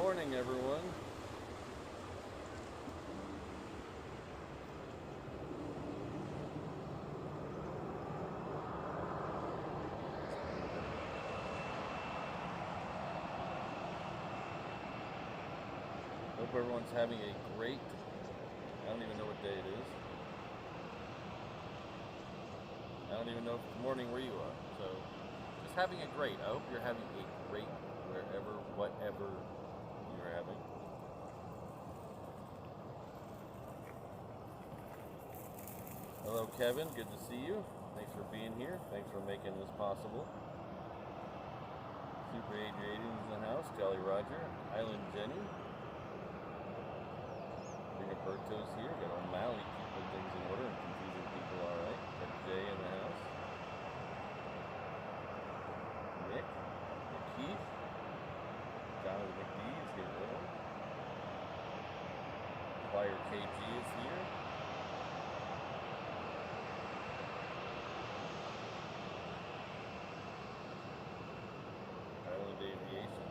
morning, everyone. Hope everyone's having a great, I don't even know what day it is. I don't even know if it's morning where you are. So, just having a great. I hope you're having a great wherever, whatever you're having. Hello, Kevin. Good to see you. Thanks for being here. Thanks for making this possible. Super Adrian's in the house. Jolly Roger. Island Jenny. Roberto's here. Got O'Malley keeping things in order and confusing people alright. Got Jay in the house. Nick. Keith. Jonathan McD is here with him. Fire KG is here. Island Aviation.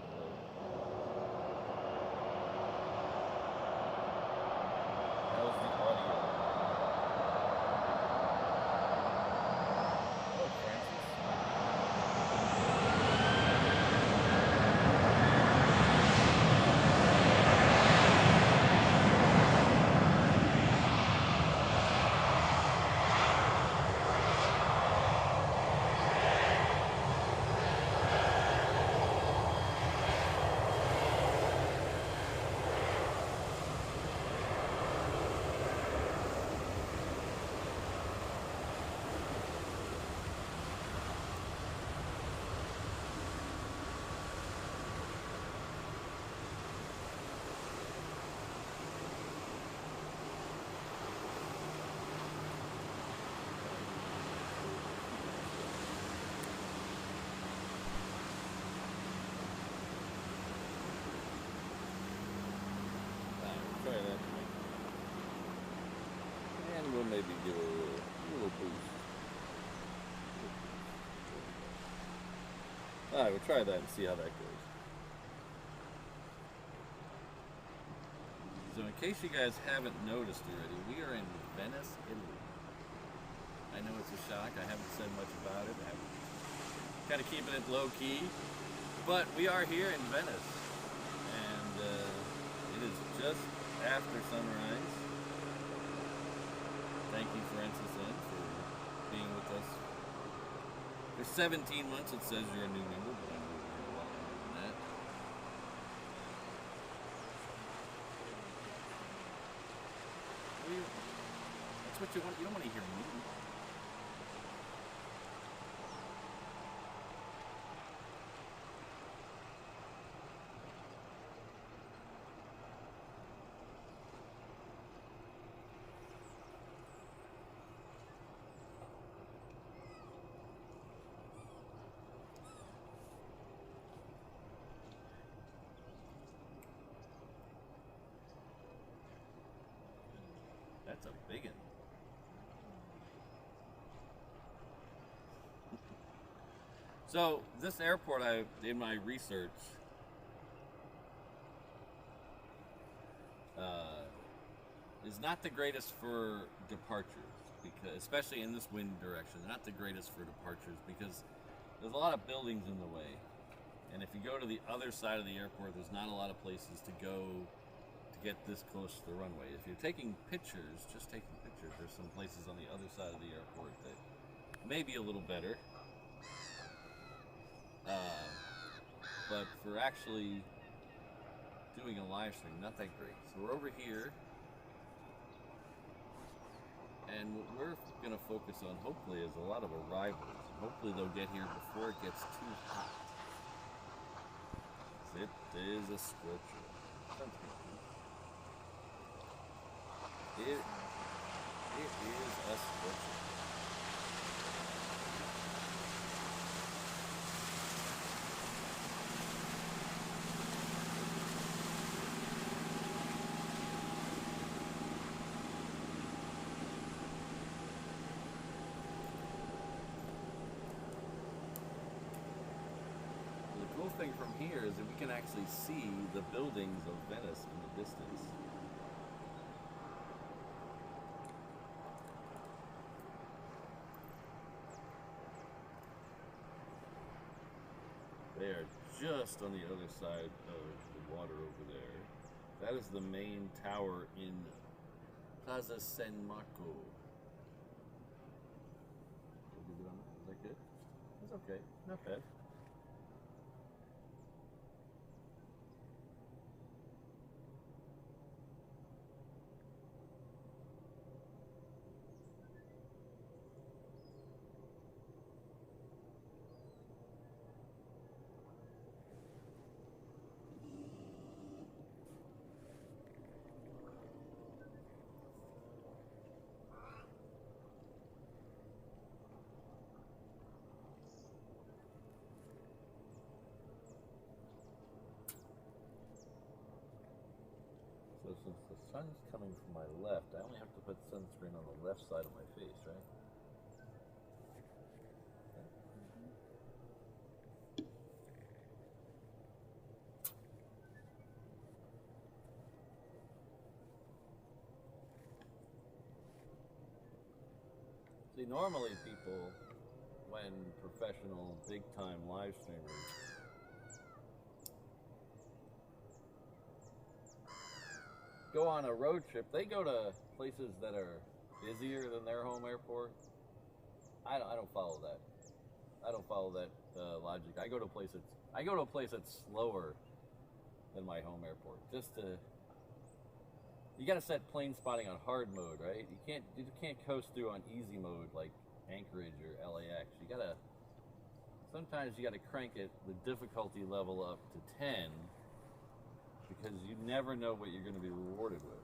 How's the audio? Hello, Francis. Try that. And we'll maybe give it a little boost. Alright, we'll try that and see how that goes. So in case you guys haven't noticed already, we are in Venice, Italy. I know it's a shock. I haven't said much about it. I'm kind of keeping it low key. But we are here in Venice. And it is just after sunrise. Thank you, Francis, for being with us. For 17 months, it says you're a new member, but I know you're a lot more than that. That's what you want. You don't want to hear me. That's a big one. So this airport, I did my research. Is not the greatest for departures, because especially in this wind direction, they're not the greatest for departures because there's a lot of buildings in the way, and if you go to the other side of the airport, there's not a lot of places to go to get this close to the runway. If you're taking pictures, just taking pictures, there's some places on the other side of the airport that may be a little better. But for actually doing a live stream, not that great. So we're over here, and what we're going to focus on, hopefully, is a lot of arrivals. Hopefully they'll get here before it gets too hot. It is a scorcher. It is a scorcher. thing from here is that we can actually see the buildings of Venice in the distance. They are just on the other side of the water over there. That is the main tower in Plaza San Marco. Is that good? That's okay. Not bad. So since the sun's coming from my left, I only have to put sunscreen on the left side of my face, right? See, normally people, when professional, big-time live streamers go on a road trip, they go to places that are busier than their home airport. I don't follow that. I don't follow that logic. I go to a place that's slower than my home airport. You gotta set plane spotting on hard mode, right? You can't coast through on easy mode like Anchorage or LAX. Sometimes you gotta crank it, the difficulty level up to 10, because you never know what you're gonna be rewarded with.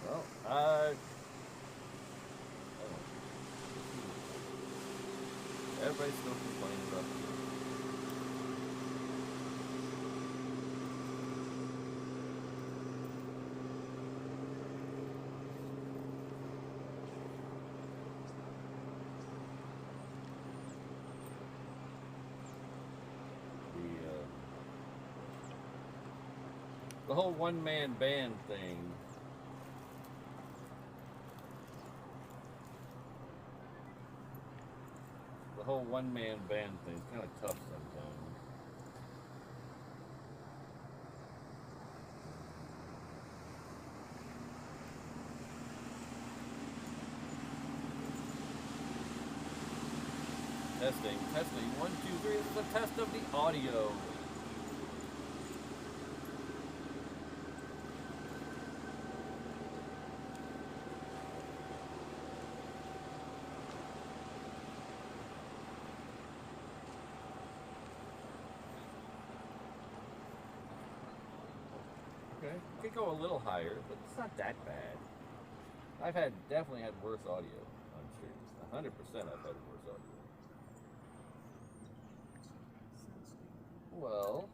Well, everybody's still complaining about it. The whole one-man band thing. The whole one-man band thing is kind of tough sometimes. Testing. 1, 2, 3. This is a test of the audio. Okay, it could go a little higher, but it's not that bad. I've definitely had worse audio on streams. 100% I've had worse audio. Well,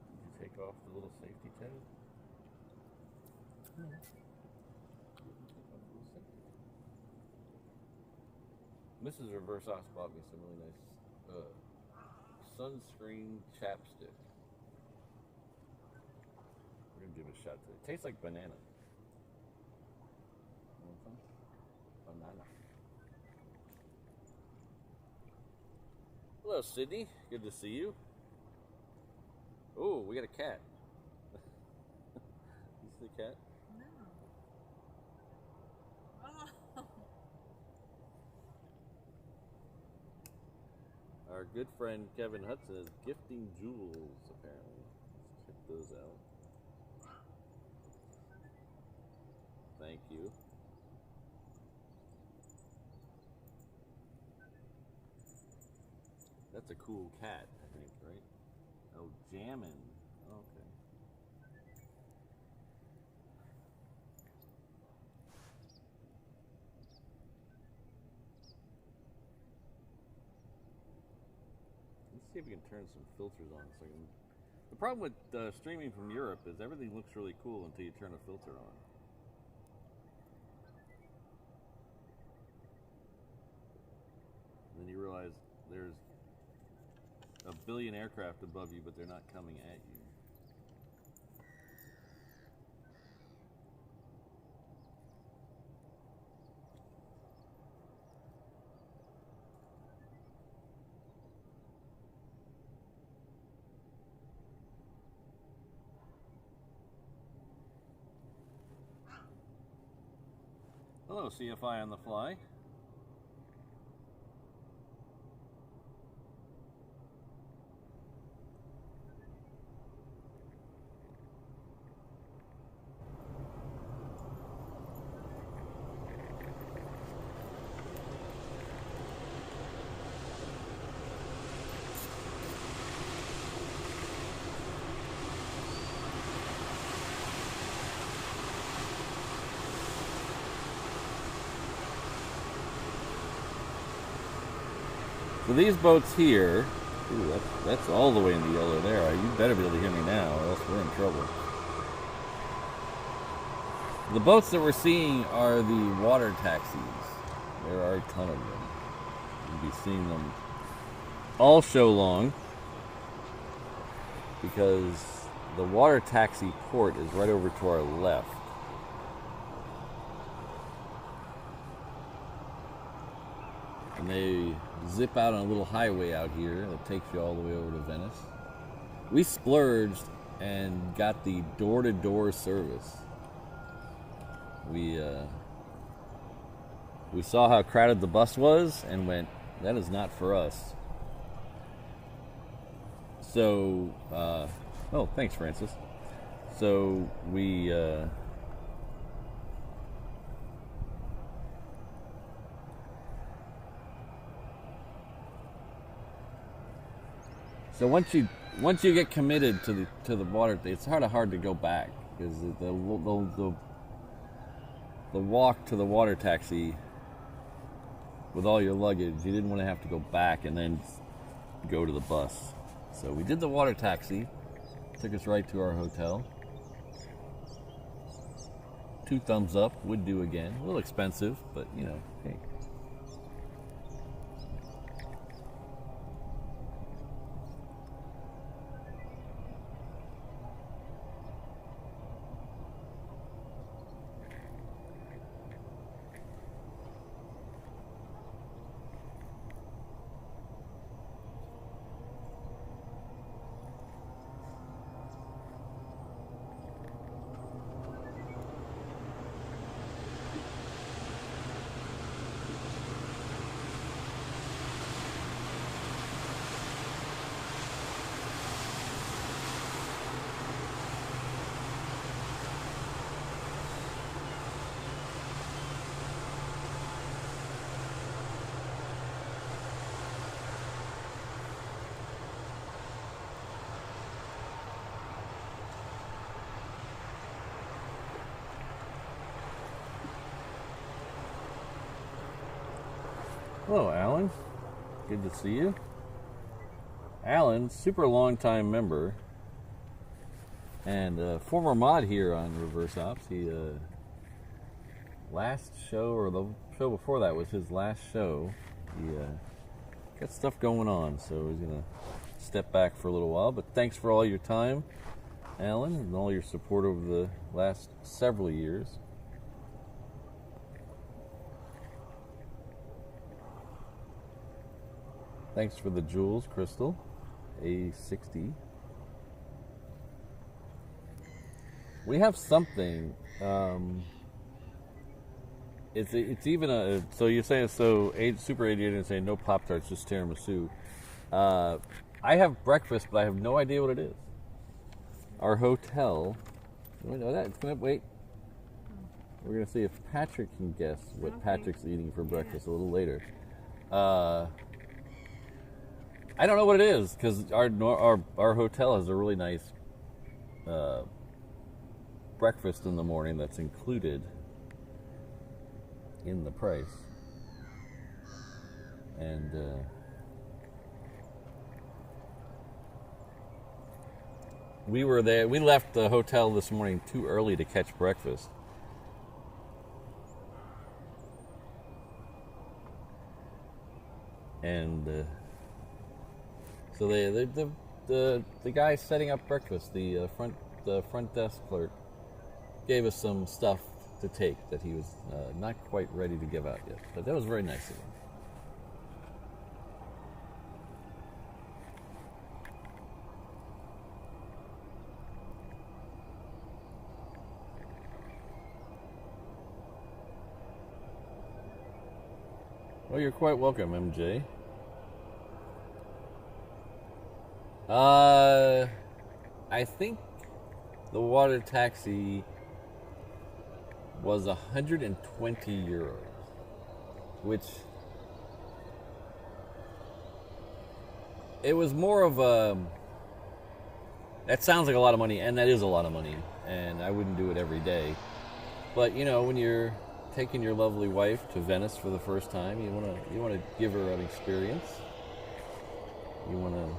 did you take off the little safety tab? Mrs. Reverse Ops bought me some really nice sunscreen chapstick. We're gonna give it a shot today. It tastes like banana. You want some? Banana. Hello, Sydney. Good to see you. Oh, we got a cat. You see the cat? No. Oh. Our good friend Kevin Hudson is gifting jewels, apparently. Let's check those out. Thank you. That's a cool cat, I think, right? Oh, Jammin'. Okay. Let's see if we can turn some filters on a second. The problem with streaming from Europe is everything looks really cool until you turn a filter on. And then you realize there's a billion aircraft above you, but they're not coming at you. Hello, CFI on the fly. So these boats here, ooh, that's all the way in the yellow there. You better be able to hear me now, or else we're in trouble. The boats that we're seeing are the water taxis. There are a ton of them. You'll be seeing them all show long because the water taxi port is right over to our left. And they zip out on a little highway out here that takes you all the way over to Venice. We splurged and got the door-to-door service. We saw how crowded the bus was and went, that is not for us. So, oh, thanks, Francis. So we So once you get committed to the water, it's hard to go back because the walk to the water taxi with all your luggage, you didn't want to have to go back and then go to the bus. So we did the water taxi, took us right to our hotel. 2 thumbs up, would do again. A little expensive, but you know, hey. Hello, Alan. Good to see you. Alan, super long time member and former mod here on Reverse Ops. He last show or the show before that was his last show. He got stuff going on, so he's gonna step back for a little while. But thanks for all your time, Alan, and all your support over the last several years. Thanks for the jewels, Crystal. A60. We have something. It's even a. So you say so. Super 88 and say no Pop-Tarts, just tiramisu. I have breakfast, but I have no idea what it is. Our hotel. Do we know that? It's gonna wait. We're gonna see if Patrick can guess what Patrick's eating for breakfast a little later. I don't know what it is because our hotel has a really nice breakfast in the morning that's included in the price, and we were there. We left the hotel this morning too early to catch breakfast. And so the guy setting up breakfast, the front desk clerk, gave us some stuff to take that he was not quite ready to give out yet. But that was very nice of him. Well, you're quite welcome, MJ. I think the water taxi was 120 euros, which it was more of a, that sounds like a lot of money, and that is a lot of money, and I wouldn't do it every day. But you know, when you're taking your lovely wife to Venice for the first time, you want to give her an experience. You want to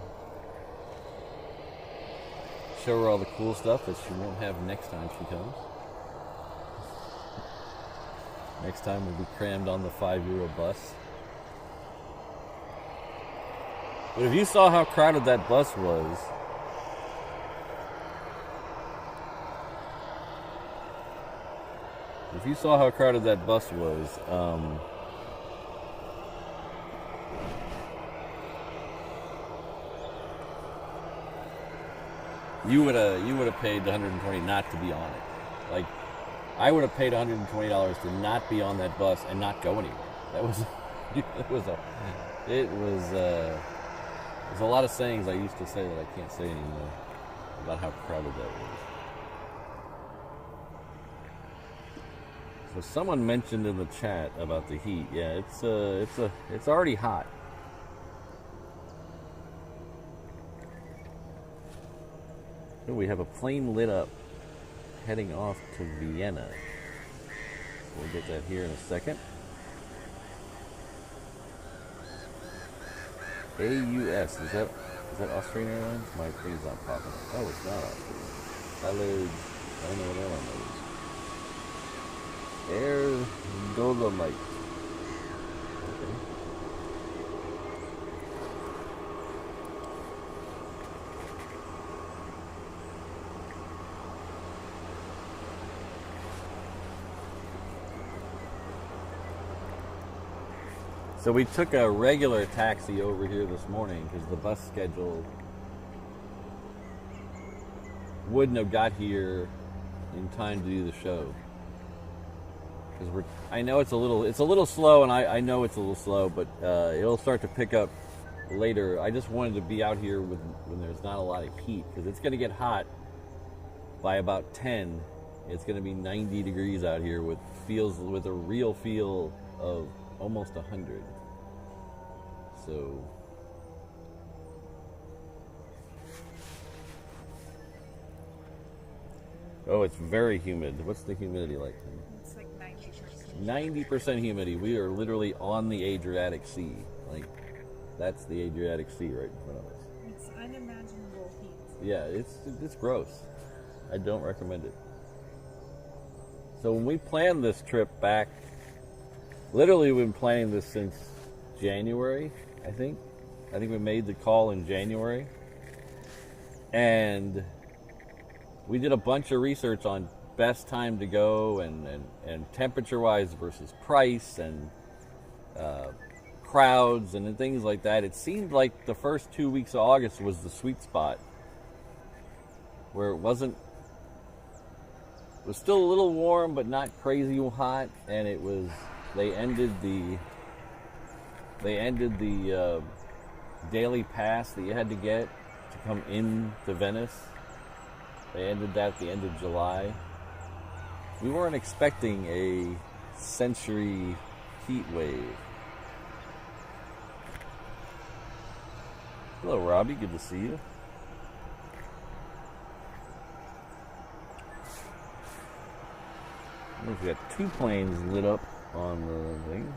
show her all the cool stuff that she won't have next time she comes. Next time we'll be crammed on the €5 bus. But if you saw how crowded that bus was, you would have paid the $120 not to be on it. Like, I would have paid $120 to not be on that bus and not go anywhere. That was there's a lot of sayings I used to say that I can't say anymore about how crowded that was. So someone mentioned in the chat about the heat. Yeah, it's already hot. Oh, we have a plane lit up heading off to Vienna. We'll get that here in a second. AUS, is that Austrian Airlines? My thing's not popping up. Oh, it's not Austrian. I don't know what airline that is. Air Dolomite. Okay. So we took a regular taxi over here this morning because the bus schedule wouldn't have got here in time to do the show. Because I know it's a little slow, and I know it's a little slow, but it'll start to pick up later. I just wanted to be out here when there's not a lot of heat, because it's going to get hot by about 10. It's going to be 90 degrees out here with a real feel of almost 100. So oh, it's very humid. What's the humidity like? It's like 90%. 90% humidity. We are literally on the Adriatic Sea. Like, that's the Adriatic Sea right in front of us. It's unimaginable heat. Yeah, it's gross. I don't recommend it. So when we planned this trip back, literally we've been planning this since January, I think. I think we made the call in January. And we did a bunch of research on best time to go and temperature-wise versus price and crowds and things like that. It seemed like the first 2 weeks of August was the sweet spot, where it was still a little warm but not crazy hot, and they ended the daily pass that you had to get to come into Venice. They ended that at the end of July. We weren't expecting a century heat wave. Hello, Robbie. Good to see you. We've got 2 planes lit up on the thing.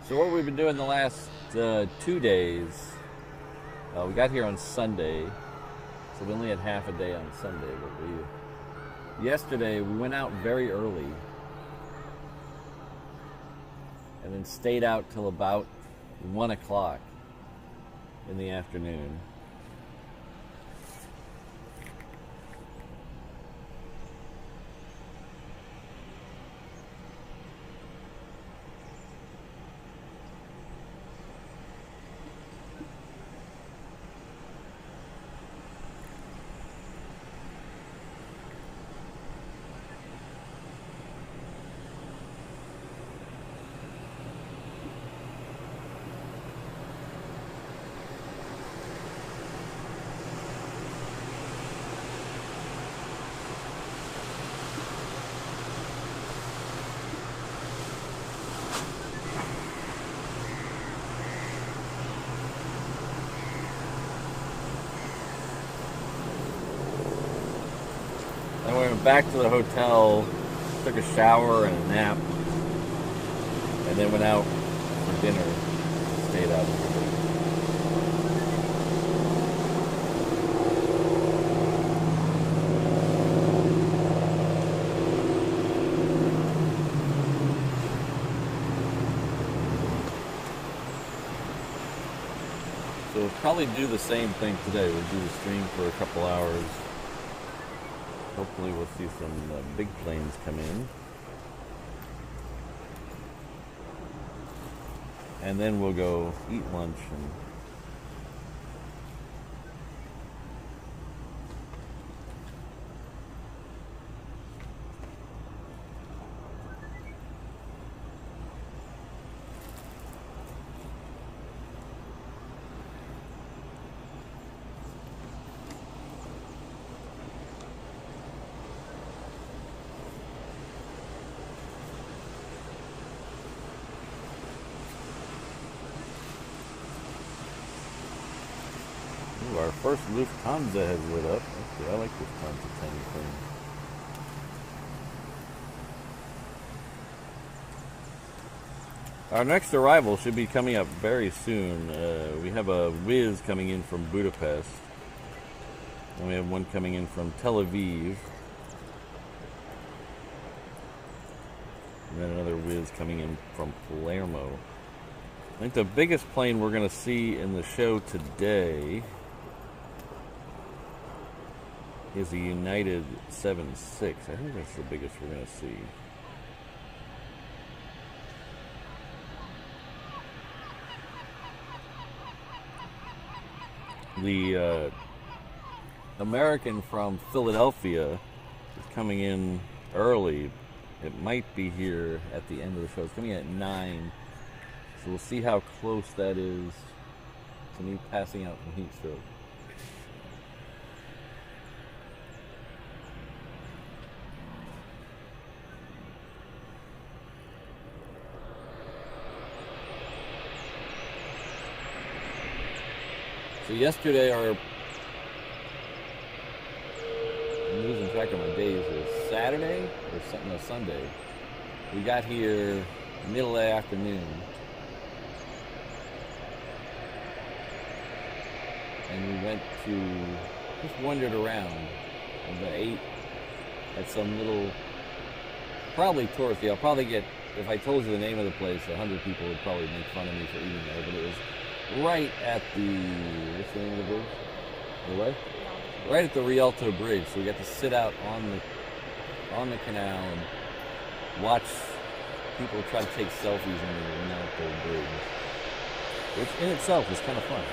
So what we've been doing the last 2 days, we got here on Sunday, so we only had half a day on Sunday, but yesterday we went out very early and then stayed out till about 1 o'clock in the afternoon. Then we went back to the hotel, took a shower and a nap, and then went out for dinner, stayed out for dinner. So we'll probably do the same thing today. We'll do the stream for a couple hours. Hopefully we'll see some big planes come in. And then we'll go eat lunch and our first Lufthansa has lit up. Okay, I like Lufthansa tiny thing. Our next arrival should be coming up very soon. We have a Wizz coming in from Budapest. And we have one coming in from Tel Aviv. And then another Wizz coming in from Palermo. I think the biggest plane we're going to see in the show today is a United 76. I think that's the biggest we're going to see. The American from Philadelphia is coming in early. It might be here at the end of the show. It's coming in at 9. So we'll see how close that is to me passing out from heat stroke. So yesterday, I'm losing track of my days. It was Saturday or something, no, Sunday. We got here middle of the afternoon. And we went to, just wandered around and ate at some little, probably touristy. I'll probably get, if I told you the name of the place, 100 people would probably make fun of me for eating there, but it was right at the, what's the name of the bridge? The way? Right at the Rialto Bridge. So we got to sit out on the canal and watch people try to take selfies on the Rialto Bridge, which in itself is kind of fun.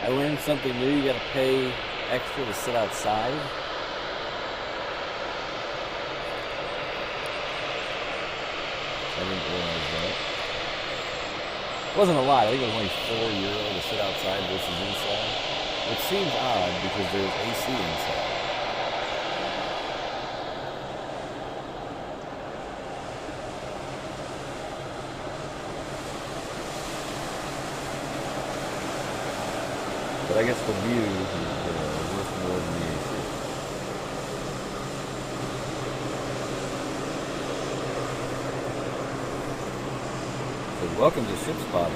I learned something new. You got to pay extra to sit outside. I didn't realize that. It wasn't a lot. I think it was only €4 to sit outside versus inside. Which seems odd because there's AC inside. But I guess the view is worth more than the AC. Welcome to Ship Spotting.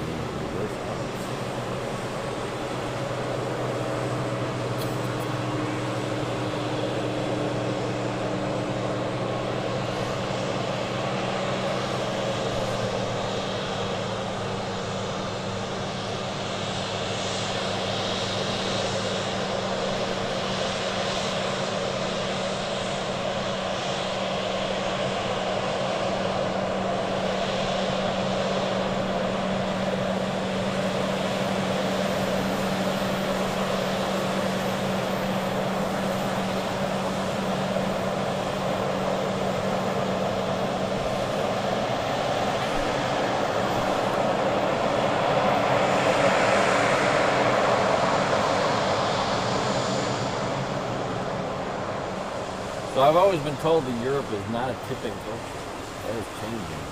So I've always been told that Europe is not a tipping culture. That is changing.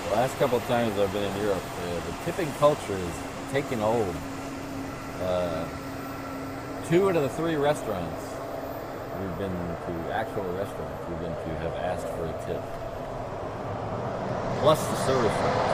The last couple of times I've been in Europe, the tipping culture is taking hold. 2 out of the 3 restaurants we've been to, actual restaurants we've been to, have asked for a tip. Plus the service charge.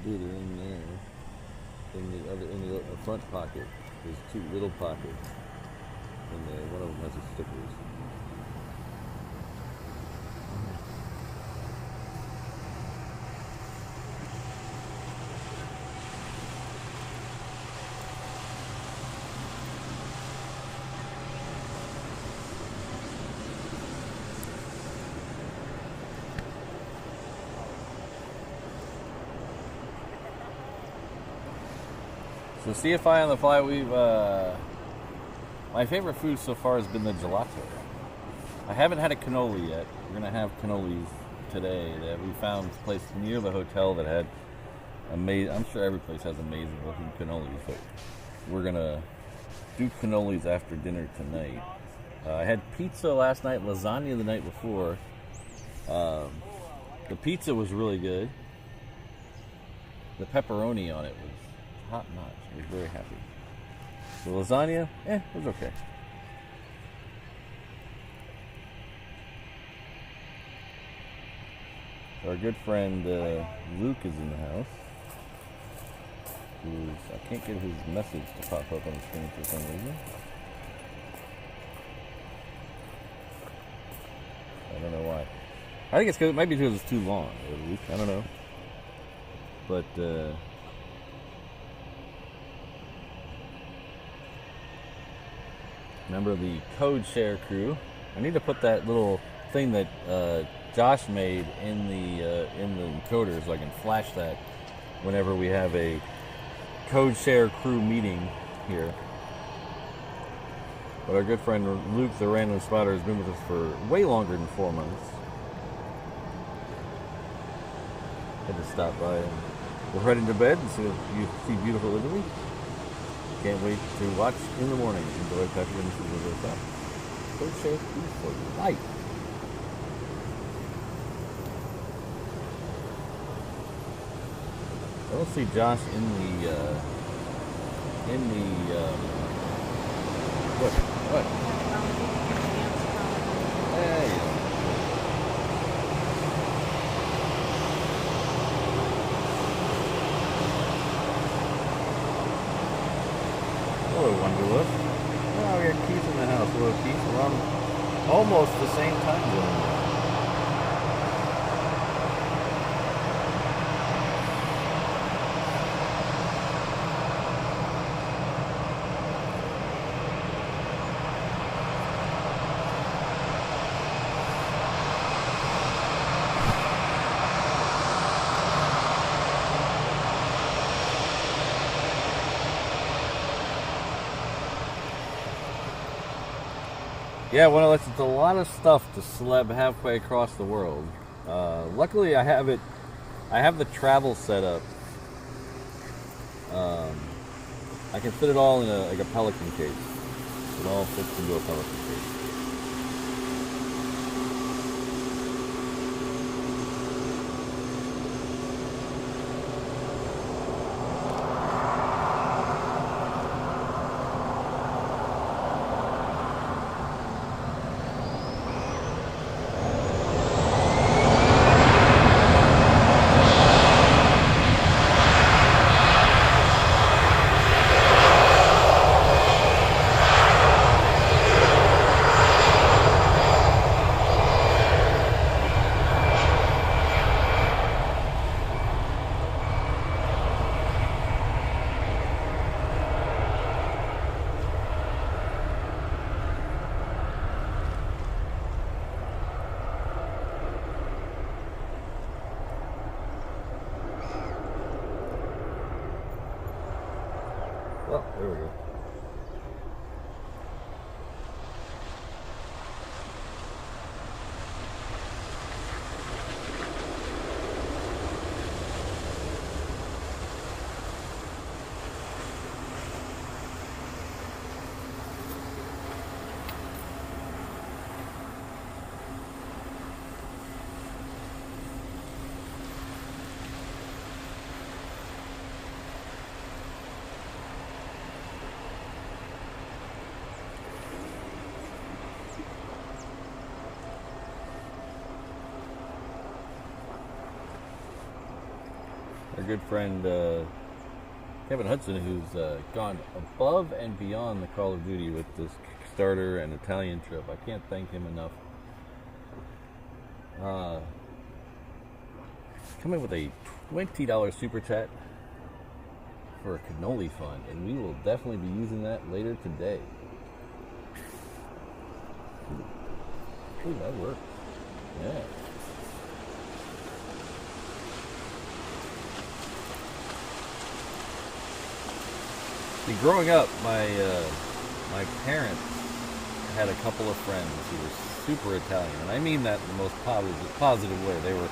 They're in there. In the front pocket, there's 2 little pockets, and one of them has the stickers. So CFI on the fly, my favorite food so far has been the gelato. I haven't had a cannoli yet. We're gonna have cannolis today. That we found a place near the hotel that had amazing. I'm sure every place has amazing looking cannolis, but we're gonna do cannolis after dinner tonight. I had pizza last night, lasagna the night before. The pizza was really good. The pepperoni on it was top notch. I was very happy. The lasagna, it was okay. Our good friend Luke is in the house. I can't get his message to pop up on the screen for some reason. I don't know why. I think it's because it might be because it's too long. Luke, I don't know. But remember the code share crew. I need to put that little thing that Josh made in the encoder so I can flash that whenever we have a code share crew meeting here. But our good friend Luke, the random spotter, has been with us for way longer than 4 months. Had to stop by and we're heading to bed and see beautiful Italy. Can't wait to watch in the morning. Enjoy Patrick and Mrs. Rosa. Code share crew for life. I don't see Josh in in the what? Hey. Hello, Wonderless. Oh, we got Keith in the house. Hello, Keith. We're on almost the same time zone. Yeah, well, it's a lot of stuff to celeb halfway across the world. Luckily, I have the travel set up. I can fit it all in like a Pelican case. It all fits into a Pelican case. Oh, there we go. Our good friend Kevin Hudson, who's gone above and beyond the Call of Duty with this Kickstarter and Italian trip. I can't thank him enough. Come in with a $20 super chat for a cannoli fund, and we will definitely be using that later today. Ooh, that works. Yeah. See, growing up, my parents had a couple of friends who were super Italian, and I mean that in the most positive way. They were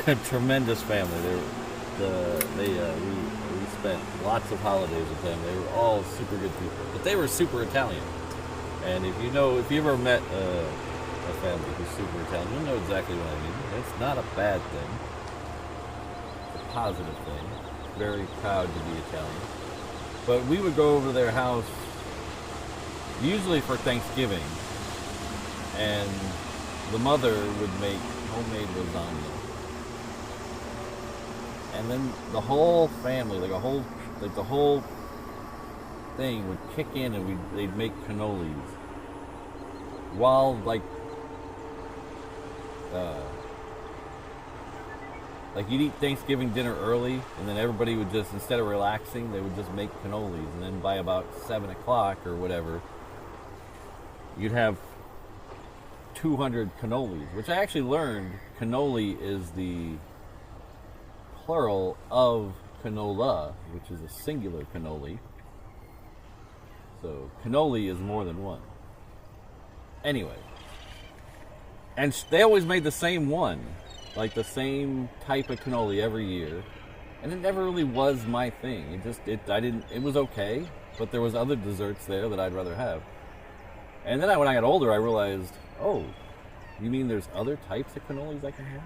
a tremendous family. We spent lots of holidays with them. They were all super good people, but they were super Italian. And if you ever met a family who's super Italian, you'll know exactly what I mean. It's not a bad thing. It's a positive thing. Very proud to be Italian. But we would go over to their house, usually for Thanksgiving, and the mother would make homemade lasagna. And then the whole family, the whole thing would kick in, and they'd make cannolis. While like you'd eat Thanksgiving dinner early, and then everybody would just, instead of relaxing, they would just make cannolis. And then by about 7 o'clock or whatever, you'd have 200 cannolis, which I actually learned cannoli is the plural of canola, which is a singular cannoli. So cannoli is more than one. Anyway. And they always made the same one. Like the same type of cannoli every year, and it never really was my thing. It was okay, but there was other desserts there that I'd rather have. And then when I got older, I realized, oh, you mean there's other types of cannolis I can have?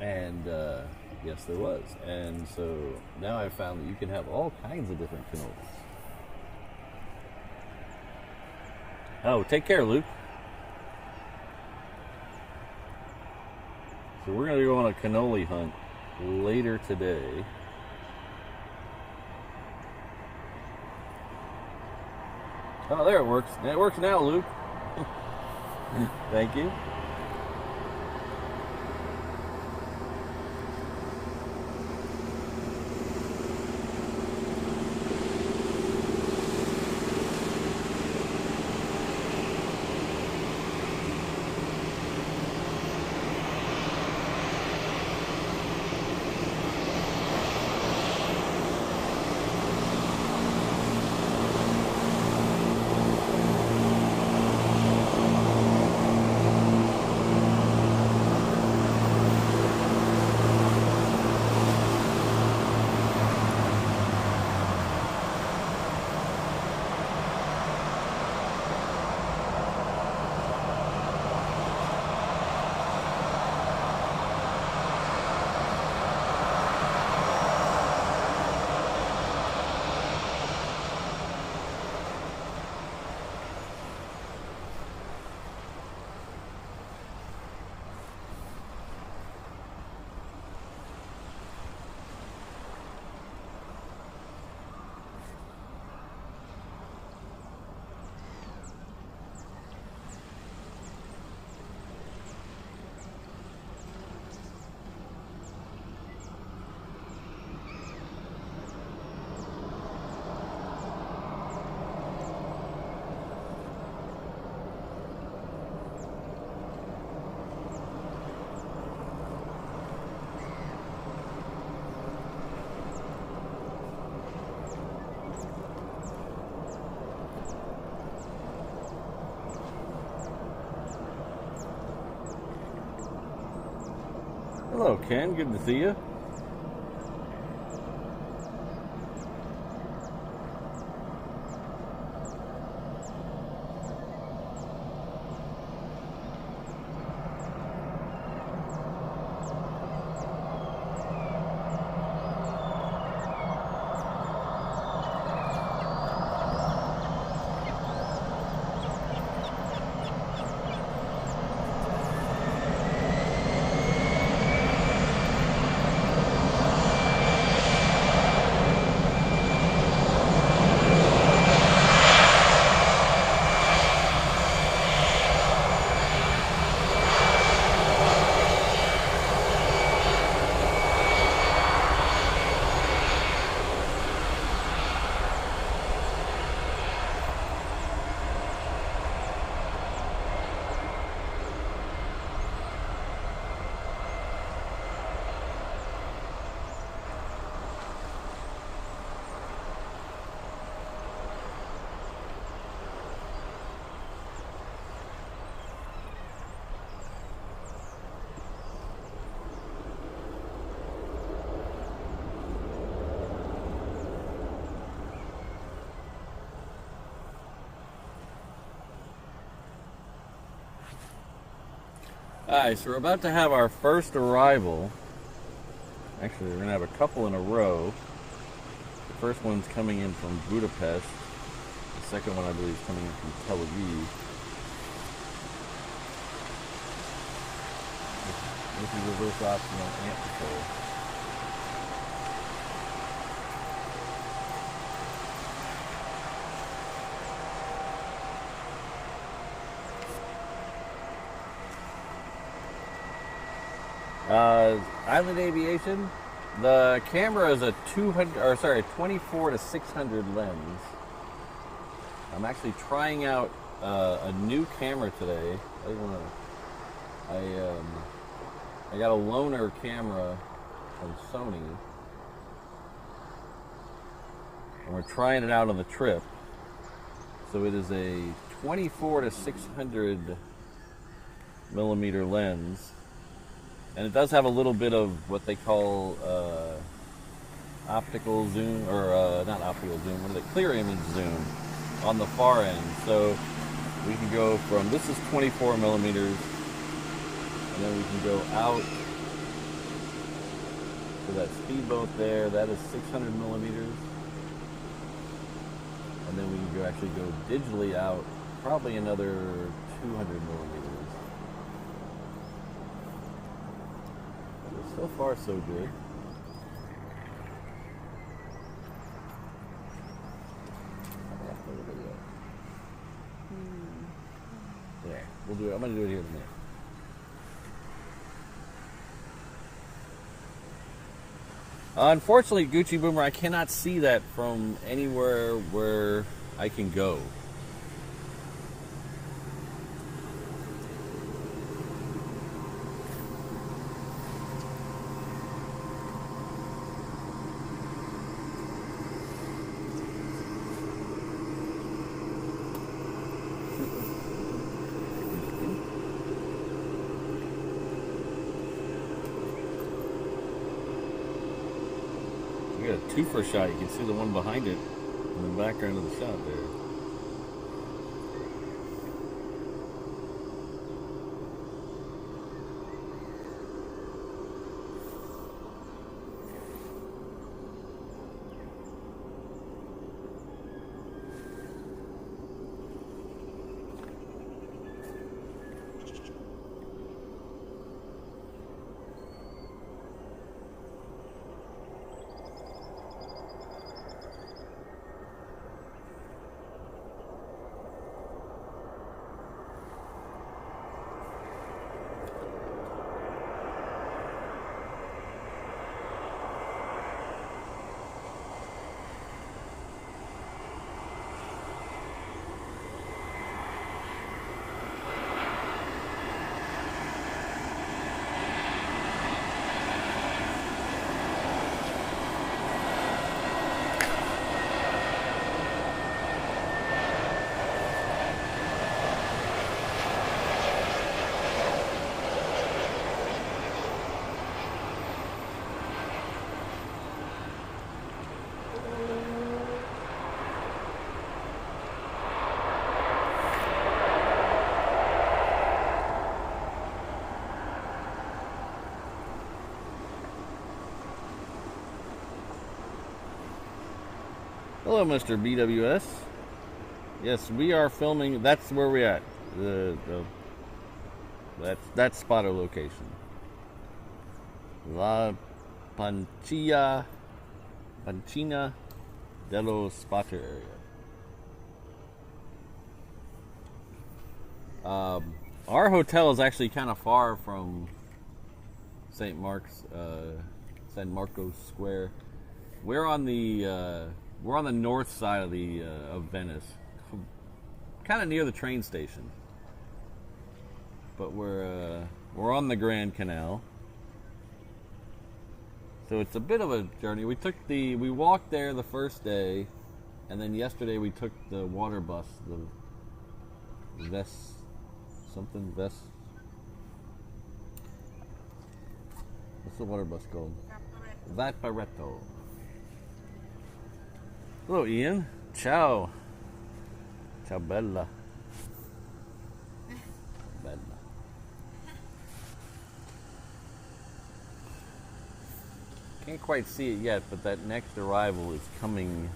And Yes, there was. And so now I've found that you can have all kinds of different cannolis. Oh, take care, Luke. So we're going to go on a cannoli hunt later today. Oh, there it works. It works now, Luke. Thank you. Hello, Ken. Good to see you. Alright, so we're about to have our first arrival. Actually, we're going to have a couple in a row. The first one's coming in from Budapest. The second one, I believe, is coming in from Tel Aviv. This is reverse optional amp control. Island Aviation. The camera is a 24 to 600 lens. I'm actually trying out a new camera today. I got a loaner camera from Sony, and we're trying it out on the trip. So it is a 24 to 600 millimeter lens. And it does have a little bit of what they call optical zoom, or not optical zoom, what are they? Clear image zoom on the far end. So we can go from, this is 24 millimeters, and then we can go out to that speedboat there. That is 600 millimeters. And then we can actually go digitally out probably another 200 millimeters. But so far, so good. Yeah, we'll do it. I'm going to do it here in a minute. Unfortunately, Gucci Boomer, I cannot see that from anywhere where I can go. We got a twofer shot. You can see the one behind it in the background of the shot there. Hello, Mr. BWS. Yes, we are filming. That's where we're at. That's spotter location. La Pancina dello Spotter area. Our hotel is actually kind of far from St. Marco's Square. We're on the north side of of Venice, kind of near the train station. But we're on the Grand Canal, so it's a bit of a journey. We walked there the first day, and then yesterday we took the water bus, the Vest. What's the water bus called? Vaporetto. Hello, Ian. Ciao. Ciao, Bella. Bella. Can't quite see it yet, but that next arrival is coming.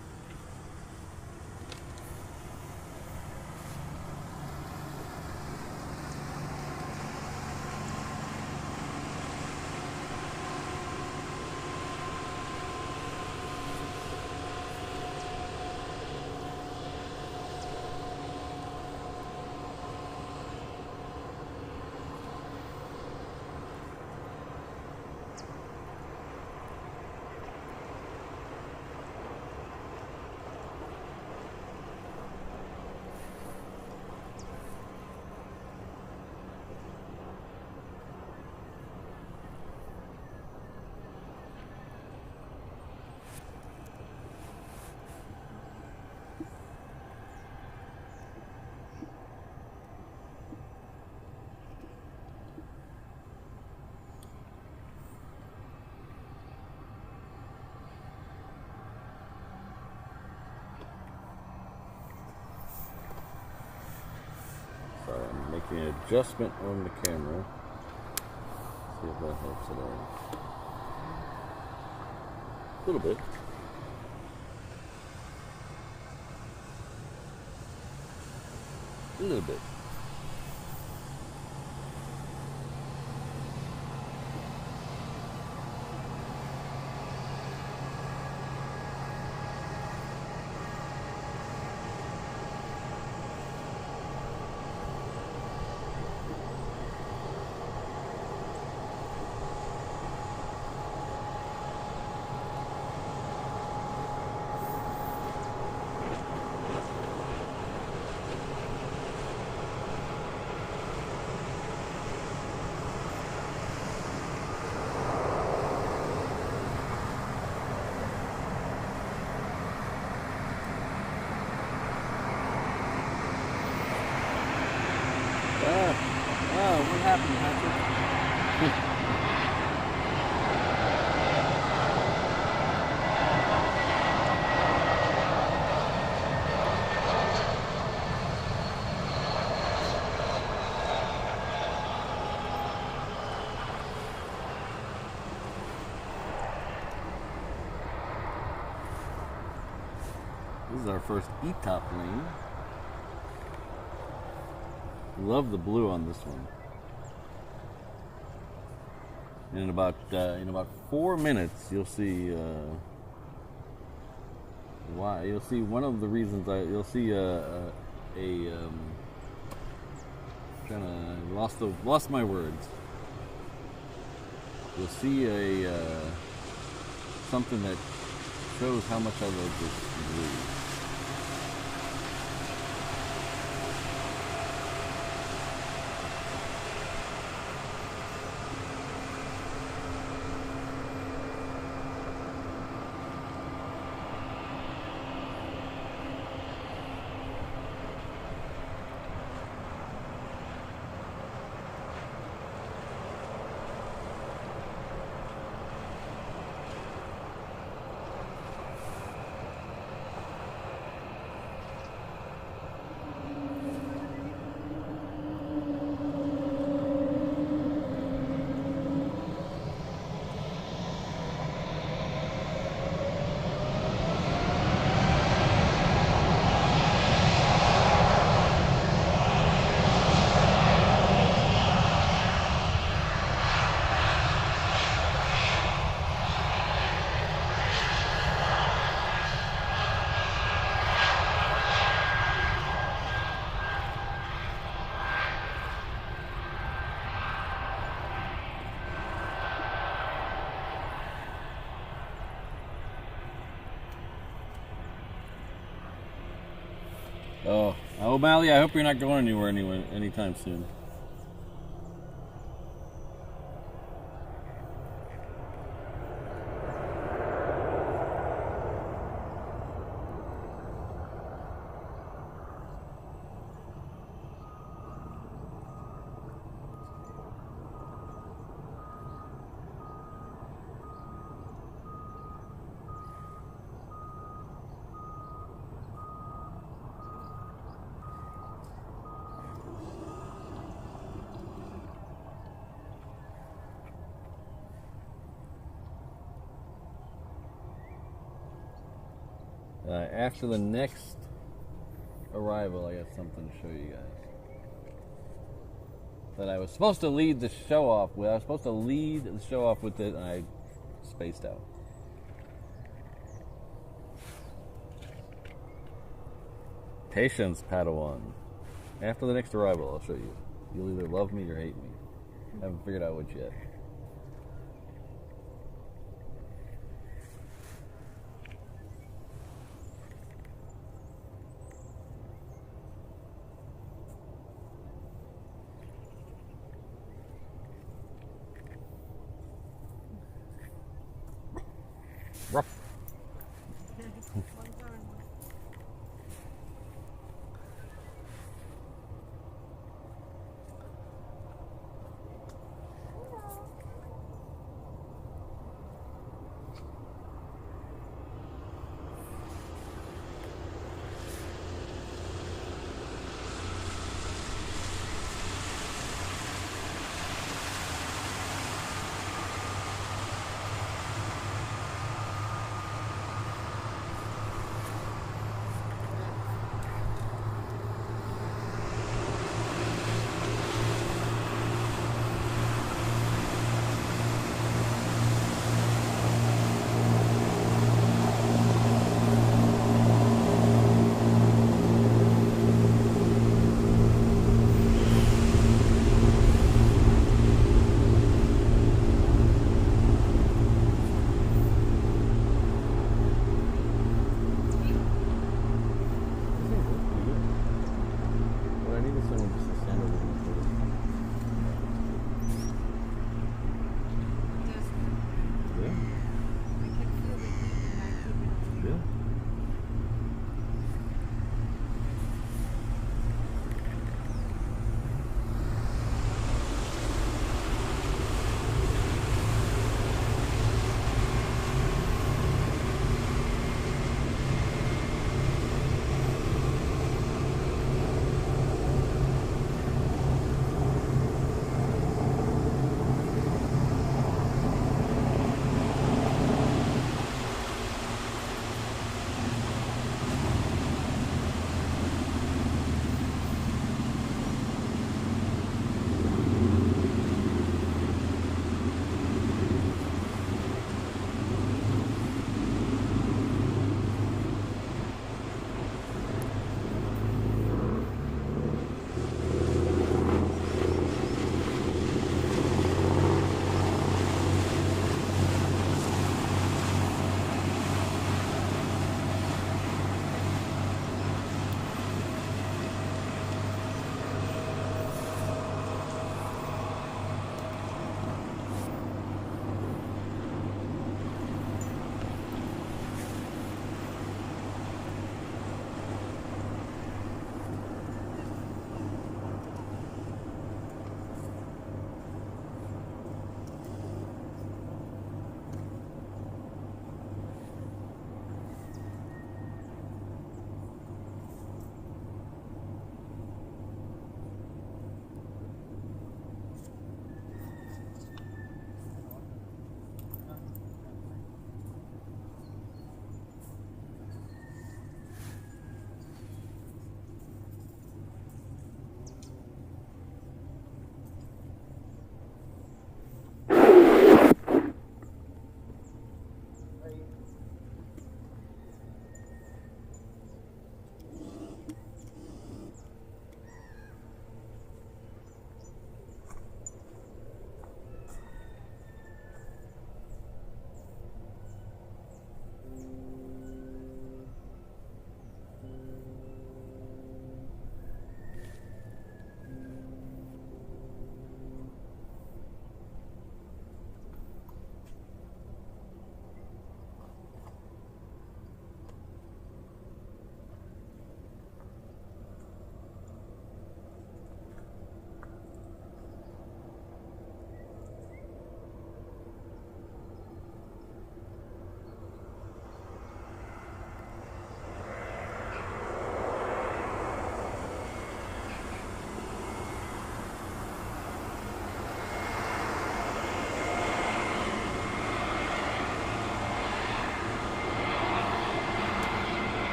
Sorry, I'm making an adjustment on the camera. See if that helps at all. A little bit. A little bit. What happened, Patrick? This is our first E-top lane. Love the blue on this one. In about 4 minutes, you'll see why. You'll see one of the reasons. You'll see lost my words. You'll see something that shows how much I love this blue. Oh, O'Malley, I hope you're not going anywhere anytime soon. After the next arrival, I got something to show you guys. That I was supposed to lead the show off with. I was supposed to lead the show off with it, and I spaced out. Patience, Padawan. After the next arrival, I'll show you. You'll either love me or hate me. I haven't figured out which yet. Rough.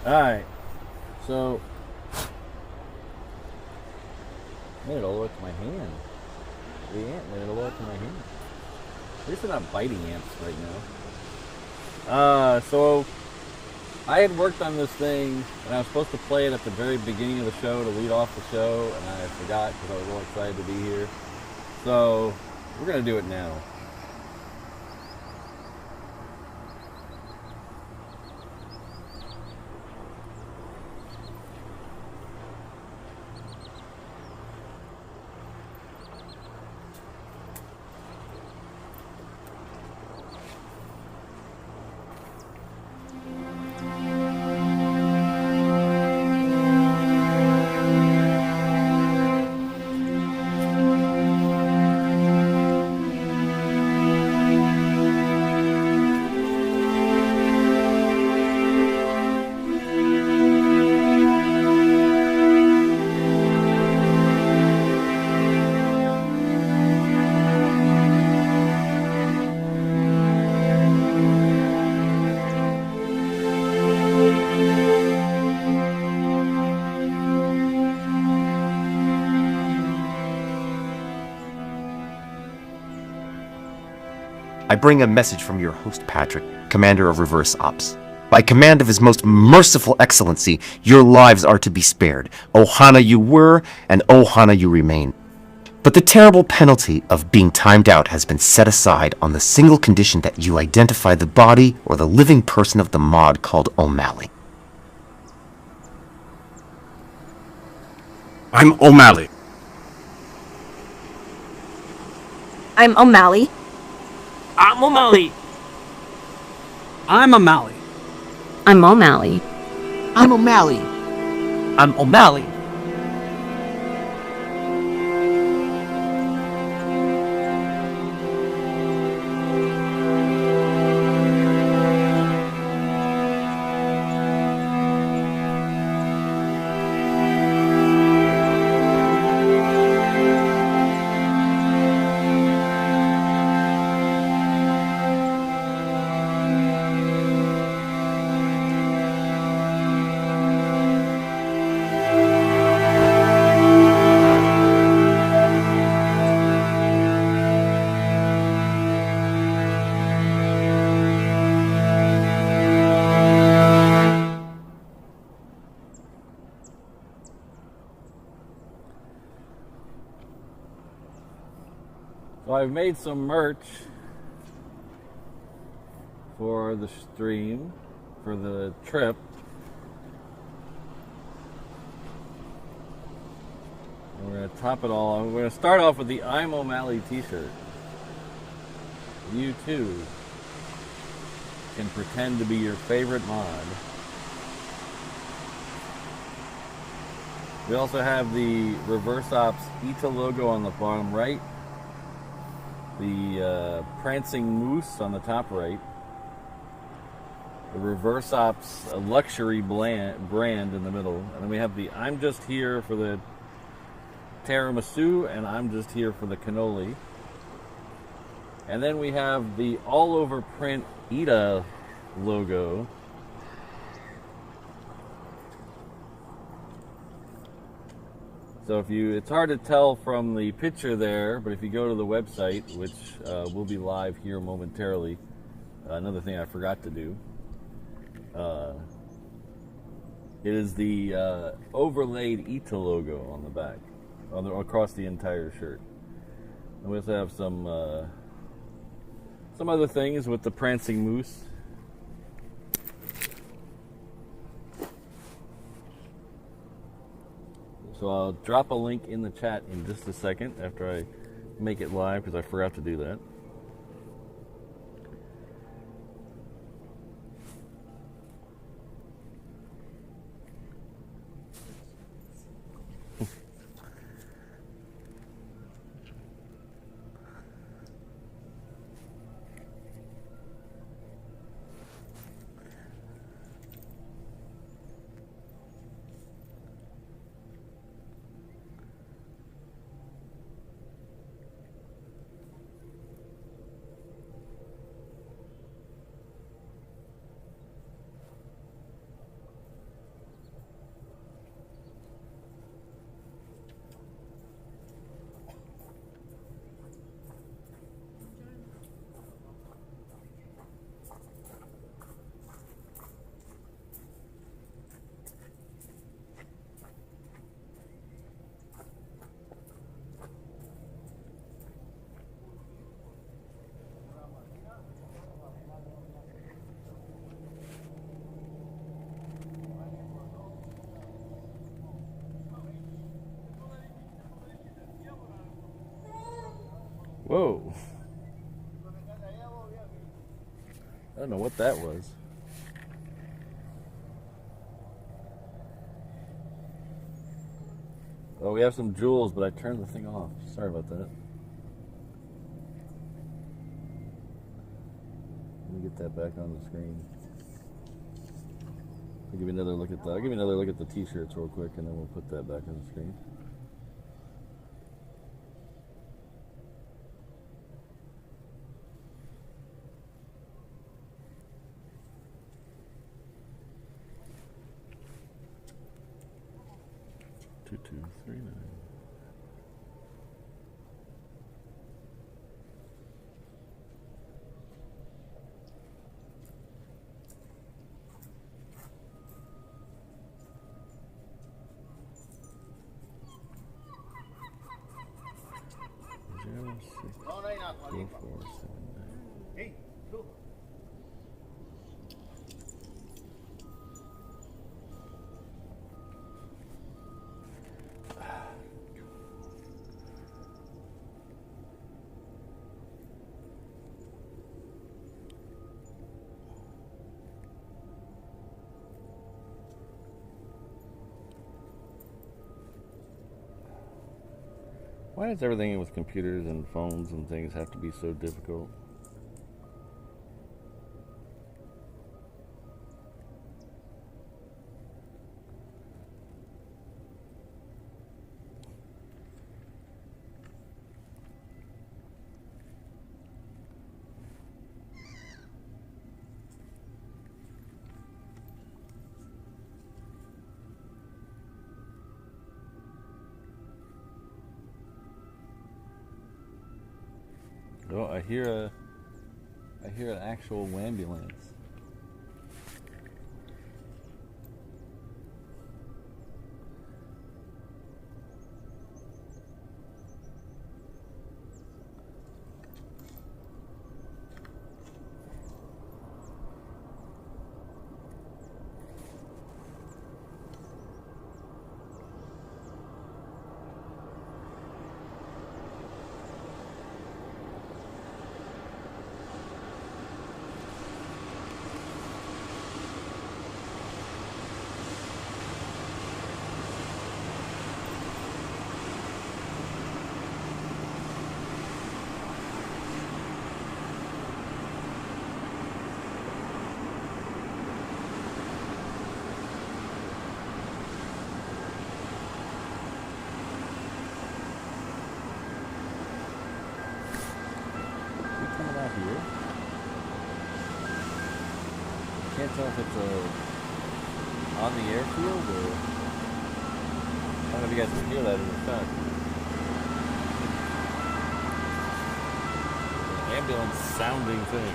Alright, so made it all the way to my hand. The ant made it all the way to my hand. At least they're not biting ants right now. So I had worked on this thing and I was supposed to play it at the very beginning of the show to lead off the show, and I forgot because I was real excited to be here. So we're gonna do it now. I bring a message from your host Patrick, Commander of Reverse Ops. By command of His Most Merciful Excellency, your lives are to be spared. Ohana you were, and Ohana you remain. But the terrible penalty of being timed out has been set aside on the single condition that you identify the body or the living person of the mod called O'Malley. I'm O'Malley. I'm O'Malley. I'm O'Malley. I'm O'Malley. I'm O'Malley. I'm O'Malley. I'm O'Malley. So I've made some merch for the stream, for the trip. And we're going to top it all. We're going to start off with the I'm O'Malley t-shirt. You too can pretend to be your favorite mod. We also have the Reverse Ops ETA logo on the bottom right. The Prancing Moose on the top right. The Reverse Ops luxury brand in the middle. And then we have the I'm just here for the tiramisu and I'm just here for the cannoli. And then we have the all over print ETA logo. So it's hard to tell from the picture there, but if you go to the website, which will be live here momentarily, another thing I forgot to do, it is the overlaid ETA logo on the back, across the entire shirt. And we also have some other things with the Prancing Moose. So I'll drop a link in the chat in just a second after I make it live, because I forgot to do that. Whoa. I don't know what that was. Oh, we have some jewels, but I turned the thing off. Sorry about that. Let me get that back on the screen. I'll give you another look at the. I'll give you another look at the t-shirts real quick, and then we'll put that back on the screen. Two, 3, 9. Zero, 6, 4, 4, 7, 9. Why does everything with computers and phones and things have to be so difficult? Oh, I hear an actual ambulance. Here. Can't tell if it's on the airfield or I don't know if you guys can hear that in the sound. An ambulance sounding thing.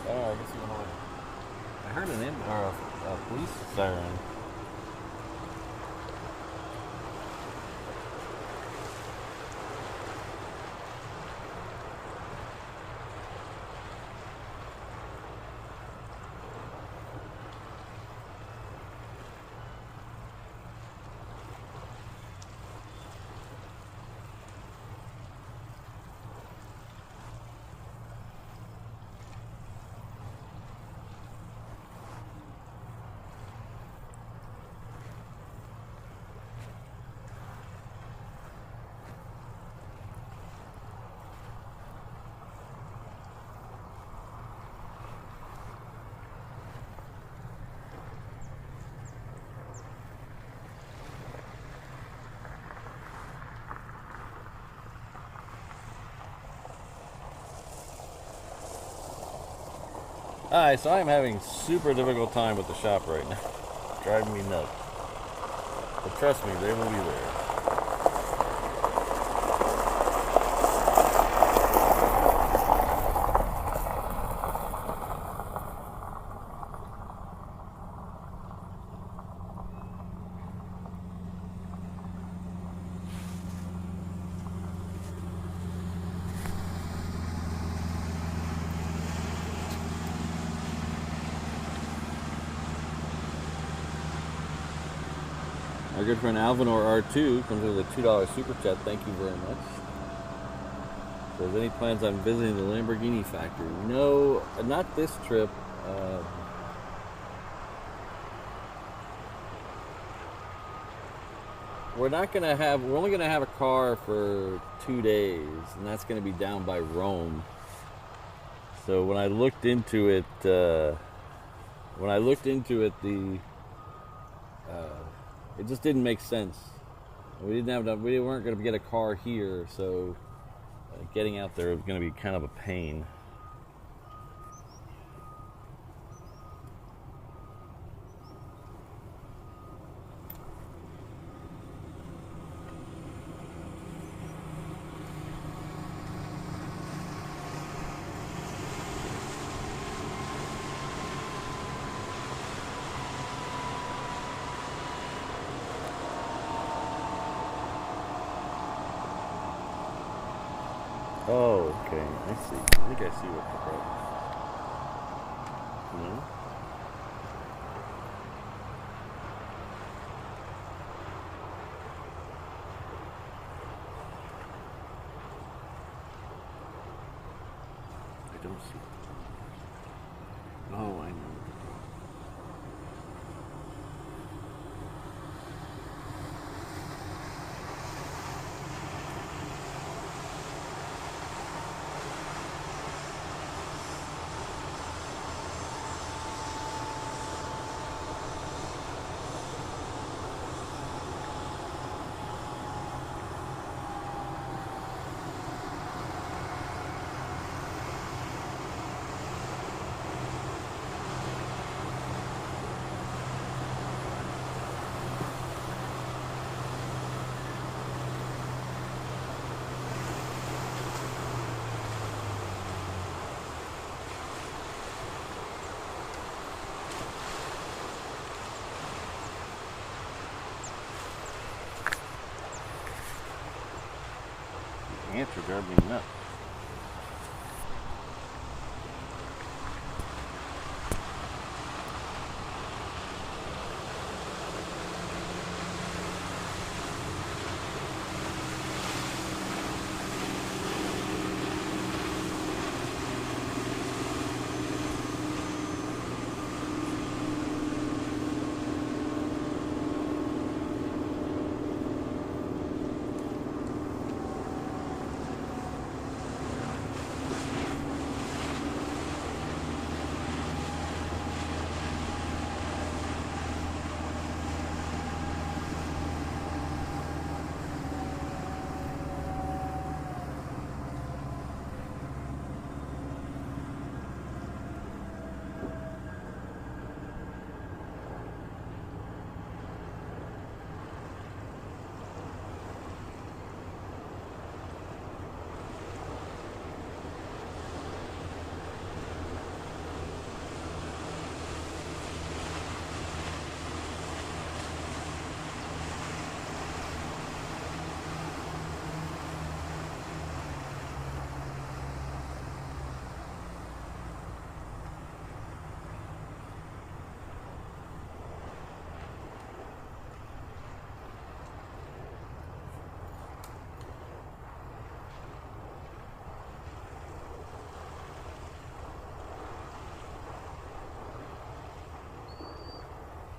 I guess you know, I heard a police siren. Alright, so I'm having super difficult time with the shop right now. Driving me nuts. But trust me, they will be there. Our good friend Alvinor R2 comes with a $2 super chat. Thank you very much. Says, any plans on visiting the Lamborghini factory? No, not this trip. We're only gonna have a car for 2 days, and that's gonna be down by Rome. So when I looked into it, it just didn't make sense. We weren't going to get a car here, so getting out there was going to be kind of a pain. Oh, okay. I see. I think I see what the problem is. No? I don't see. Oh, I know. Ants are driving me nuts.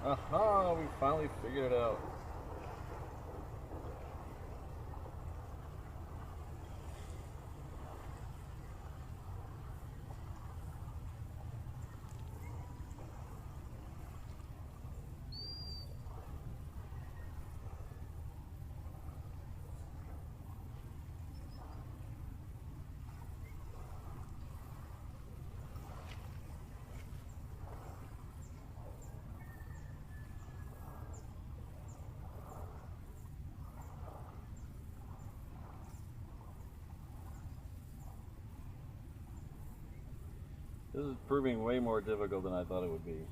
Aha, we finally figured it out. This is proving way more difficult than I thought it would be.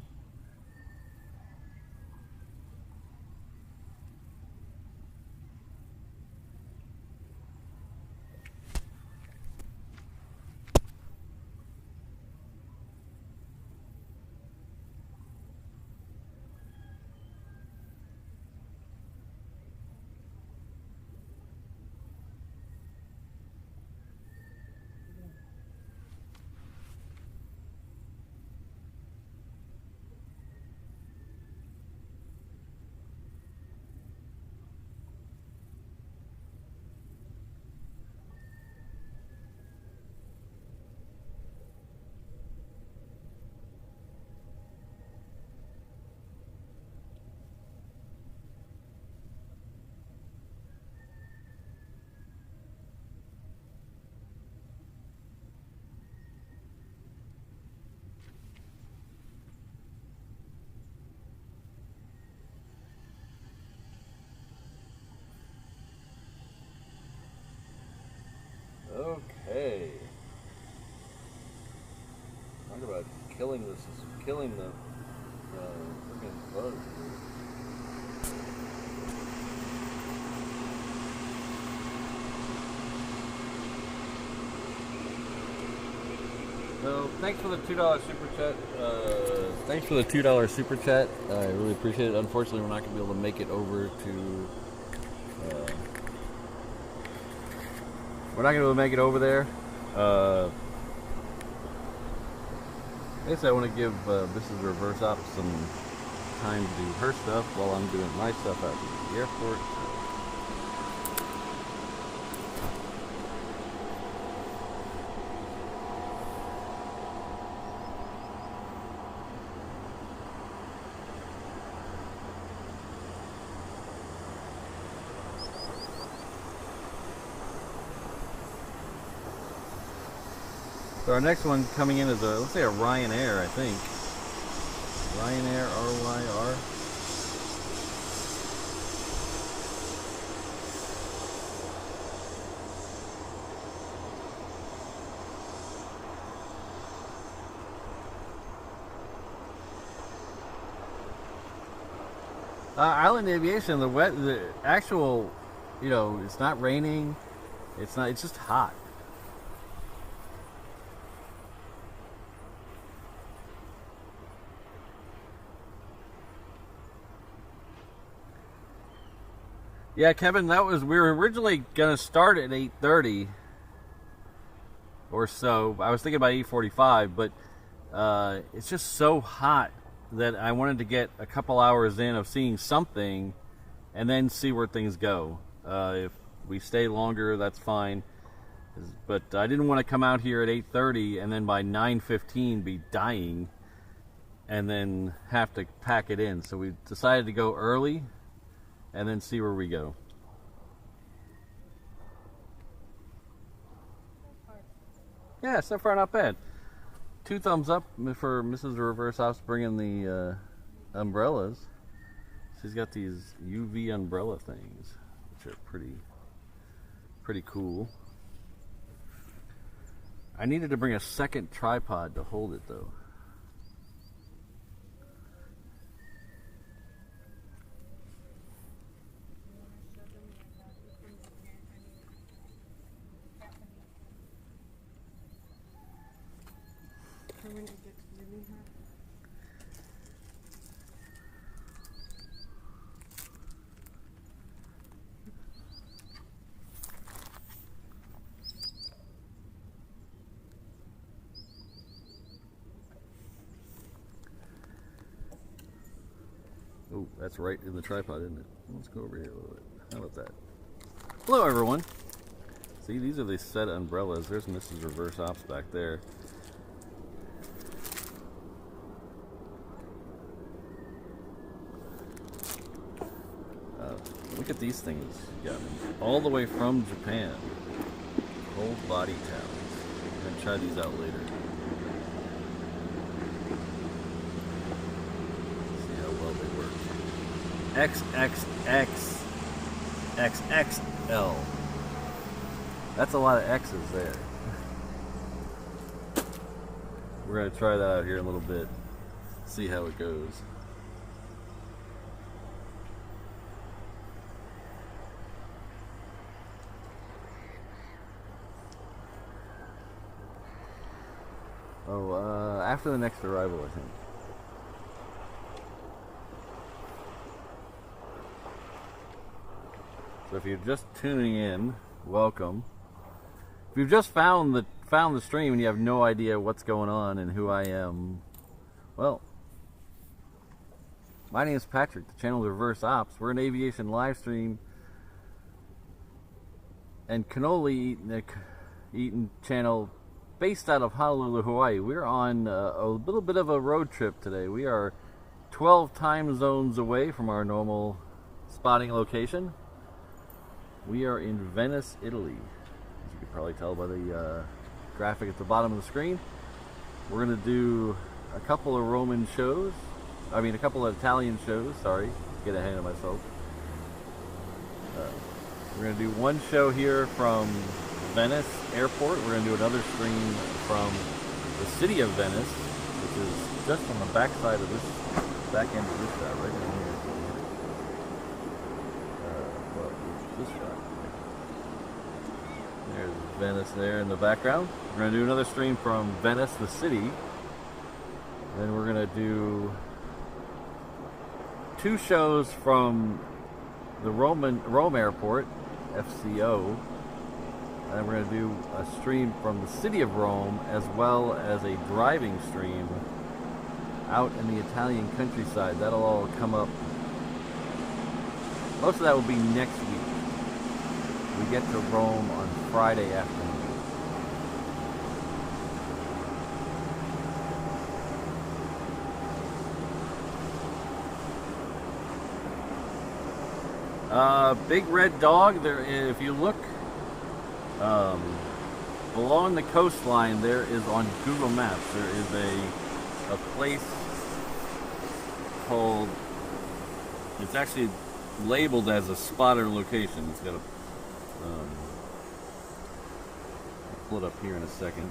Okay. Talk about killing the freaking buzz. So thanks for the $2 super chat. Thanks for the $2 super chat. I really appreciate it. Unfortunately, we're not going to be able to make it over to. We're not going to be able to make it over there. I guess I want to give Mrs. Reverse Ops some time to do her stuff while I'm doing my stuff out at the airport. So our next one coming in is a, let's say a Ryanair, I think. Ryanair, RYR. Island Aviation, the actual, you know, it's not raining, it's just hot. Yeah, Kevin, we were originally gonna start at 8:30 or so. I was thinking about 8:45, but it's just so hot that I wanted to get a couple hours in of seeing something and then see where things go. If we stay longer, that's fine. But I didn't want to come out here at 8:30 and then by 9:15 be dying and then have to pack it in. So we decided to go early and then see where we go. Yeah, so far not bad. 2 thumbs up for Mrs. Reverse Ops bringing the umbrellas. She's got these UV umbrella things, which are pretty cool. I needed to bring a second tripod to hold it though. Oh, that's right in the tripod, isn't it? Let's go over here a little bit. How about that? Hello, everyone. See, these are the set umbrellas. There's Mrs. Reverse Ops back there. Look at these things you got me. All the way from Japan. Whole body towels. I'm going to try these out later. See how well they work. XXX XXL. That's a lot of X's there. we're going to try that out here in a little bit, see how it goes. Oh, after the next arrival, I think. So if you're just tuning in, welcome. If you've just found the stream and you have no idea what's going on and who I am, well, my name is Patrick. The channel is Reverse Ops. We're an aviation live stream and cannoli eating channel based out of Honolulu, Hawaii. We're on a little bit of a road trip today. We are 12 time zones away from our normal spotting location. We are in Venice, Italy. As you can probably tell by the graphic at the bottom of the screen. We're going to do a couple of Roman shows. I mean, a couple of Italian shows. Sorry, get ahead of myself. We're going to do one show here from Venice Airport. We're going to do another stream from the city of Venice, which is just on the back side of this, back end of this shot, right down here. Well, this shot. There's Venice there in the background. We're going to do another stream from Venice, the city. Then we're going to do 2 shows from the Rome Airport, FCO. And we're going to do a stream from the city of Rome, as well as a driving stream out in the Italian countryside. That'll all come up. Most of that will be next week. We get to Rome on Friday afternoon. Big red dog. There, if you look along the coastline, there is on Google Maps. There is a place called. It's actually labeled as a spotter location. It's got a. I'll pull it up here in a second.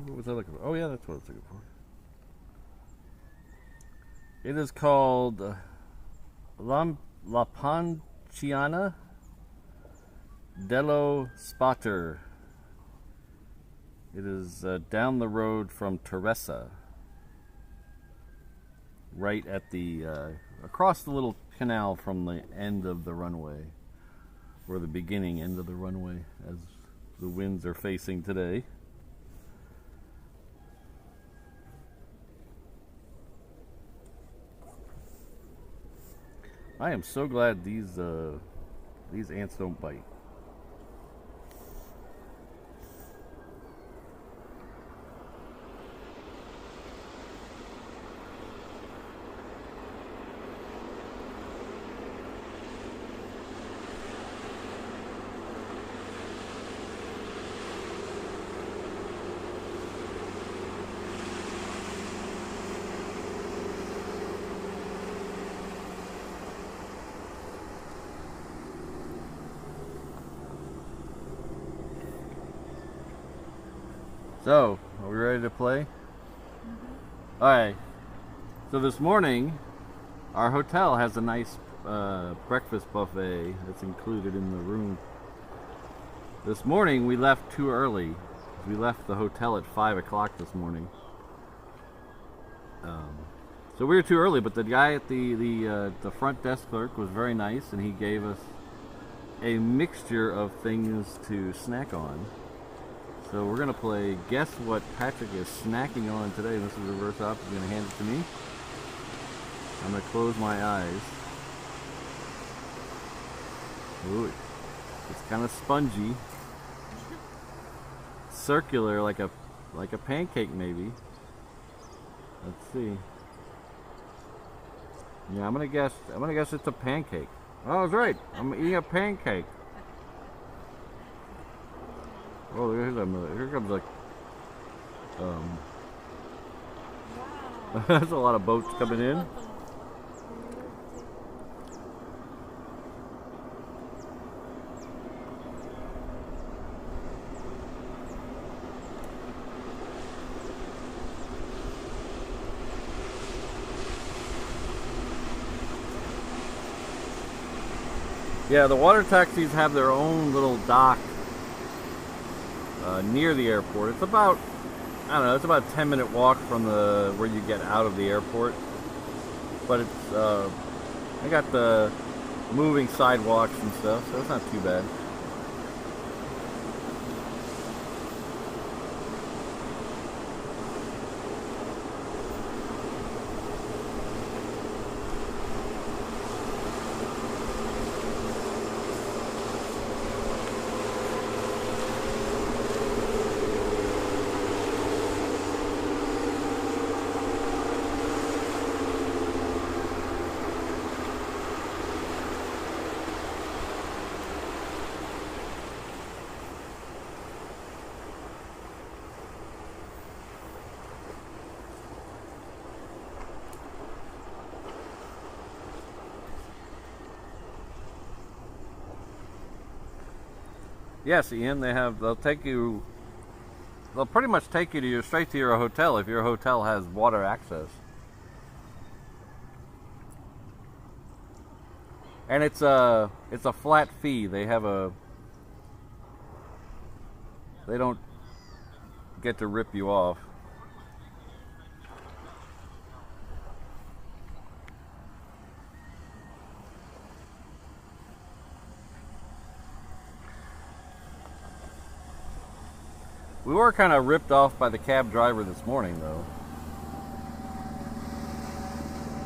What was I looking for? Oh yeah, that's what I was looking for. It is called La Panciana dello Spotter. It is down the road from Teresa, right at the across the little canal from the end of the runway, or the beginning end of the runway, as the winds are facing today. I am so glad these ants don't bite. So, are we ready to play? Mm-hmm. Alright, so this morning, our hotel has a nice breakfast buffet that's included in the room. This morning, we left too early. We left the hotel at 5 o'clock this morning. So we were too early, but the guy at the front desk clerk was very nice, and he gave us a mixture of things to snack on. So we're gonna play Guess What Patrick is Snacking On today. This is reverse op. He's gonna hand it to me. I'm gonna close my eyes. Ooh, it's kind of spongy, circular, like a pancake maybe. Let's see. Yeah, I'm gonna guess it's a pancake. Oh, I was right. I'm eating a pancake. Oh, here comes like there's a lot of boats coming in. Yeah, the water taxis have their own little dock near the airport. It's about, I don't know, it's about a 10-minute walk from where you get out of the airport. But it's, they got the moving sidewalks and stuff, so it's not too bad. Yes, Ian, they'll pretty much take you straight to your hotel if your hotel has water access. And it's a flat fee. They don't get to rip you off. We were kind of ripped off by the cab driver this morning, though.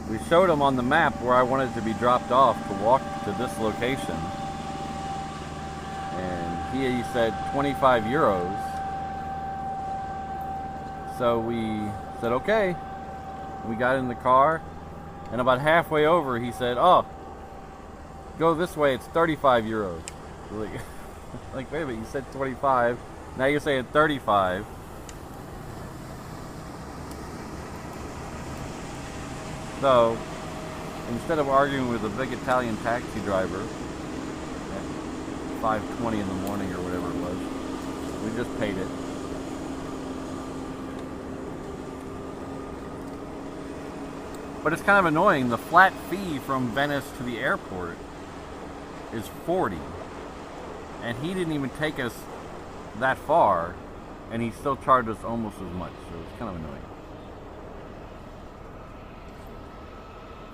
We showed him on the map where I wanted to be dropped off to walk to this location. And he said 25 euros. So we said, okay. We got in the car. And about halfway over, he said, oh, go this way, it's 35 euros. Like, wait a minute, you said 25. Now you're saying 35. So, instead of arguing with a big Italian taxi driver at 5:20 in the morning or whatever it was, we just paid it. But it's kind of annoying. The flat fee from Venice to the airport is 40. And he didn't even take us that far, and he still charged us almost as much, so it's kind of annoying.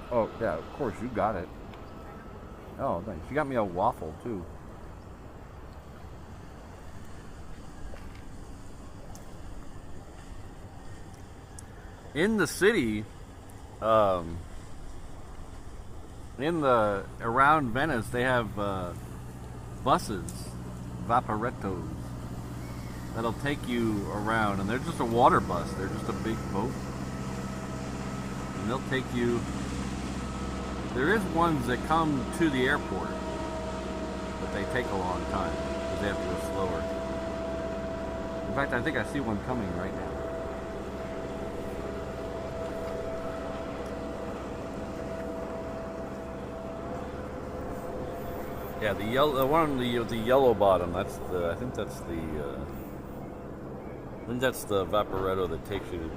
Oh yeah, of course, you got it. Oh, thanks. You got me a waffle too. In the city, around Venice, they have buses, vaporettos, that'll take you around, and they're just a water bus. They're just a big boat, and they'll take you. There is ones that come to the airport, but they take a long time because they have to go slower. In fact, I think I see one coming right now. Yeah, the yellow bottom. I think that's the Vaporetto that takes you to.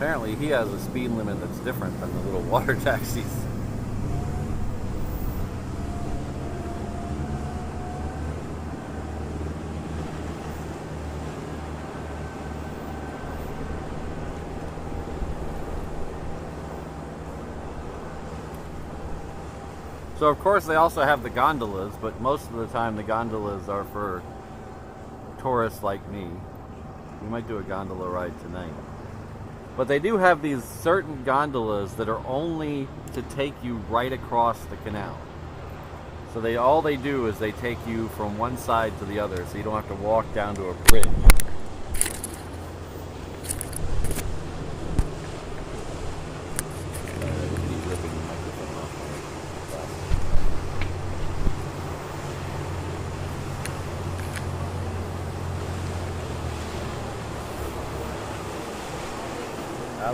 Apparently he has a speed limit that's different than the little water taxis. So of course they also have the gondolas, but most of the time the gondolas are for tourists like me. We might do a gondola ride tonight. But they do have these certain gondolas that are only to take you right across the canal. So all they do is they take you from one side to the other, so you don't have to walk down to a bridge.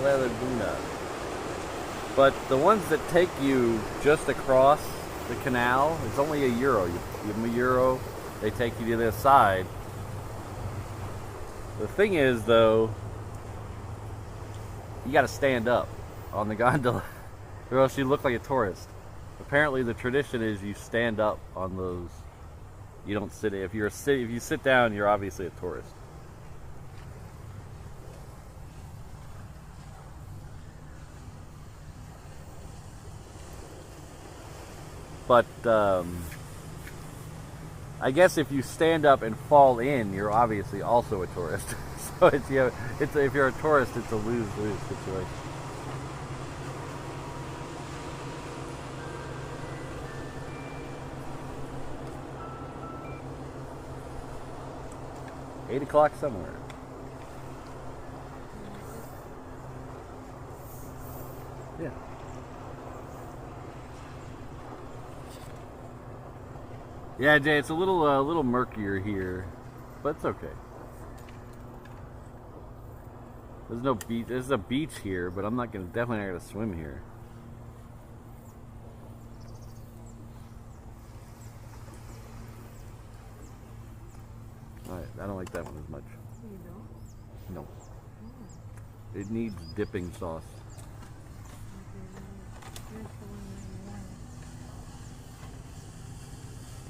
Laguna. But the ones that take you just across the canal, it's only €1. You give them €1, they take you to the other side. The thing is, though, you got to stand up on the gondola, or else you look like a tourist. Apparently, the tradition is you stand up on those. You don't sit. If you sit down, you're obviously a tourist. But I guess if you stand up and fall in, you're obviously also a tourist. So if you're a tourist, it's a lose-lose situation. $8 o'clock somewhere. Yeah. Yeah, Jay, it's a little murkier here, but it's okay. There's no beach. There's a beach here, but I'm definitely not gonna swim here. All right, I don't like that one as much. You don't? No. It needs dipping sauce.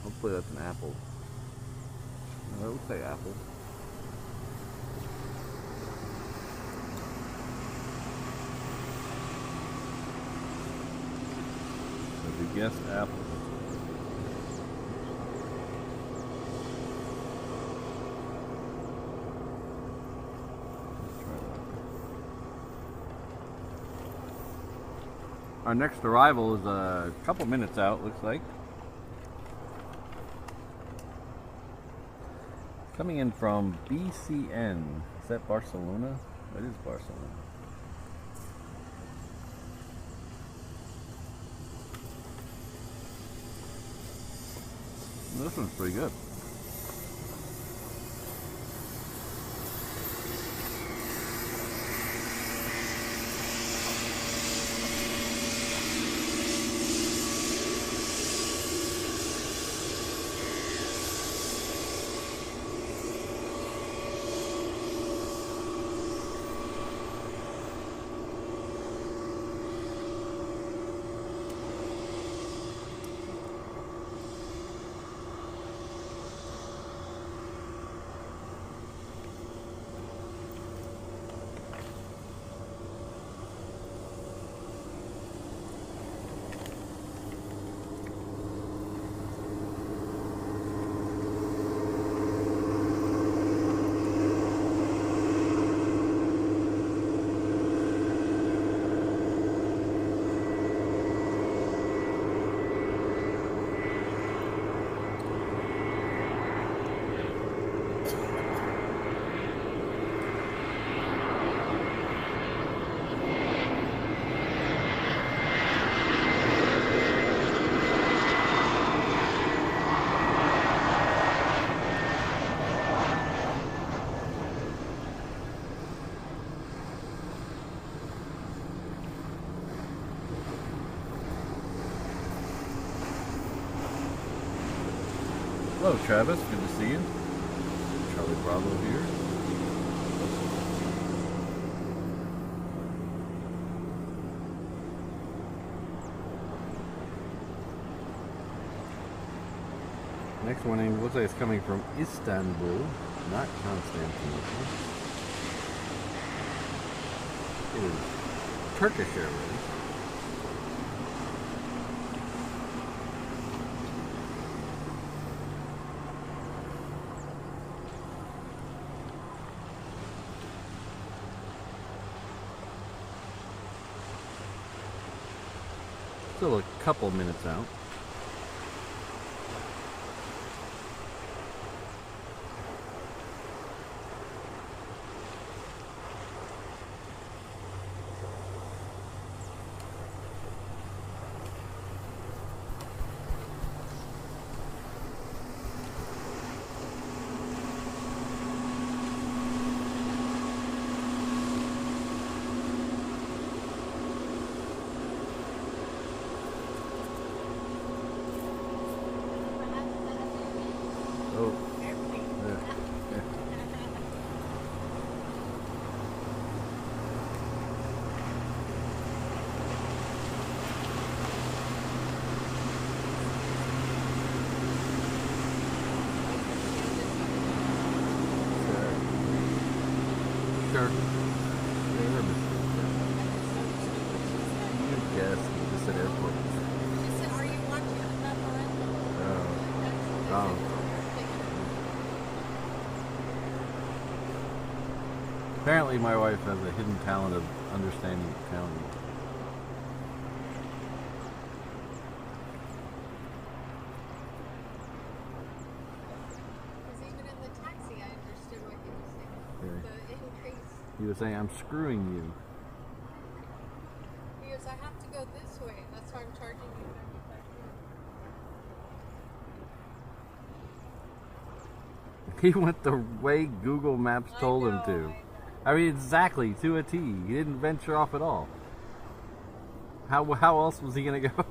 Hopefully that's an apple. No, it looks like apple. If you guessed apple. Let's try that. Our next arrival is a couple minutes out, looks like. Coming in from BCN. Is that Barcelona? That is Barcelona. This one's pretty good. Hello, Travis. Good to see you. Charlie Bravo here. Next one looks like it's coming from Istanbul, not Constantinople. It is Turkish Airways. Still a couple minutes out. Apparently my wife has a hidden talent of understanding Italian. Because even in the taxi I understood what he was saying. Okay. The increase. He was saying, I'm screwing you. He goes, I have to go this way. That's why I'm charging you 95 euros. He went the way Google Maps told him to. I mean, exactly, to a T. He didn't venture off at all. How else was he going to go?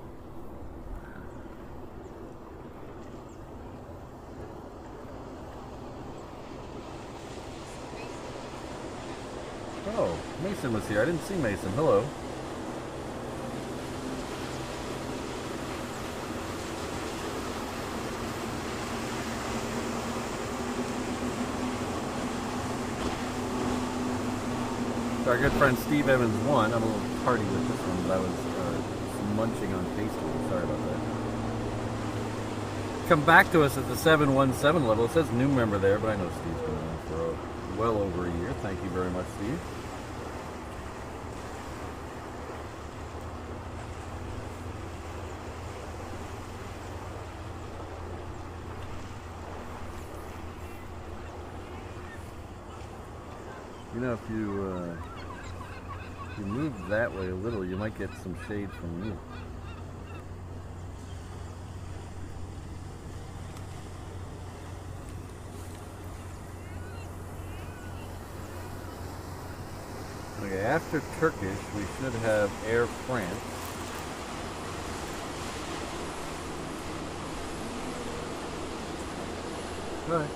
Oh, Mason was here. I didn't see Mason. Hello. Our good friend Steve Evans won. I'm a little tardy with this one, but I was munching on pastry. Sorry about that. Come back to us at the 717 level. It says new member there, but I know Steve's been on for well over a year. Thank you very much, Steve. You know, if you move that way a little, you might get some shade from me. Okay, after Turkish, we should have Air France. Go ahead.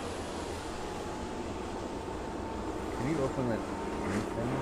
Can you open that link for me?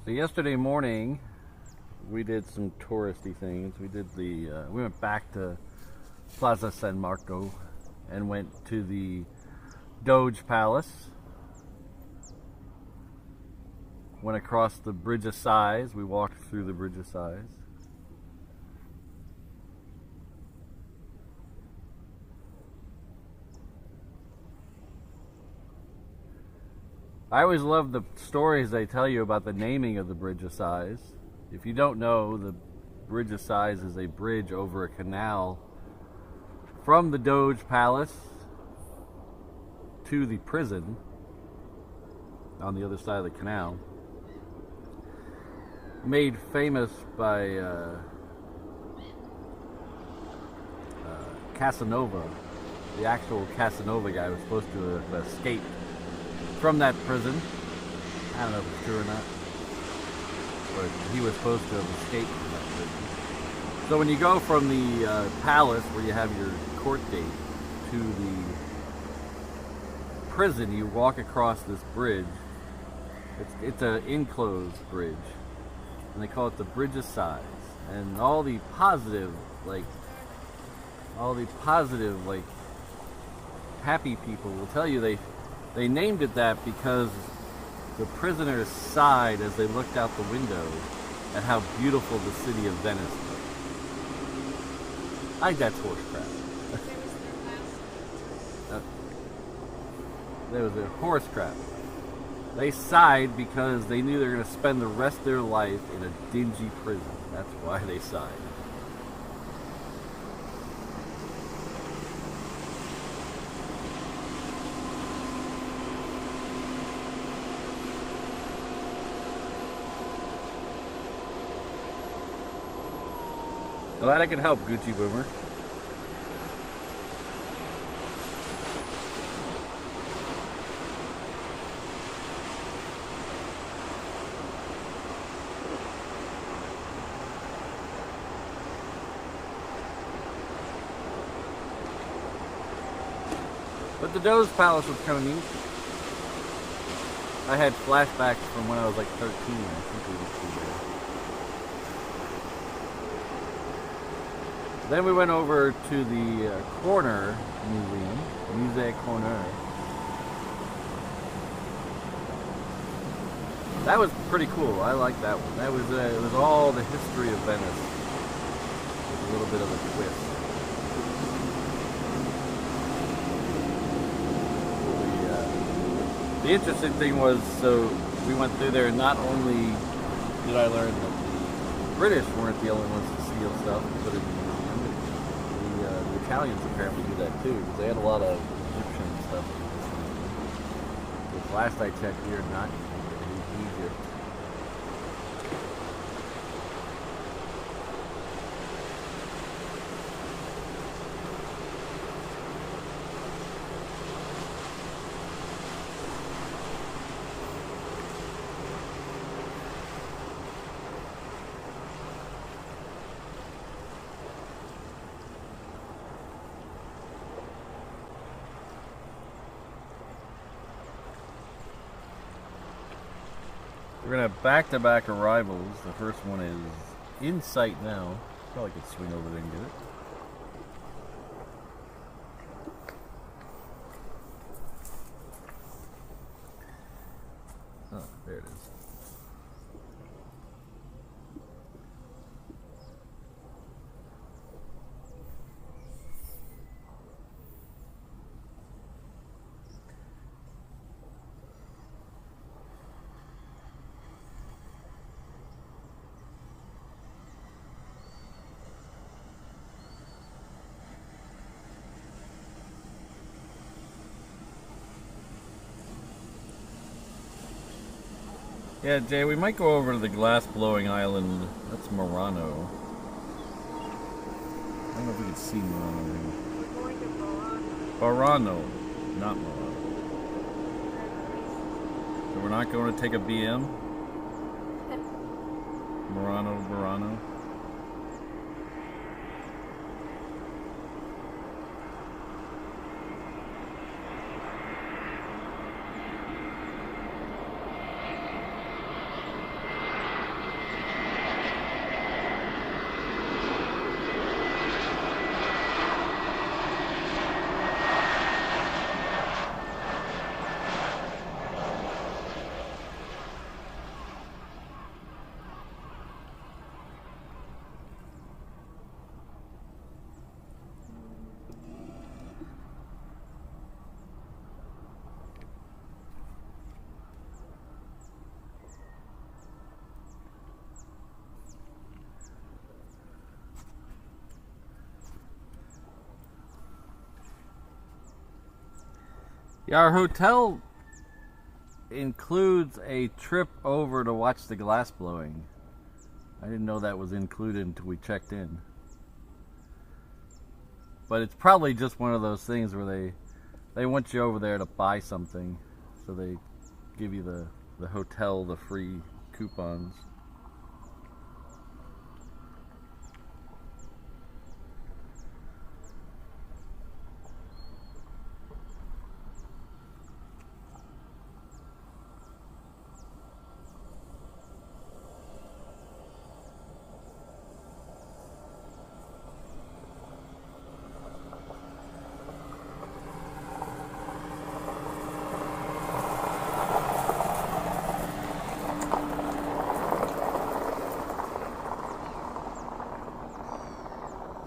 So yesterday morning, we did some touristy things. We did we went back to Plaza San Marco and went to the Doge Palace. Went across the Bridge of Sighs. We walked through the Bridge of Sighs. I always love the stories they tell you about the naming of the Bridge of Sighs. If you don't know, the Bridge of Sighs is a bridge over a canal from the Doge Palace to the prison on the other side of the canal. Made famous by Casanova. The actual Casanova guy was supposed to have escaped from that prison. I don't know if it's true or not, but he was supposed to have escaped from that prison. So when you go from the palace where you have your court date to the prison, you walk across this bridge. It's an enclosed bridge, and they call it the Bridge of Sighs. And all the positive, happy people will tell you they named it that because the prisoners sighed as they looked out the window at how beautiful the city of Venice was. I think that's horse crap. There was a horse crap. They sighed because they knew they were going to spend the rest of their life in a dingy prison. That's why they sighed. Glad I could help, Gucci Boomer. But the Doge Palace was kind of neat. I had flashbacks from when I was like 13. I think we went through there. Then we went over to the Corner Museum, Musée Corner. That was pretty cool. I like that one. That was it was all the history of Venice with a little bit of a twist. The interesting thing was, so we went through there, and not only did I learn that the British weren't the only ones to steal stuff and put it in the museum, the Italians apparently do that too, because they had a lot of Egyptian stuff. But last I checked, we are not in Egypt. We're going to have back-to-back arrivals. The first one is in sight now. Probably could swing over there and get it. Oh, there it is. Yeah, Jay, we might go over to the glass-blowing island. That's Murano. I don't know if we can see Murano here. We're going to Murano, not Murano. So we're not going to take a BM? Murano. Yeah, our hotel includes a trip over to watch the glass blowing. I didn't know that was included until we checked in. But it's probably just one of those things where they want you over there to buy something, so they give you the hotel, the free coupons.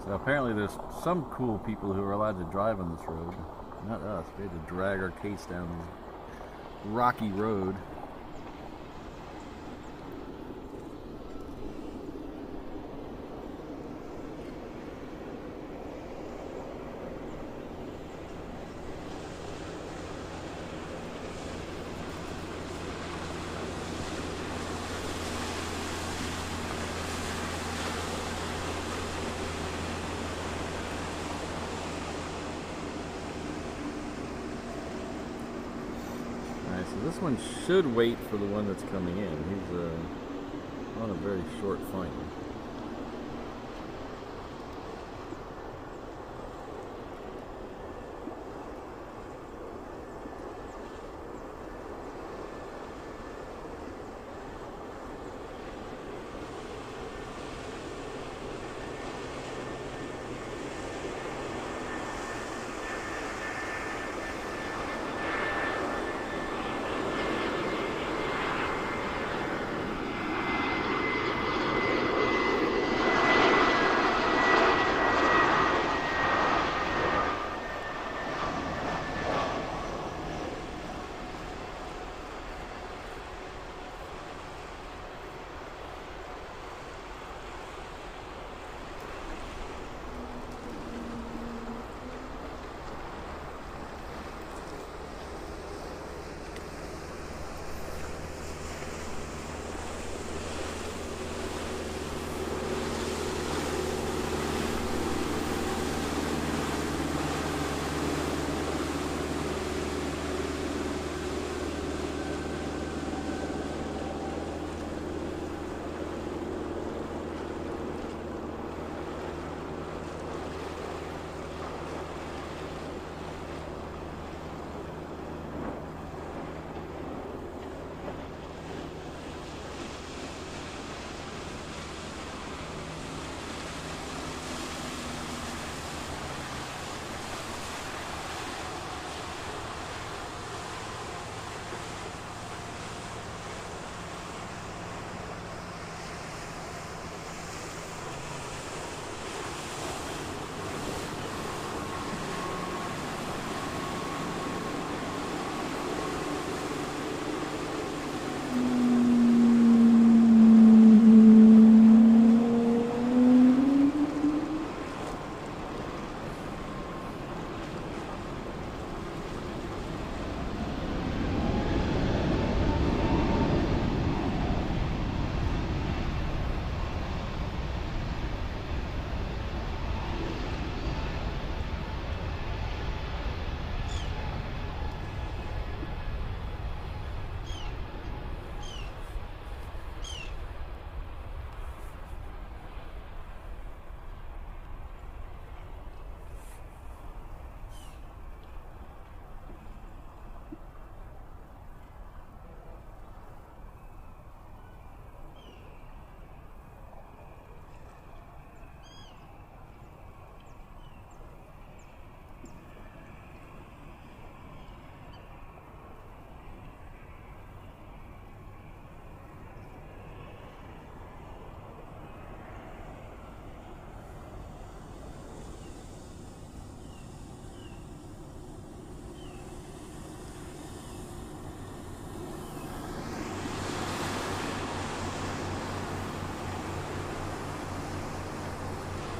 So apparently there's some cool people who are allowed to drive on this road. Not us. We had to drag our case down this rocky road. So this one should wait for the one that's coming in. He's on a very short flight.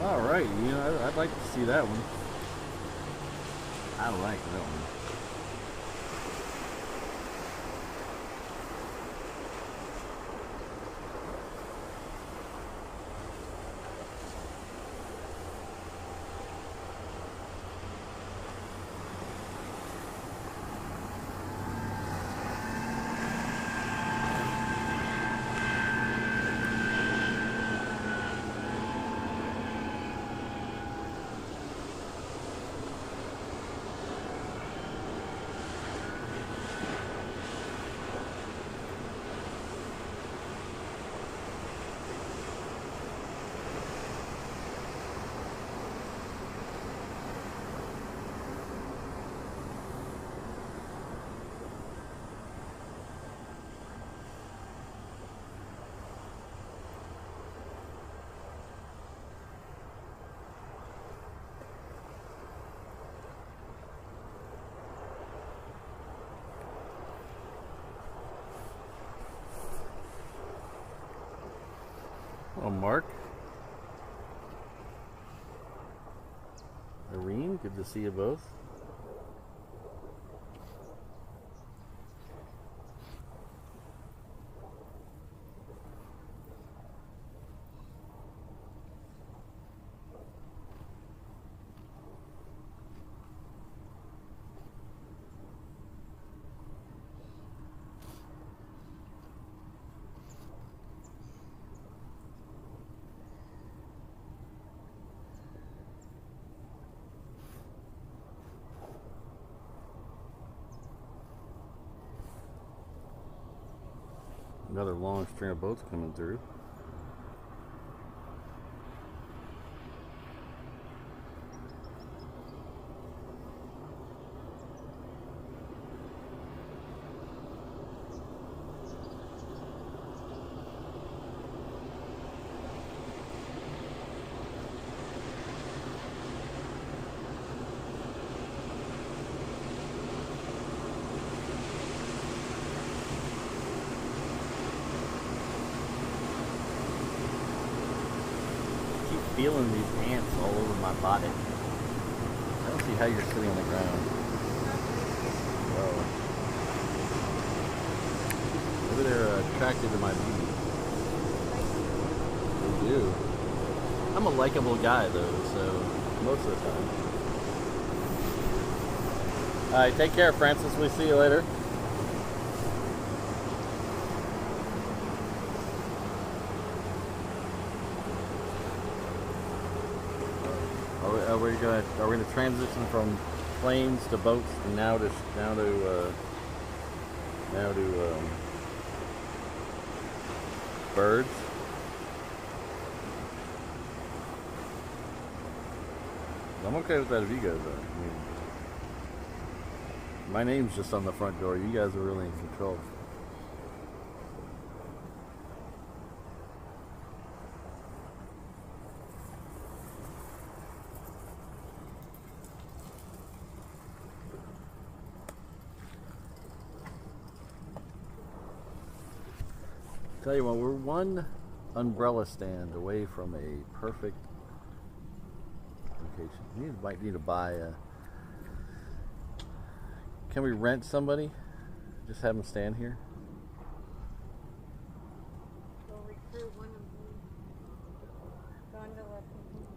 All right, you know, I'd like to see that one. I like that one. Oh, Mark. Irene, good to see you both. Another long string of boats coming through. Feeling these ants all over my body. I don't see how you're sitting on the ground. Whoa. Maybe they're attracted to my beauty. They do. I'm a likable guy though, so most of the time. Alright, take care, Francis. We'll see you later. Are we gonna transition from planes to boats and now to birds? I'm okay with that if you guys are. I mean, my name's just on the front door. You guys are really in control. Tell you what, we're one umbrella stand away from a perfect location. We might need to buy a... Can we rent somebody? Just have them stand here? We'll recruit one of them. Gondola people.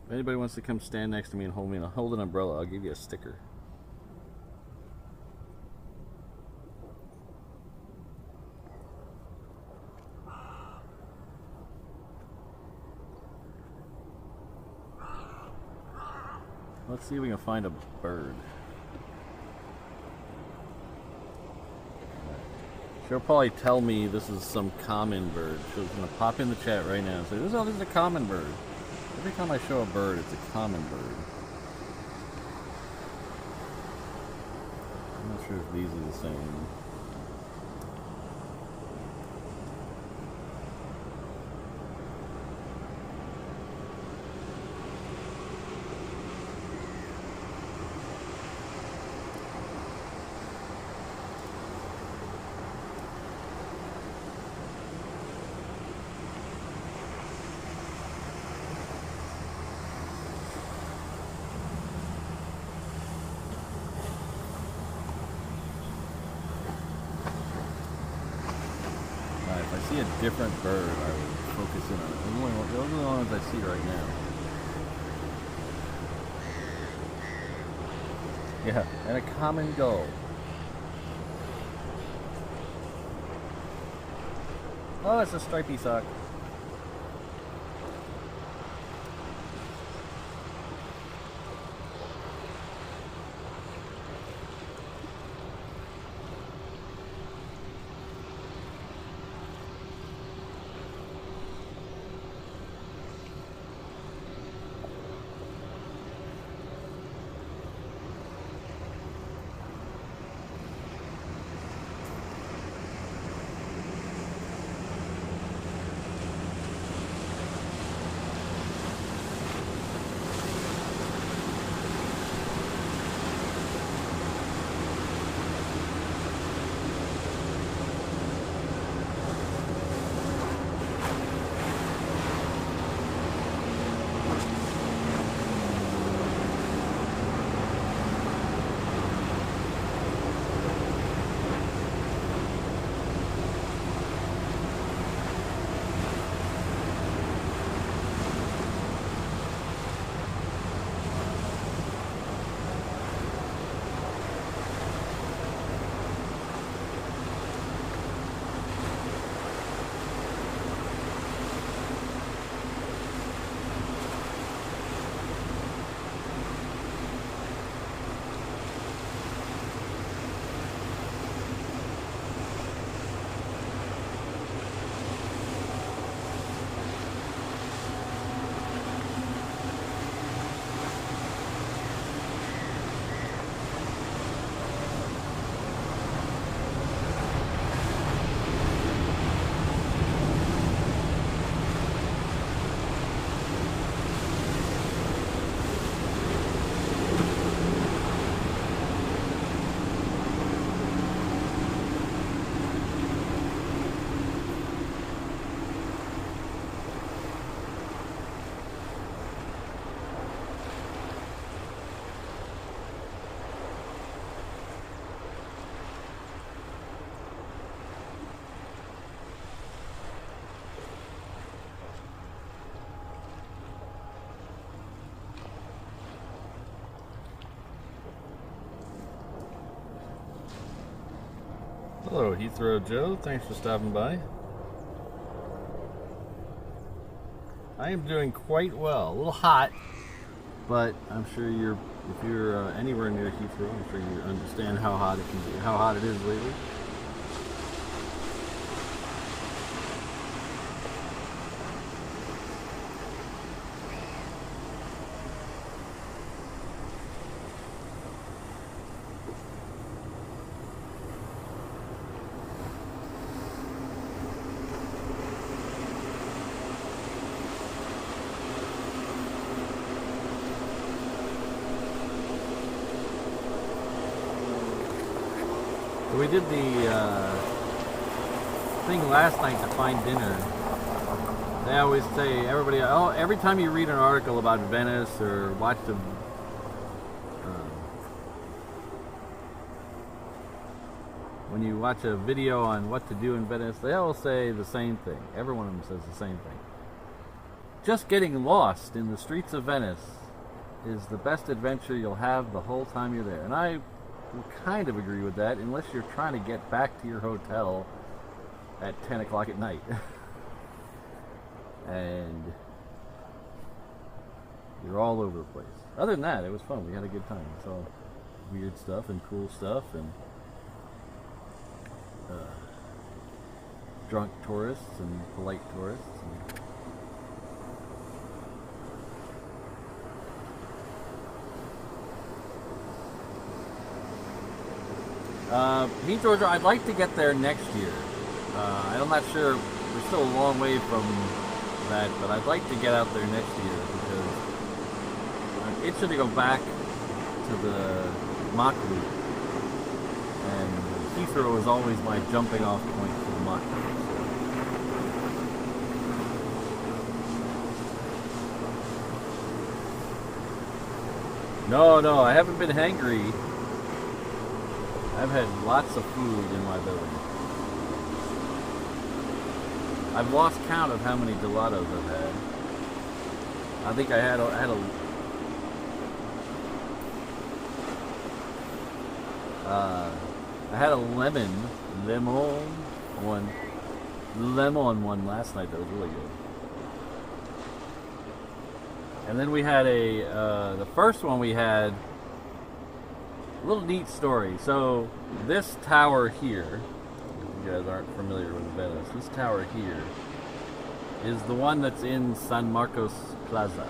If anybody wants to come stand next to me and hold an umbrella, I'll give you a sticker. Let's see if we can find a bird. She'll probably tell me this is some common bird. She's going to pop in the chat right now and say, this is a common bird. Every time I show a bird, it's a common bird. I'm not sure if these are the same. If I see a different bird, I will focus in on it. Those are the ones I see right now. Yeah, and a common gull. Oh, it's a stripy sock. Hello, Heathrow Joe. Thanks for stopping by. I am doing quite well. A little hot, but I'm sure if you're anywhere near Heathrow, I'm sure you understand how hot it can be, how hot it is lately. So we did the thing last night to find dinner. They always say, every time you read an article about Venice or watch when you watch a video on what to do in Venice, they all say the same thing. Every one of them says the same thing. Just getting lost in the streets of Venice is the best adventure you'll have the whole time you're there. And I will kind of agree with that, unless you're trying to get back to your hotel at 10 o'clock at night. And you're all over the place. Other than that, it was fun. We had a good time. We saw weird stuff and cool stuff and drunk tourists and polite tourists. Heathrow, I'd like to get there next year. I'm not sure, we're still a long way from that, but I'd like to get out there next year because I'm itching to go back to the Mach Loop, and Heathrow is always my jumping off point for the Mach Loop. No, I haven't been hangry. I've had lots of food in my belly. I've lost count of how many gelatos I've had. I think I had a lemon one last night that was really good. And then we had the first one we had, a little neat story. So this tower here, if you guys aren't familiar with Venice, this tower here is the one that's in San Marcos Plaza,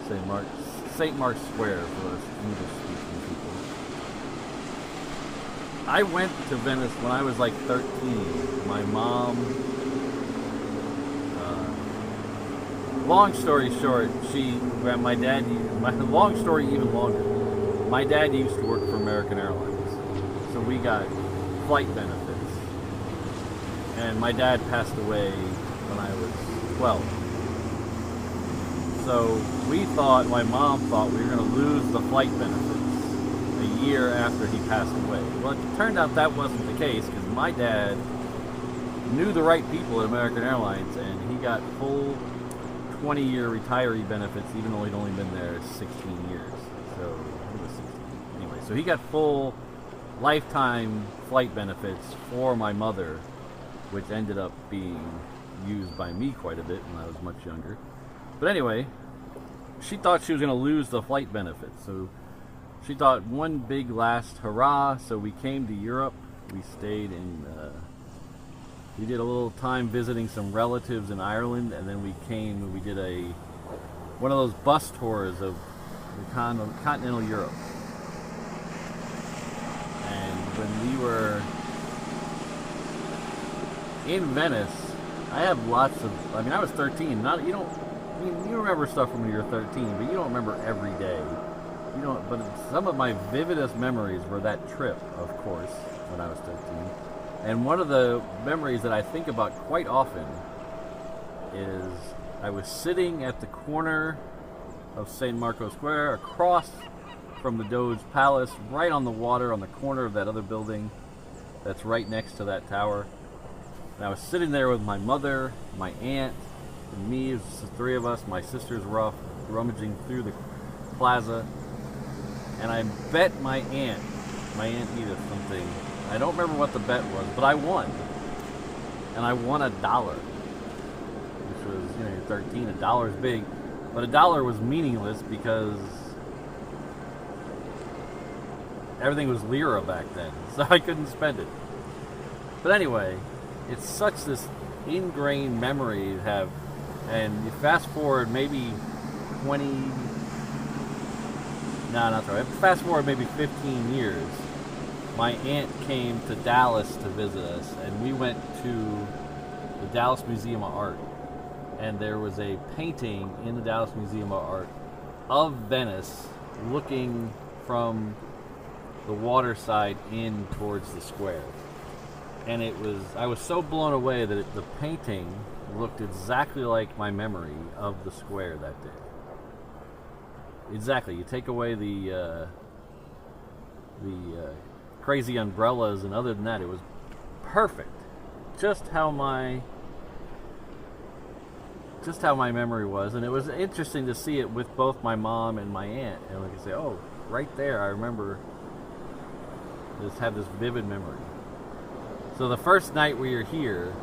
St. Mark's Square for us English-speaking people. I went to Venice when I was like 13. My mom, long story short, long story even longer. My dad used to work for American Airlines, so we got flight benefits. And my dad passed away when I was 12. So my mom thought we were going to lose the flight benefits a year after he passed away. Well, it turned out that wasn't the case, because my dad knew the right people at American Airlines, and he got full 20-year retiree benefits, even though he'd only been there 16 years. So So he got full lifetime flight benefits for my mother, which ended up being used by me quite a bit when I was much younger. But anyway, she thought she was going to lose the flight benefits. So she thought one big last hurrah. So we came to Europe. We stayed we did a little time visiting some relatives in Ireland, and then we did one of those bus tours of continental Europe. When we were in Venice, I have lots of, I was 13, you remember stuff from when you're 13, but you don't remember every day. But some of my vividest memories were that trip, of course, when I was 13. And one of the memories that I think about quite often is I was sitting at the corner of St. Marco Square, across from the Doge Palace, right on the water, on the corner of that other building that's right next to that tower. And I was sitting there with my mother, my aunt, and me. It was the three of us. My sisters were off rummaging through the plaza. And I bet my aunt Edith, something I don't remember what the bet was, but I won. And I won $1, which was, you know, you're 13, $1 is big, but $1 was meaningless because everything was lira back then, so I couldn't spend it. But anyway, it's such this ingrained memory to have, and you fast forward maybe 20, no, not right, fast forward maybe 15 years, my aunt came to Dallas to visit us, and we went to the Dallas Museum of Art, and there was a painting in the Dallas Museum of Art of Venice looking from the water side in towards the square. And I was so blown away that the painting looked exactly like my memory of the square that day. Exactly. You take away the crazy umbrellas, and other than that, it was perfect. Just how my memory was, and it was interesting to see it with both my mom and my aunt, and we could say, "Oh, right there, I remember." Just have this vivid memory. So the first night we were here,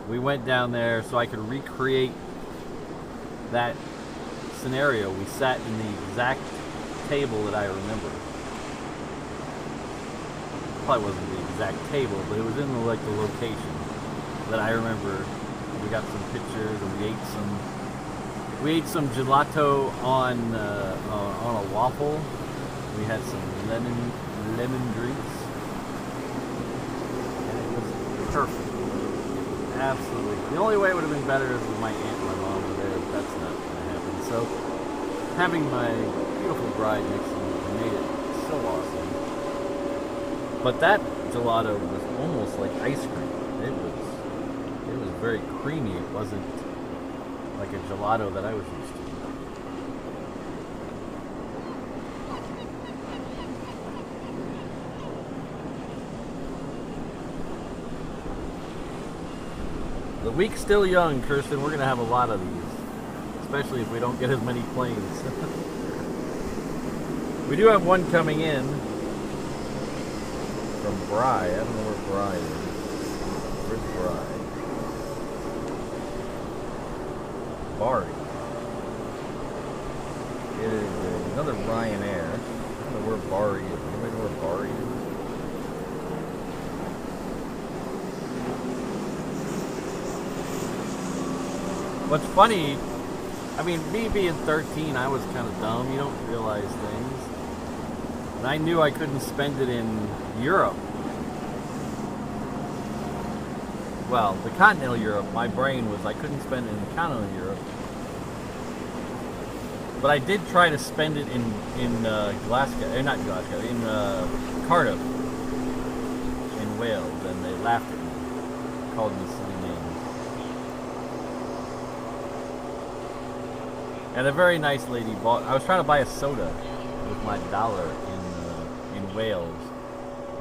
we went down there so I could recreate that scenario. We sat in the exact table that I remember. Probably wasn't the exact table, but it was in the location that I remember. We got some pictures, and we ate some gelato on a waffle. We had some lemon drinks, and it was perfect. Absolutely. The only way it would have been better is if my aunt and my mom were there, but that's not going to happen. So having my beautiful bride next to me made it so awesome. But that gelato was almost like ice cream. It was very creamy. It wasn't like a gelato that I was used to. The week's still young, Kirsten. We're going to have a lot of these, especially if we don't get as many planes. We do have one coming in from Bry. I don't know where Bry is. Where's Bry? Bari. It is another Ryanair. I don't know where Bari is. Anybody know where Bari is? What's funny, I mean, me being 13, I was kind of dumb. You don't realize things. And I knew I couldn't spend it in Europe. Well, the continental Europe, my brain was I couldn't spend it in continental Europe. But I did try to spend it in Glasgow, not Glasgow, in Cardiff, in Wales, and they laughed at me, called me silly names. And a very nice lady bought. I was trying to buy a soda with my dollar in Wales,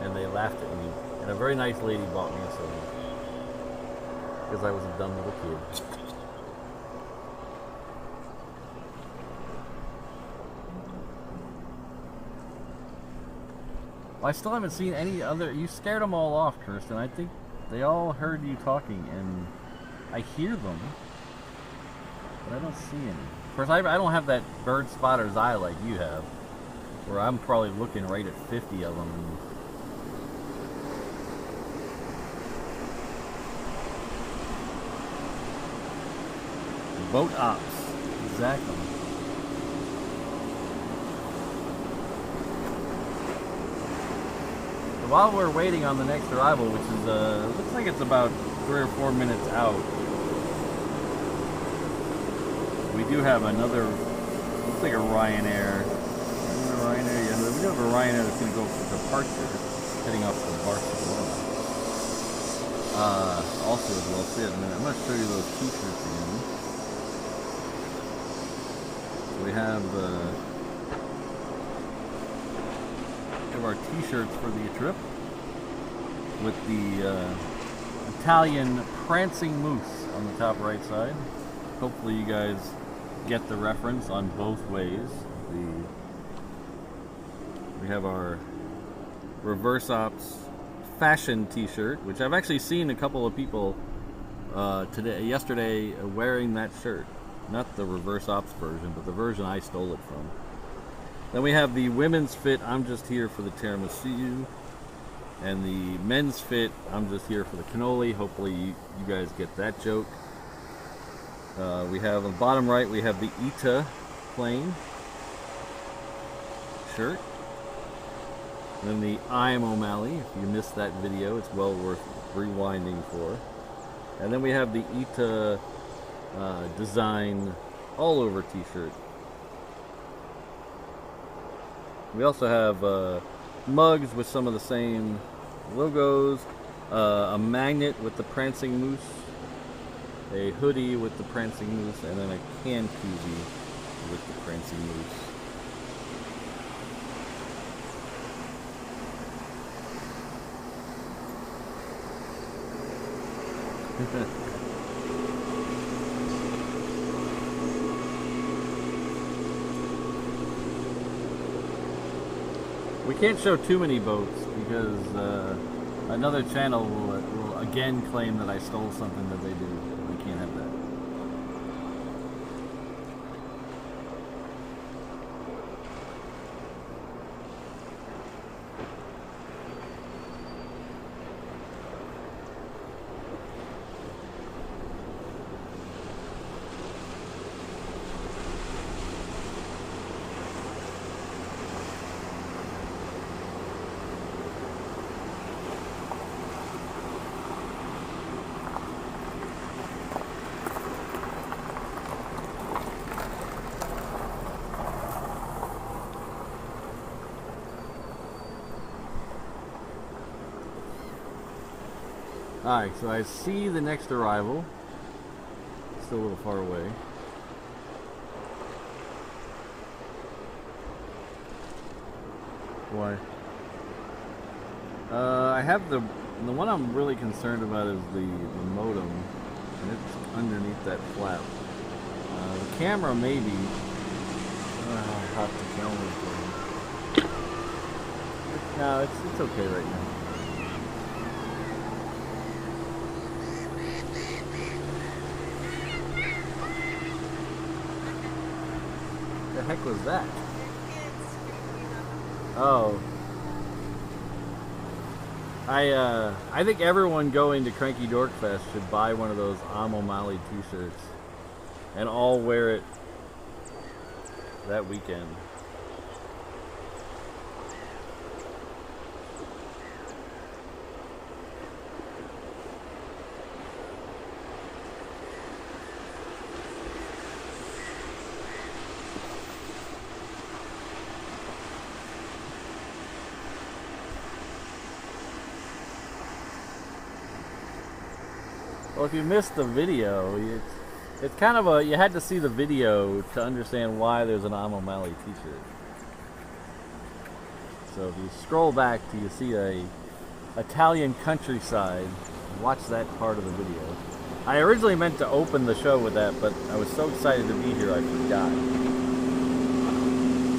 and they laughed at me. And a very nice lady bought me a soda because I was a dumb little kid. Well, I still haven't seen any other. You scared them all off, Kirsten. I think they all heard you talking, and I hear them, but I don't see any. Of course, I don't have that bird spotter's eye like you have, where I'm probably looking right at 50 of them. Boat ops, exactly. So while we're waiting on the next arrival, which is looks like it's about 3 or 4 minutes out, we do have another, looks like a Ryanair. Yeah, we do have a Ryanair that's going to go for departure, heading off to Barcelona. Also, as well, see it in a minute. I'm going to show you those t-shirts again. We have our t-shirts for the trip with the Italian prancing moose on the top right side. Hopefully you guys get the reference on both ways. We have our Reverse Ops fashion t-shirt, which I've actually seen a couple of people yesterday wearing that shirt. Not the Reverse Ops version, but the version I stole it from. Then we have the women's fit, I'm just here for the tiramisu. And the men's fit, I'm just here for the cannoli. Hopefully you guys get that joke. We have on the bottom right, we have the Ita plain shirt. And then the I'm O'Malley. If you missed that video, it's well worth rewinding for. And then we have the Ita design all over t-shirt. We also have mugs with some of the same logos, a magnet with the prancing moose, a hoodie with the prancing moose, and then a can koozie with the prancing moose. We can't show too many boats because another channel will again claim that I stole something that they do. We can't have that. Alright, so I see the next arrival. Still a little far away. Why? I have the one I'm really concerned about is the modem, and it's underneath that flap. The camera maybe. How hot the camera's going. No, it's okay right now. The heck was that? Oh. I think everyone going to Cranky Dork Fest should buy one of those I'm O'Malley t-shirts and all wear it that weekend. Well, if you missed the video, it's kind of you had to see the video to understand why there's an I'm O'Malley t-shirt. So if you scroll back till you see a Italian countryside, watch that part of the video. I originally meant to open the show with that, but I was so excited to be here I forgot.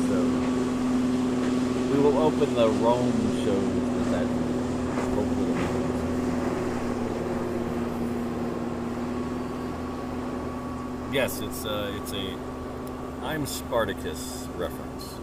So we will open the Rome show with that hopefully. Yes, it's a I'm Spartacus reference.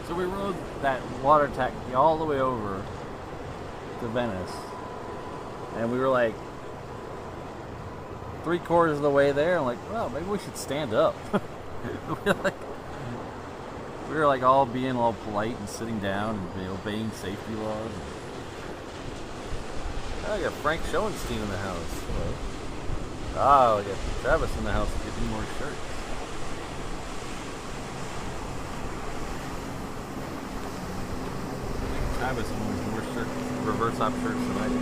So we rode that water taxi all the way over to Venice, and we were like 3/4 of the way there. I'm like, well, maybe we should stand up. we were like all being all polite and sitting down and obeying safety laws. Oh, I got Frank Schoenstein in the house. Hello. Oh, we got Travis in the house getting more shirts. Travis owns more shirts, reverse op shirts than I do.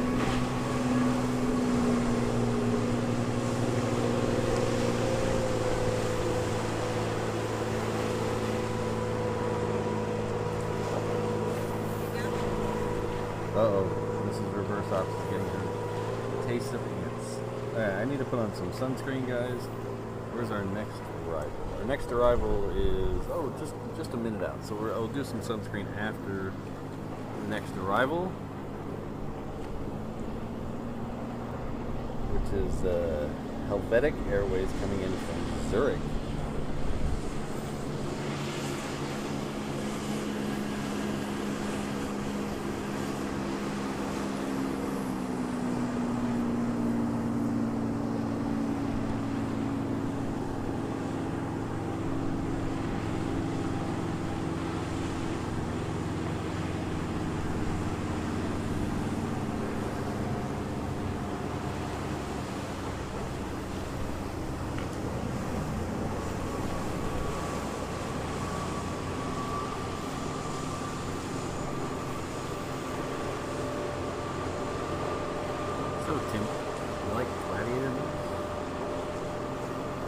Uh-oh, Mrs. Reverse Ops is getting a taste of ants. Alright, I need to put on some sunscreen, guys. Where's our next arrival? Our next arrival is, just a minute out. So I'll do some sunscreen after the next arrival, which is Helvetic Airways coming in from Zurich.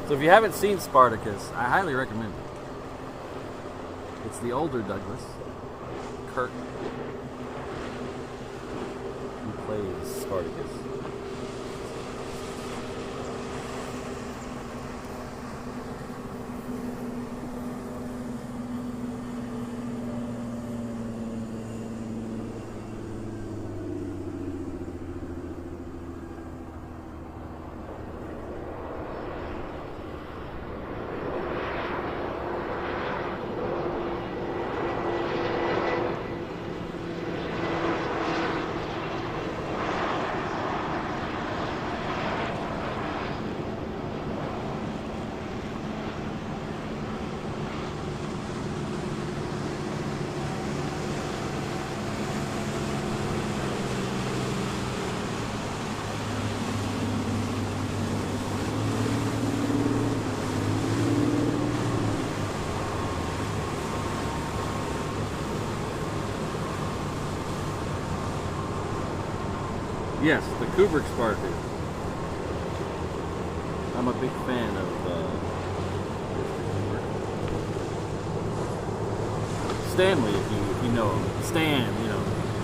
So if you haven't seen Spartacus, I highly recommend it. It's the older Douglas, Kirk, who plays Spartacus. Yes, the Kubrick Spartacus. I'm a big fan of Stanley, if you know him. Stan,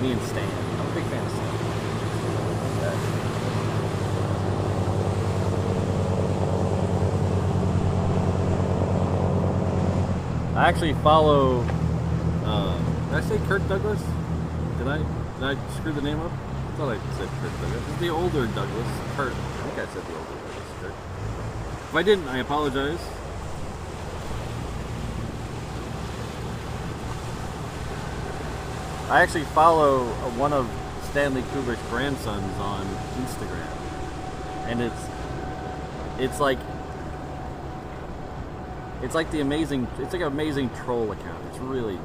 me and Stan. I'm a big fan of Stan. I actually follow. Did I say Kirk Douglas? Did I screw the name up? I thought I said Kirk Douglas. It's the older Douglas. Kurt. I think I said the older Douglas. Kirk. If I didn't, I apologize. I actually follow one of Stanley Kubrick's grandsons on Instagram, and it's like an amazing troll account. He's really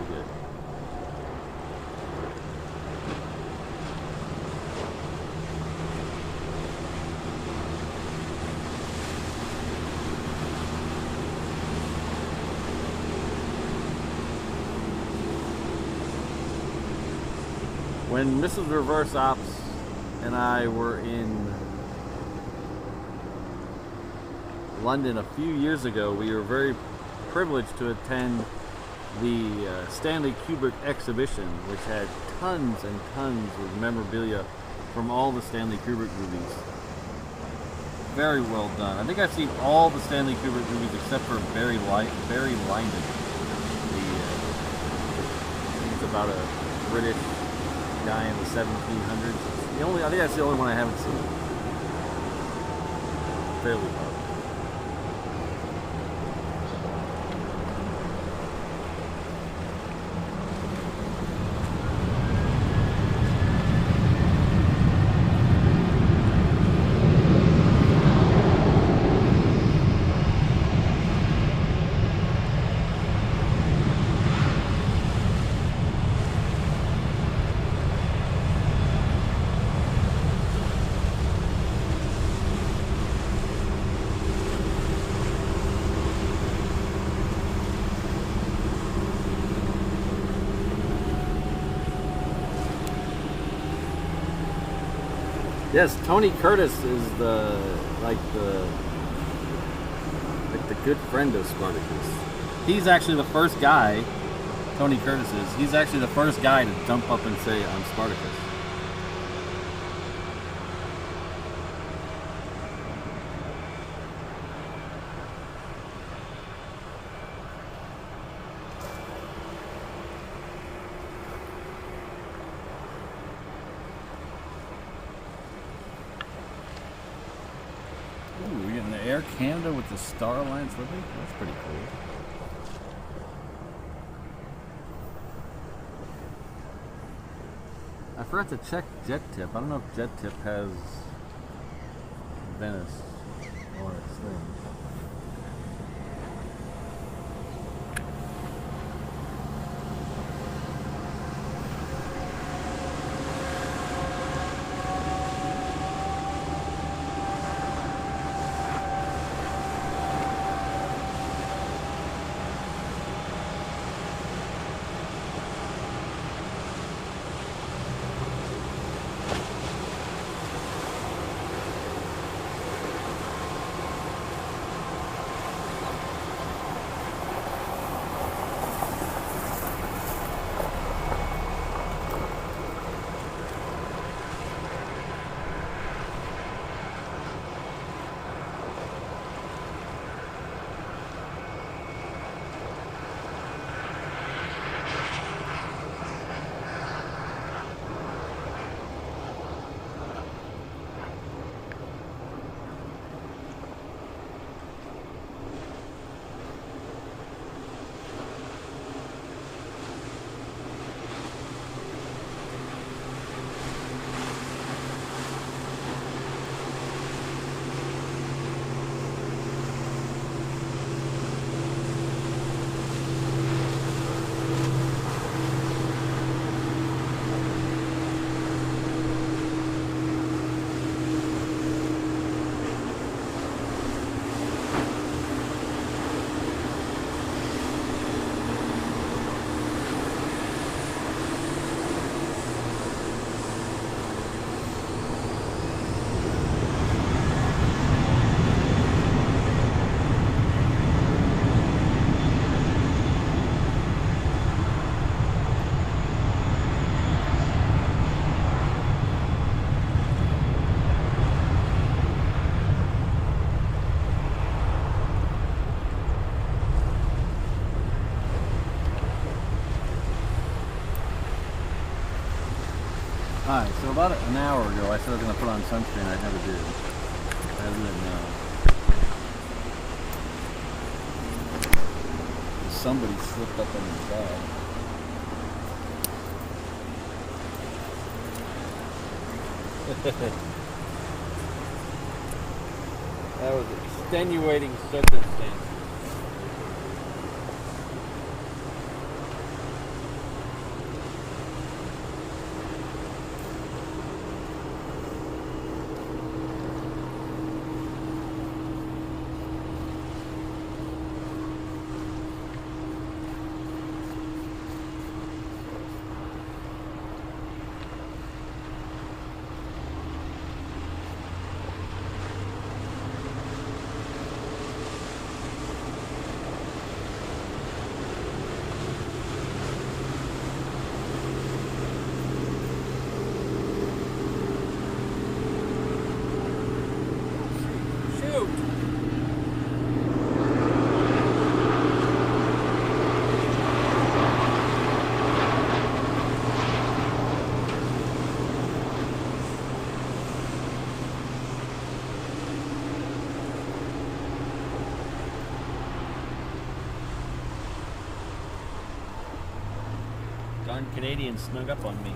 good. When Mrs. Reverse Ops and I were in London a few years ago, we were very privileged to attend the Stanley Kubrick exhibition, which had tons and tons of memorabilia from all the Stanley Kubrick movies. Very well done. I think I've seen all the Stanley Kubrick movies except for Barry Lyndon. It's about a British guy in the 1700s. I think that's the only one I haven't seen. Fairly well. Yes, Tony Curtis is the good friend of Spartacus. He's actually the first guy. Tony Curtis is. He's actually the first guy to jump up and say, "I'm Spartacus." Ooh, we're getting the Air Canada with the Star Alliance living. That's pretty cool. I forgot to check Jet Tip. I don't know if Jet Tip has Venice or its thing. Alright, so about an hour ago I said I was going to put on sunscreen. I never did. I didn't know. Somebody slipped up on his bag. That was extenuating circumstance. Darn Canadians snug up on me.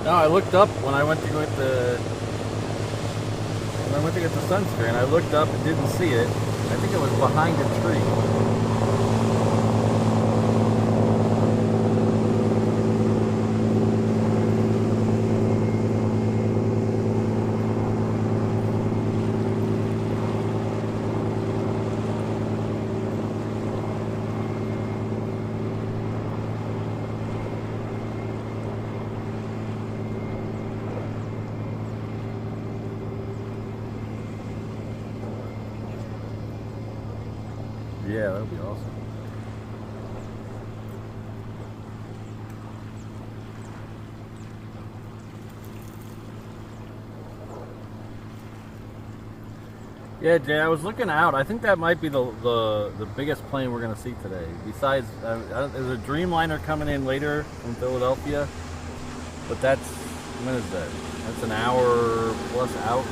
No, I looked up when I went to get the sunscreen. I looked up and didn't see it. I think it was behind a tree. Yeah, that would be awesome. Yeah, Jay, I was looking out. I think that might be the biggest plane we're going to see today. Besides, there's a Dreamliner coming in later from Philadelphia, but that's, when is that? That's an hour plus out.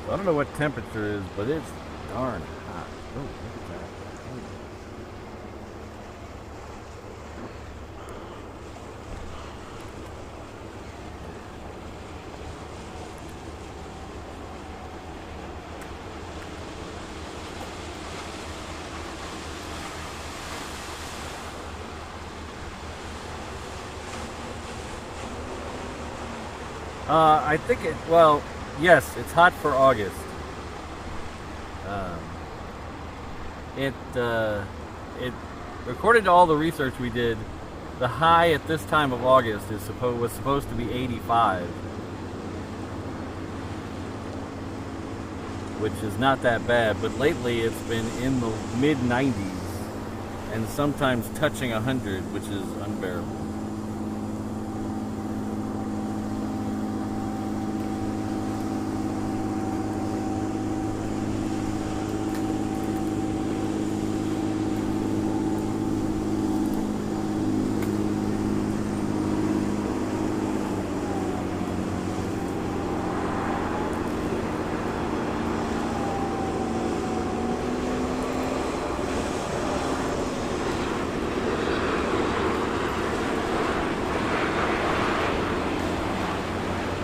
I don't know what temperature is, but it's darn hot. Oh, look at that. I think it, well, yes, it's hot for August. According to all the research we did, the high at this time of August was supposed to be 85, which is not that bad. But lately, it's been in the mid 90s and sometimes touching 100, which is unbearable.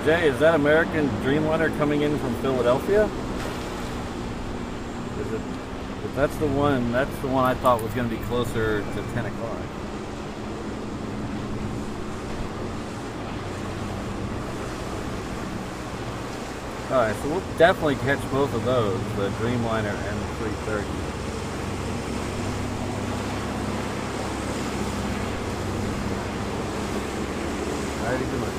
Jay, is that American Dreamliner coming in from Philadelphia? Is it? If that's the one I thought was going to be closer to 10 o'clock. Alright, so we'll definitely catch both of those, the Dreamliner and the 330. How are you doing?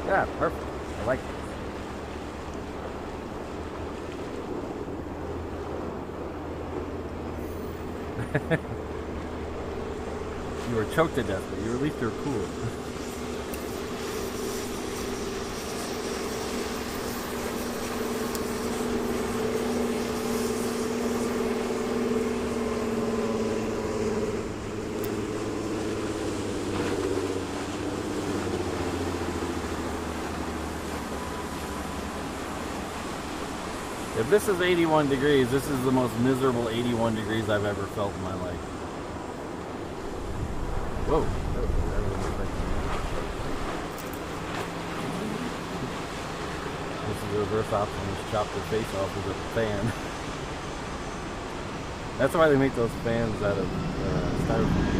Yeah, perfect. I like this. You were choked to death, but you at least you're cool. If this is 81 degrees, this is the most miserable 81 degrees I've ever felt in my life. Whoa. This is the reverse option. Just chopped their face off with a fan. That's why they make those fans out of styrofoam.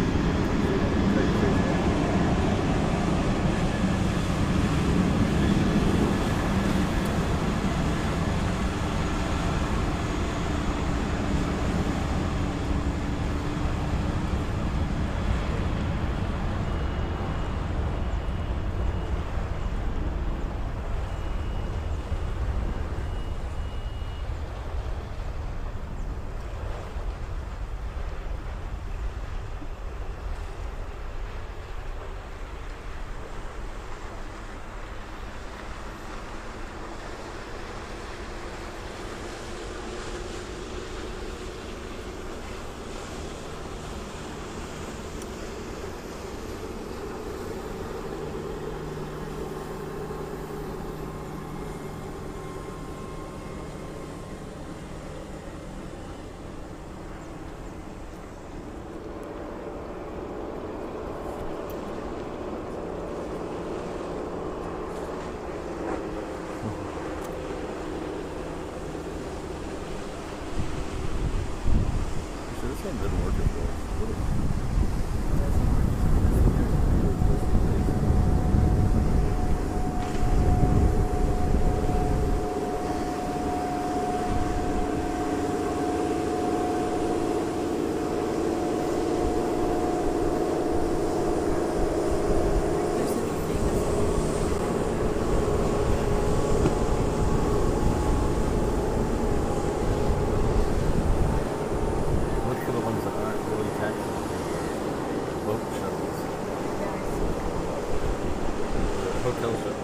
hotel show.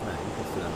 Alright, you can sit down.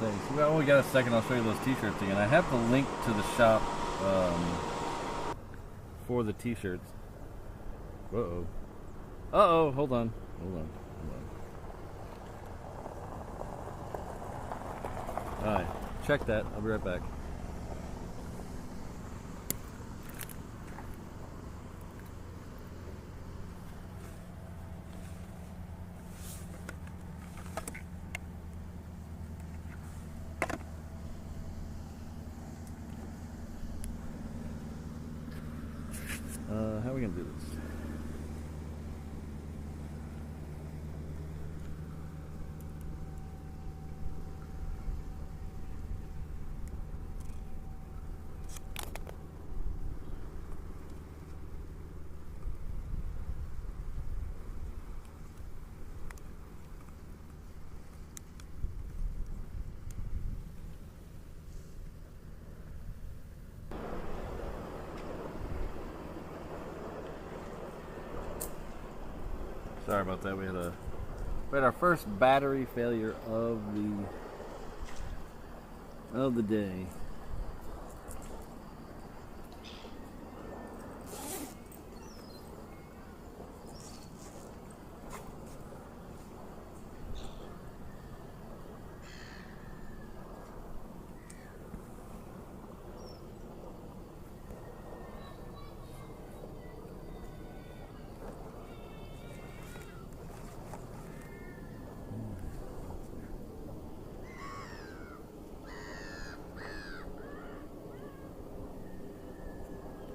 things. We only got a second. I'll show you those t-shirts again. I have the link to the shop for the t-shirts. Uh-oh. Uh-oh. Hold on. Hold on. Hold on. Alright. Check that. I'll be right back. How are we going to do this? Sorry about that. We had our first battery failure of the day.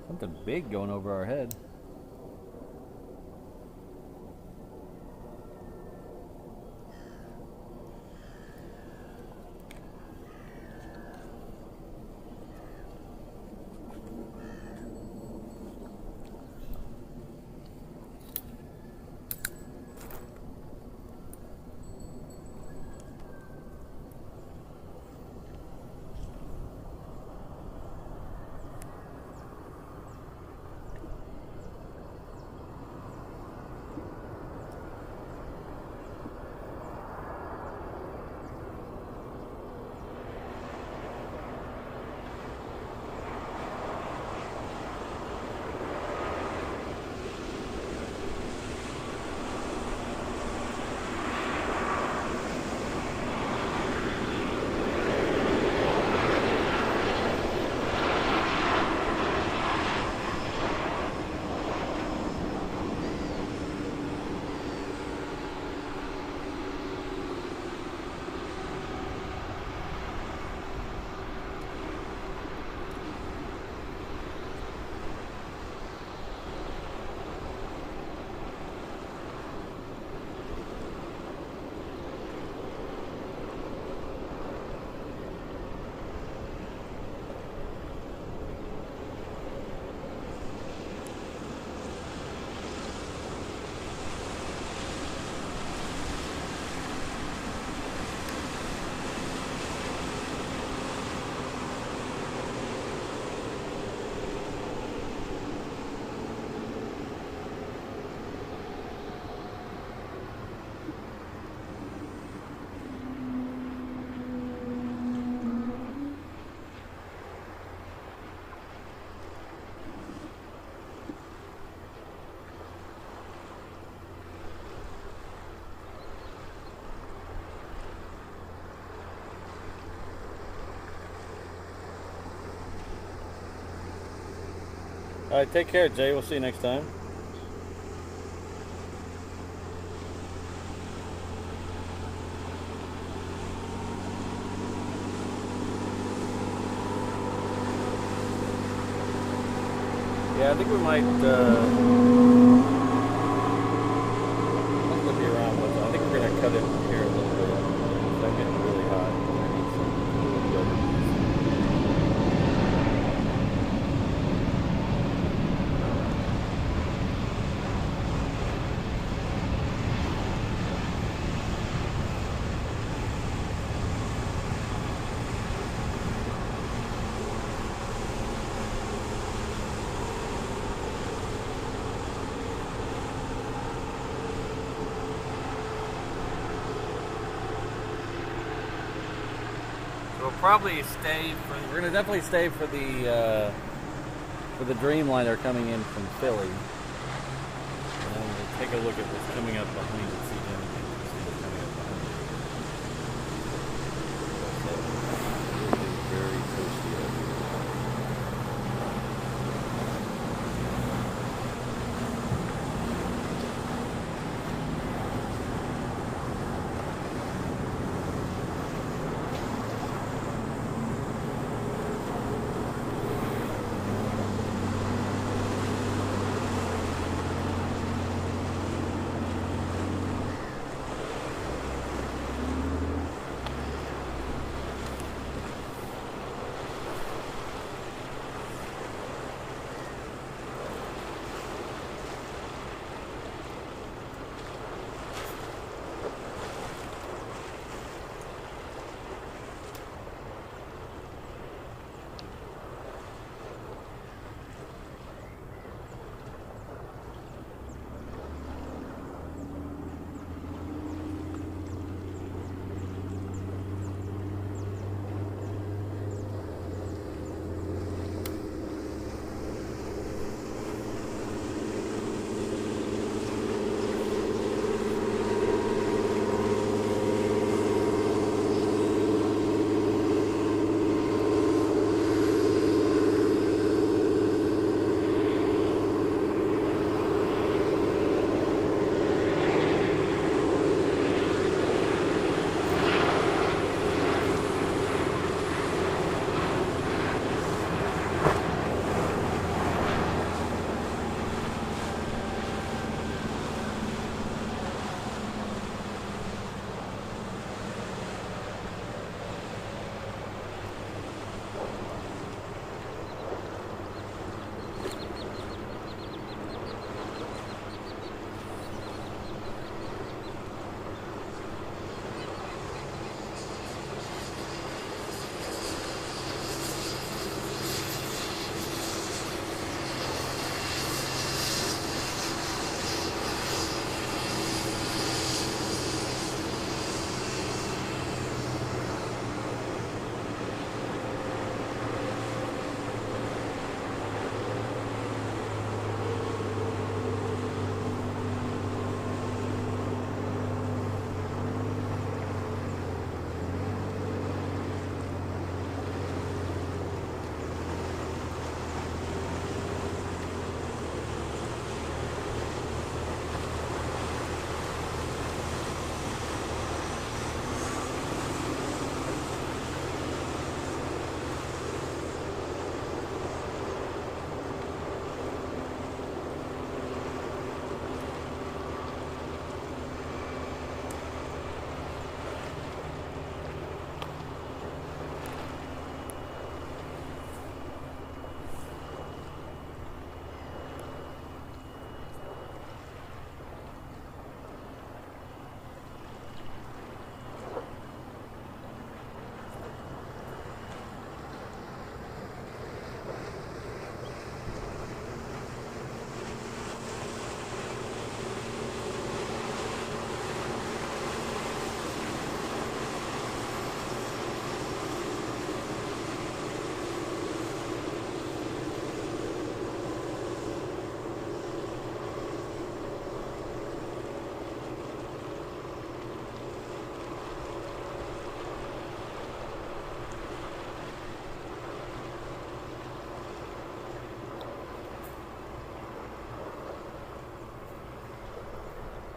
Something big going over our head. All right, take care, Jay. We'll see you next time. Yeah, I think we might look around with it. I think we're gonna cut it here a little bit. It's getting really hot. I need some butter. We'll probably stay for. We're gonna definitely stay for the Dreamliner coming in from Philly, and we'll take a look at what's coming up behind it. See if anything interesting is coming up behind it. It's very toasty out here.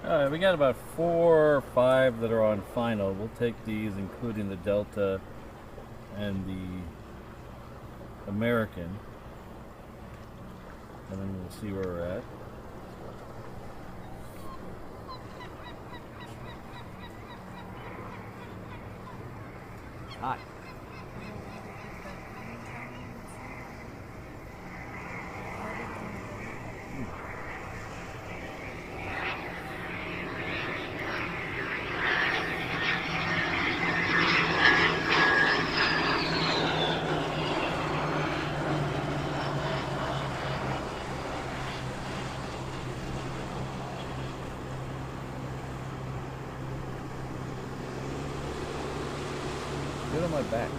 Alright, we got about 4 or 5 that are on final. We'll take these, including the Delta and the American. And then we'll see where we're at. Hi. Get on my back.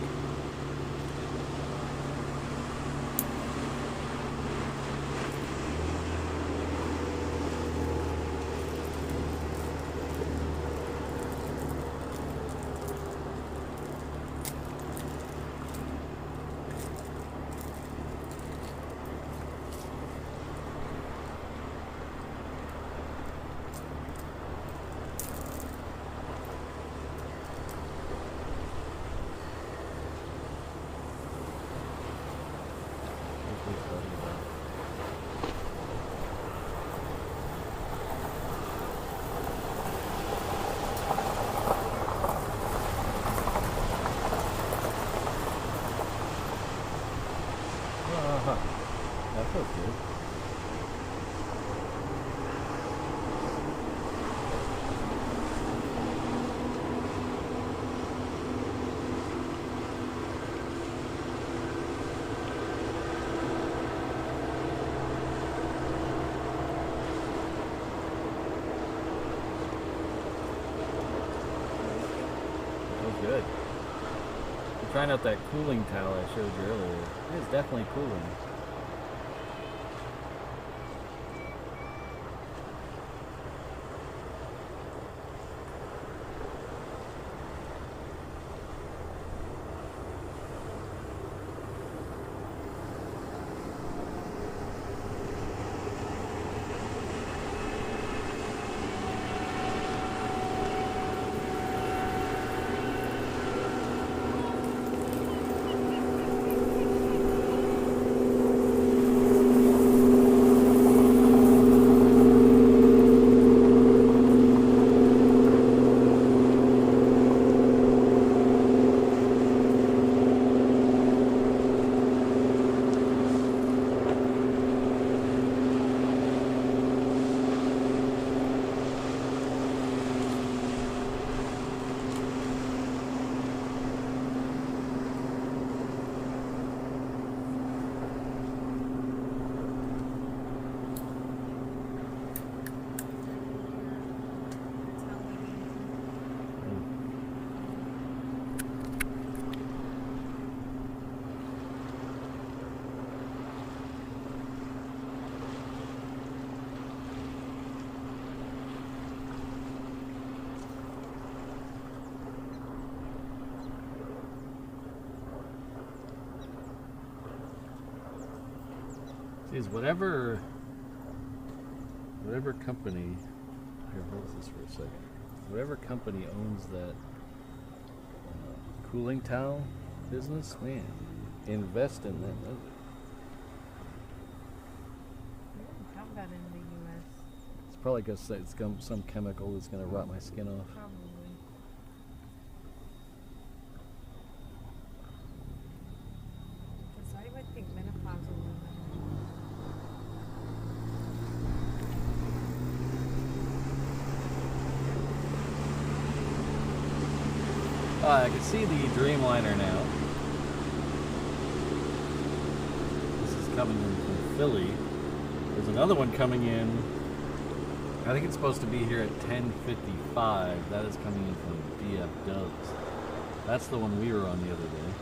That feels good. Feels good. I'm trying out that cooling towel I showed you earlier. It is definitely cooling. Is whatever company, here, hold this for a second. Whatever company owns that cooling towel business, man, invest in them. We don't have that in the U.S. It's probably because it's some chemical that's going to rot my skin off. Probably. Because I would think menopausal women. I can see the Dreamliner now. This is coming in from Philly. There's another one coming in. I think it's supposed to be here at 10:55. That is coming in from DF Dubs. That's the one we were on the other day.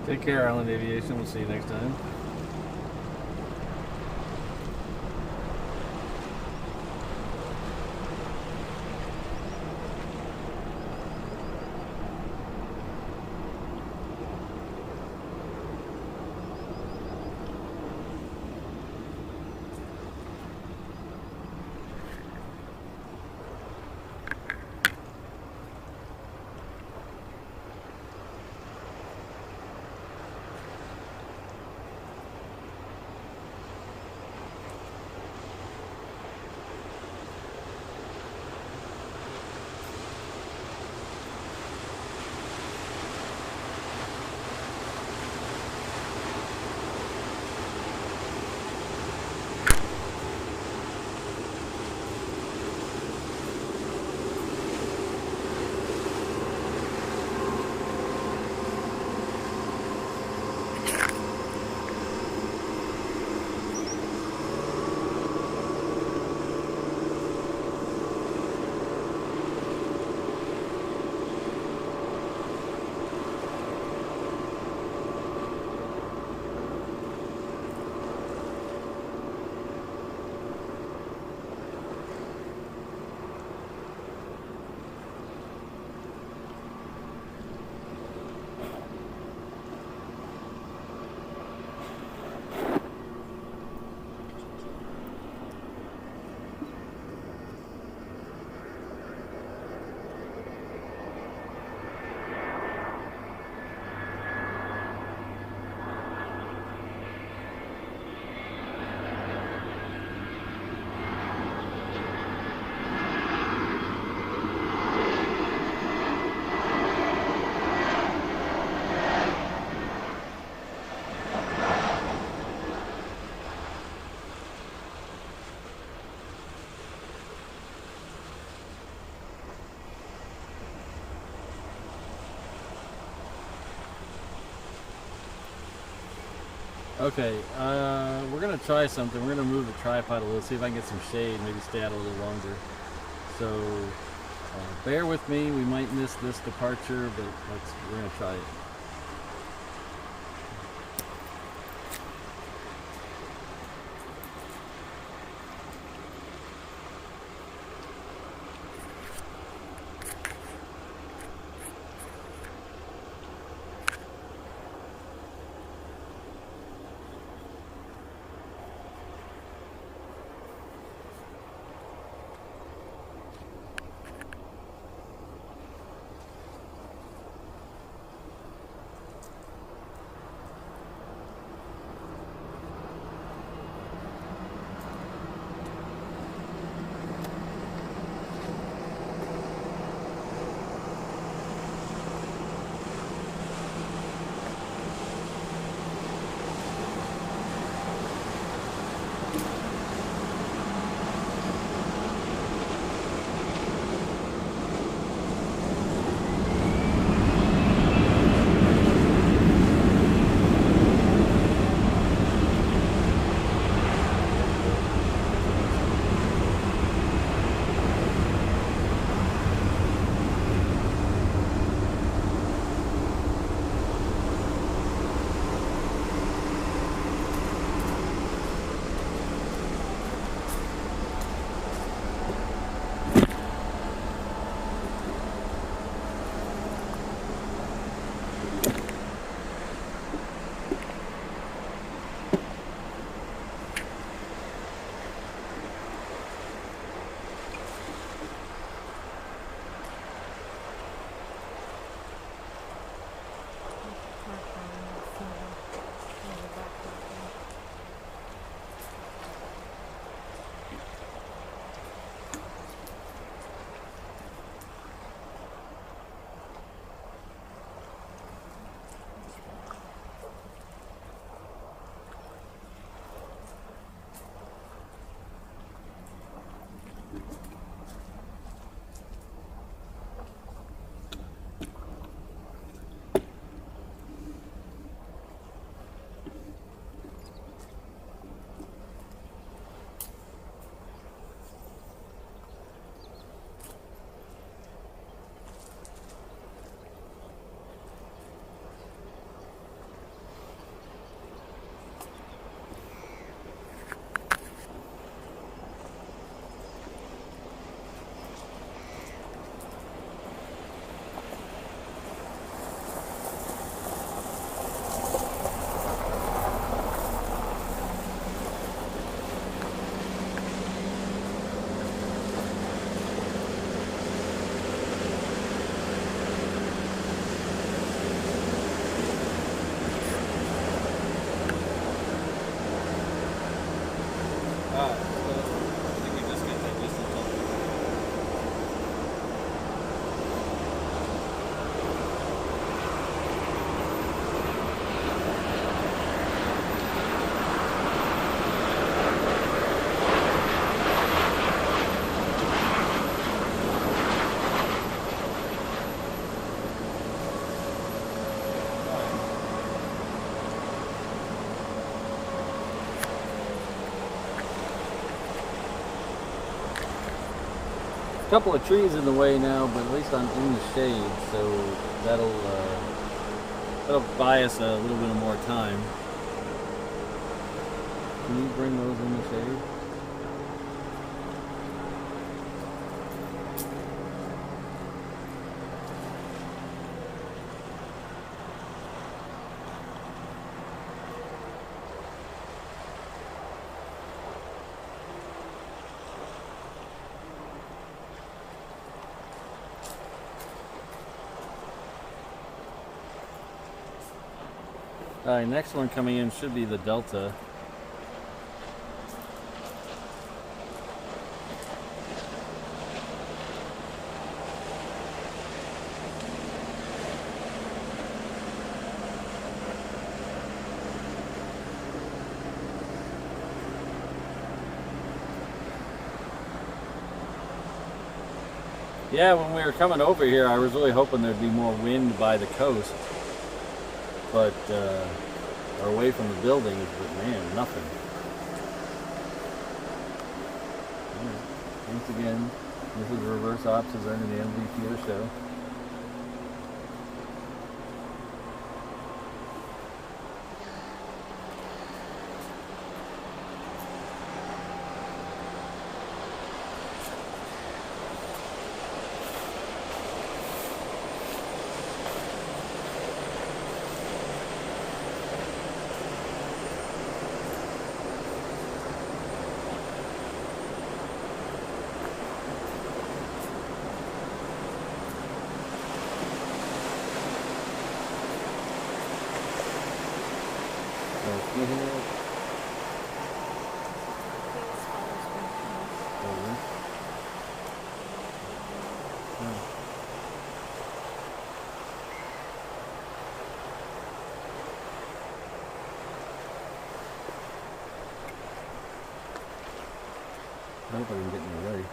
Take care, Island Aviation. We'll see you next time. Okay, we're gonna try something. We're gonna move the tripod a little, see if I can get some shade, maybe stay out a little longer. So bear with me. We might miss this departure, but we're gonna try it. A couple of trees in the way now, but at least I'm in the shade, so that'll buy us a little bit of more time. Can you bring those in the shade? Alright, next one coming in should be the Delta. Yeah, when we were coming over here, I was really hoping there'd be more wind by the coast. But, or away from the buildings, but man, nothing. Right. Once again, this is reverse ops is earning the MVP of the show. I hope I can get me ready.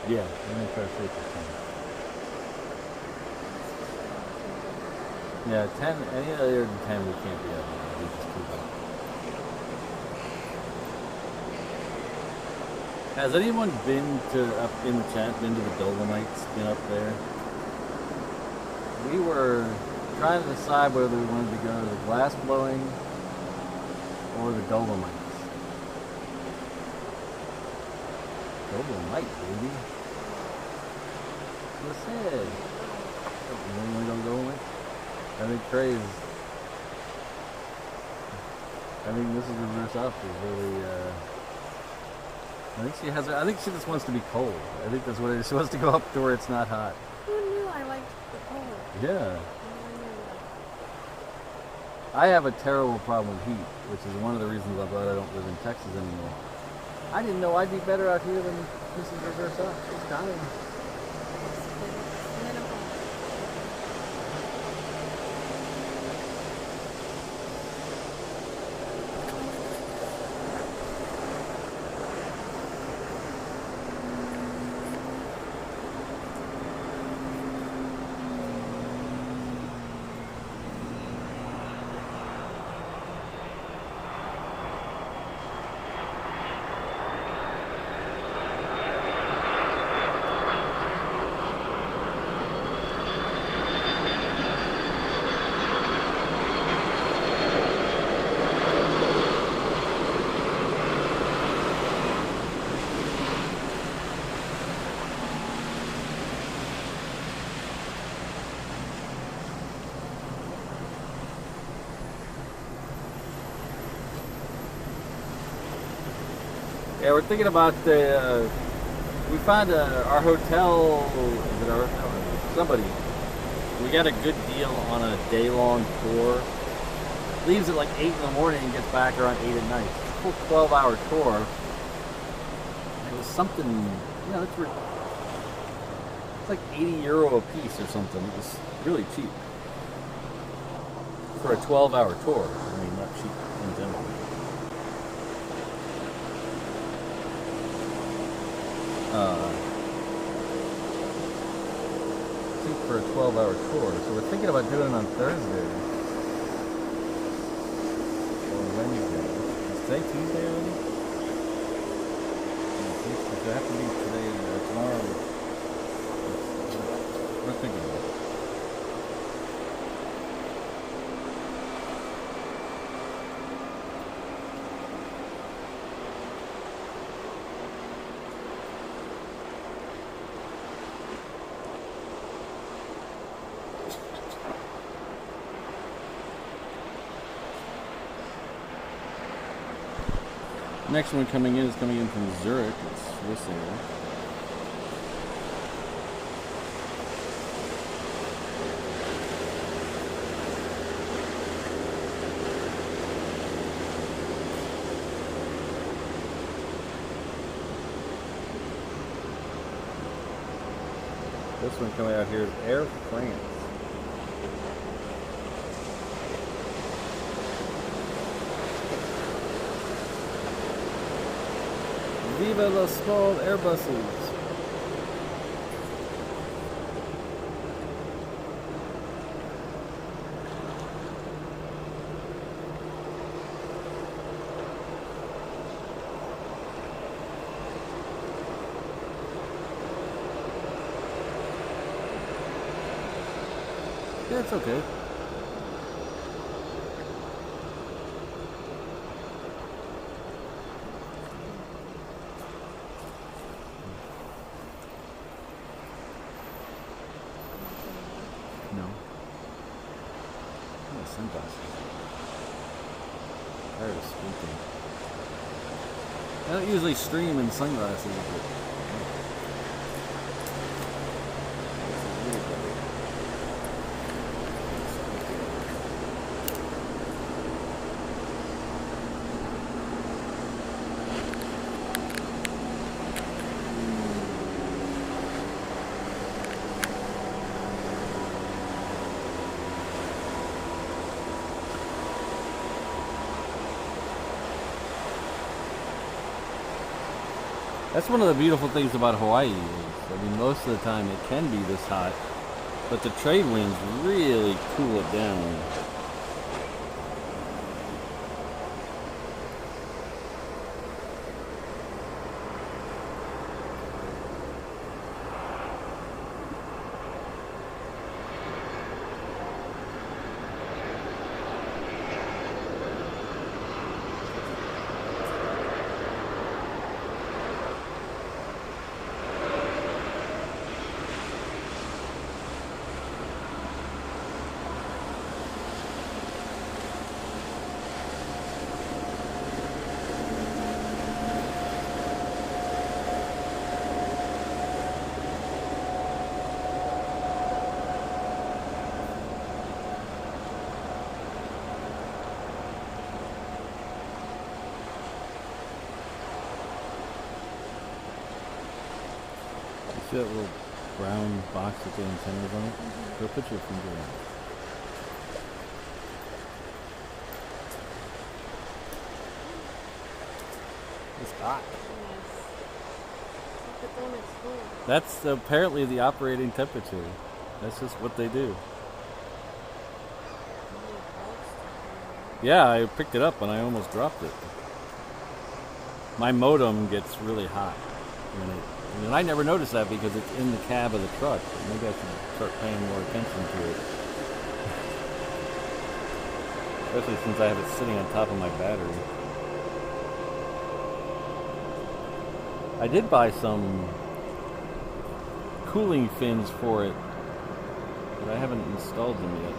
Yeah, I'm going to try to take this time. Yeah, 10, any other than 10 we can't be up. It's just too hot. Has anyone been to, up in the chat, been to the Dolomites, been up there? We were trying to decide whether we wanted to go to the glass blowing or the Dolomites. Dolomite, baby. What's that? You want to go Dolomite? I think Trey's. I think this is reverse up is really. I think she just wants to be cold. I think that's what it is. She wants to go up to where it's not hot. Who knew I liked the cold? Yeah. I have a terrible problem with heat, which is one of the reasons I'm glad I don't live in Texas anymore. I didn't know I'd be better out here than Mrs. Reverse Up. She's dying. Yeah, we're thinking about the. We found our hotel. Is it our hotel? Somebody. We got a good deal on a day-long tour. Leaves at like 8 in the morning and gets back around 8 at night. It's a full 12-hour tour. It was something. You know, it's like €80 a piece or something. It was really cheap. for a 12-hour tour. I mean, not cheap in general. Cheap for a 12-hour tour. So we're thinking about doing it on Thursday or Wednesday. Is today Tuesday already? Does it have to be today or tomorrow? We're thinking about it. Next one coming in is coming in from Zurich. It's Swiss Air. This one coming out here is Air France. Viva la small Airbuses! Yeah, it's okay. No. Oh, sunglasses. Tired of squinting. I don't usually stream in sunglasses, but that's one of the beautiful things about Hawaii is, I mean, most of the time it can be this hot, but the trade winds really cool it down. See that little brown box with the antennas on it? Go put your finger on it. It's hot. That's apparently the operating temperature. That's just what they do. Yeah, I picked it up and I almost dropped it. My modem gets really hot when it. And I never noticed that because it's in the cab of the truck. But maybe I should start paying more attention to it. Especially since I have it sitting on top of my battery. I did buy some cooling fins for it, but I haven't installed them yet.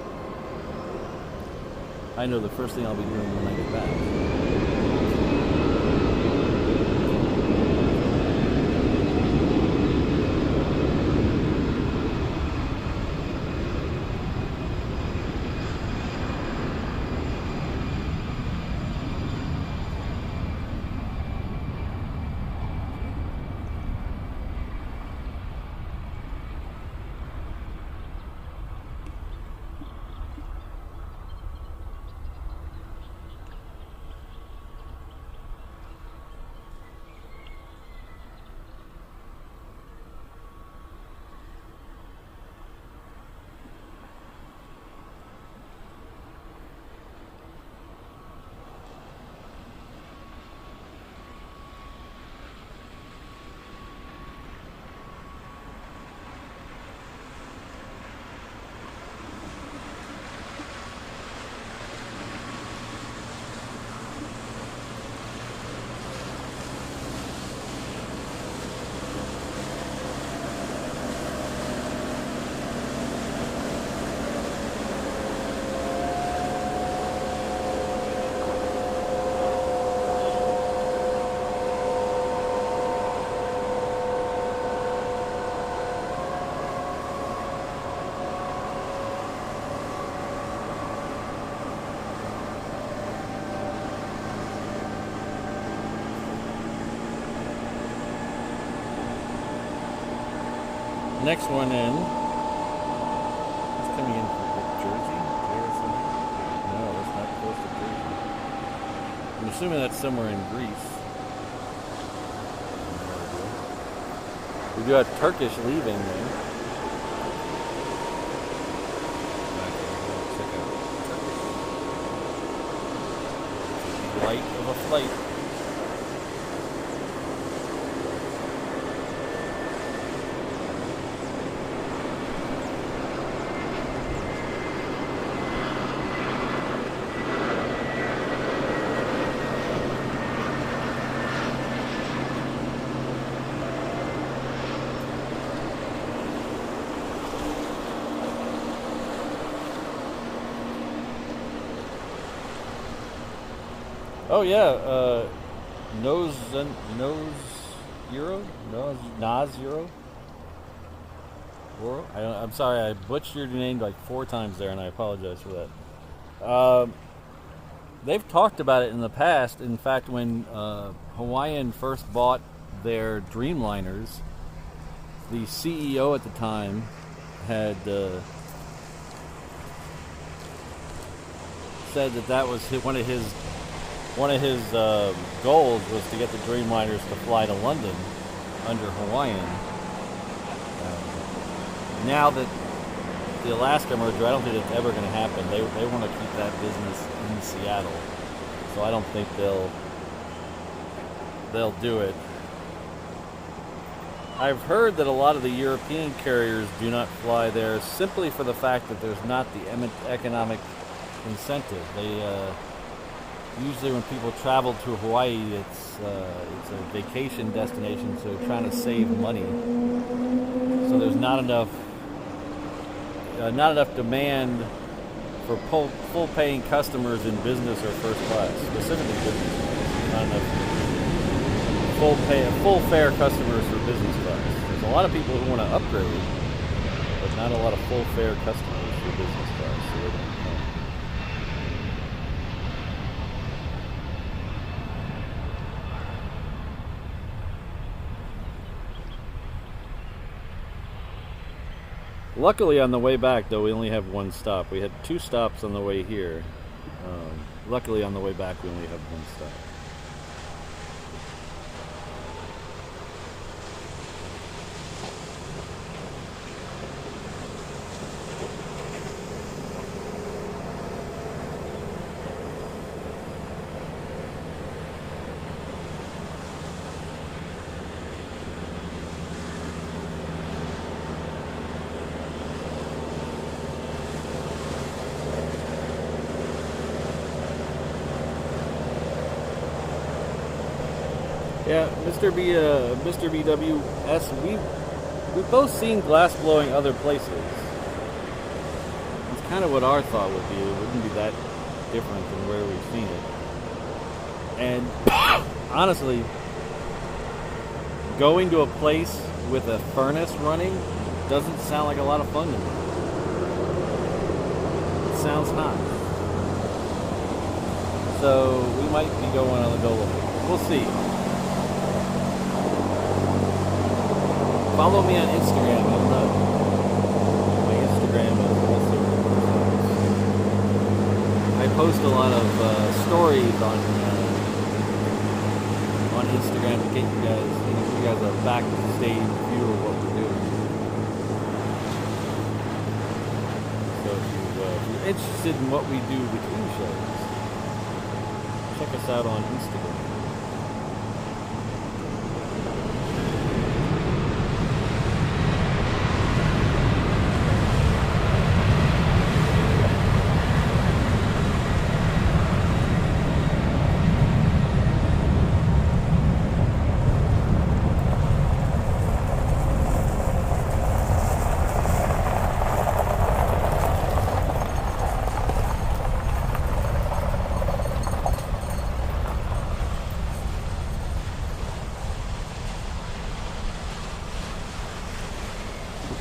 I know the first thing I'll be doing when I get back. Next one in. It's coming in from Jersey? No, that's not close to Jersey. I'm assuming that's somewhere in Greece. We do have Turkish leaving there. Check out Turkish. Light of a flight. Oh yeah, Nose Euro? Nose Euro? I'm sorry, I butchered your name like 4 times there, and I apologize for that. They've talked about it in the past. In fact, when Hawaiian first bought their Dreamliners, the CEO at the time had said that was one of his goals was to get the Dreamliners to fly to London under Hawaiian. Now that the Alaska merger, I don't think it's ever going to happen. They want to keep that business in Seattle, so I don't think they'll do it. I've heard that a lot of the European carriers do not fly there simply for the fact that there's not the economic incentive. They usually when people travel to Hawaii, it's a vacation destination, so trying to save money. So there's not enough demand for full-paying customers in business or first class, specifically business class. Not enough full-fare customers for business class. There's a lot of people who want to upgrade, but not a lot of full-fare customers for business class. So they don't come. Luckily, on the way back, though, we only have one stop. We had 2 stops on the way here. Luckily, on the way back, we only have 1 stop. Yeah, Mr. BWS, we've both seen glass blowing other places. It's kind of what our thought would be. It wouldn't be that different than where we've seen it. And honestly, going to a place with a furnace running doesn't sound like a lot of fun to me. It sounds hot. So we might be going on the go. We'll see. Follow me on Instagram. My Instagram is I post a lot of stories on Instagram to get you guys a backstage view of what we're doing. So if you're interested in what we do between shows, check us out on Instagram.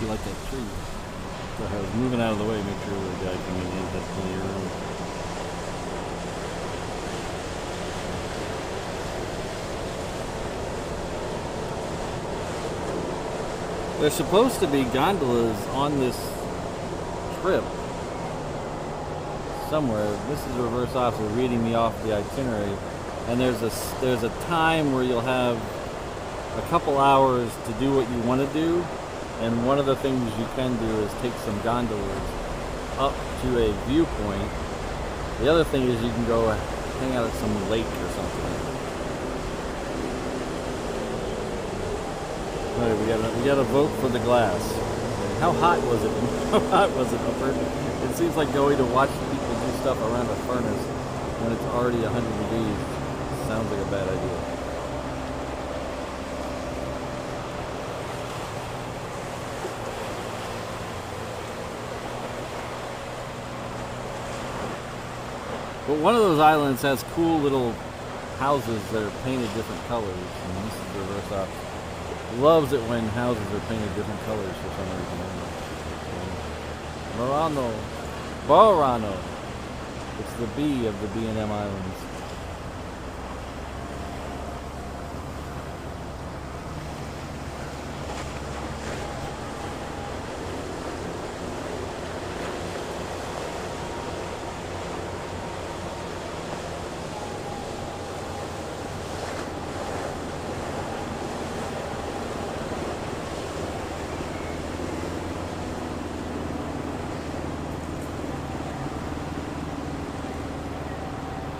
You like that tree. So I was moving out of the way, make sure the guy coming in has plenty of room. There's supposed to be gondolas on this trip somewhere. This is a reverse officer reading me off the itinerary, and there's a time where you'll have a couple hours to do what you want to do, and one of the things you can do is take some gondolas up to a viewpoint. The other thing is you can go hang out at some lake or something. Right, we got to vote for the glass. How hot was it? How hot was it, Upper? It seems like going to watch people do stuff around a furnace when it's already 100 degrees sounds like a bad idea. But one of those islands has cool little houses that are painted different colors, and this is the reverse opposite. Loves it when houses are painted different colors for some reason. Burano. It's the B of the B&M Islands.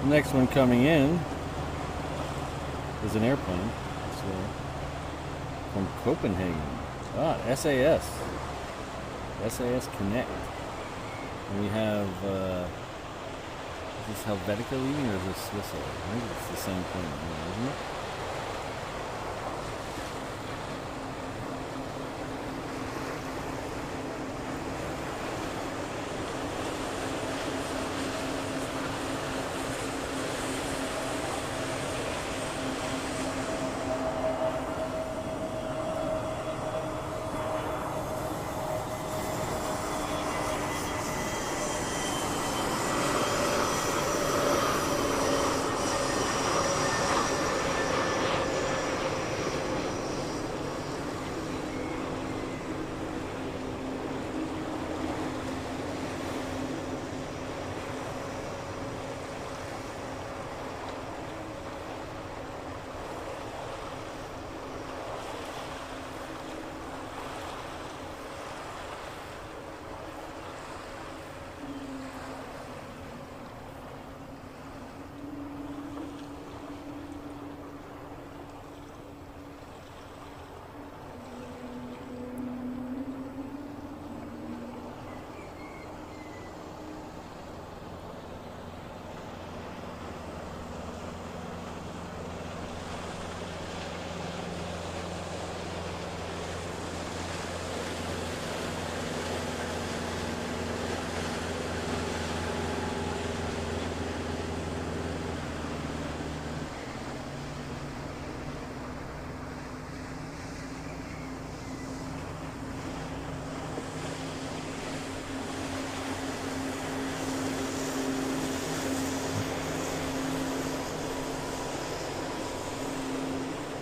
Next one coming in is an airplane. So, from Copenhagen. SAS. SAS Connect. And we have, is this Helvetica leaving or is this Swiss? I think it's the same thing, isn't it?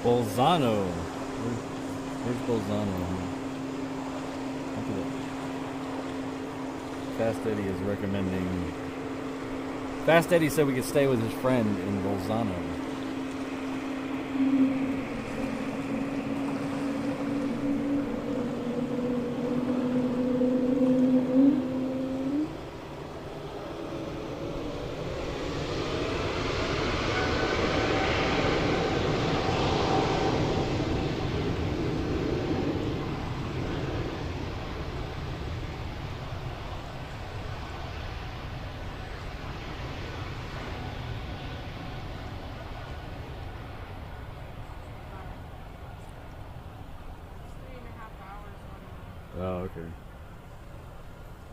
Bolzano. Where's Bolzano? Look at that. Fast Eddie is recommending. Fast Eddie said we could stay with his friend in Bolzano. Oh, okay.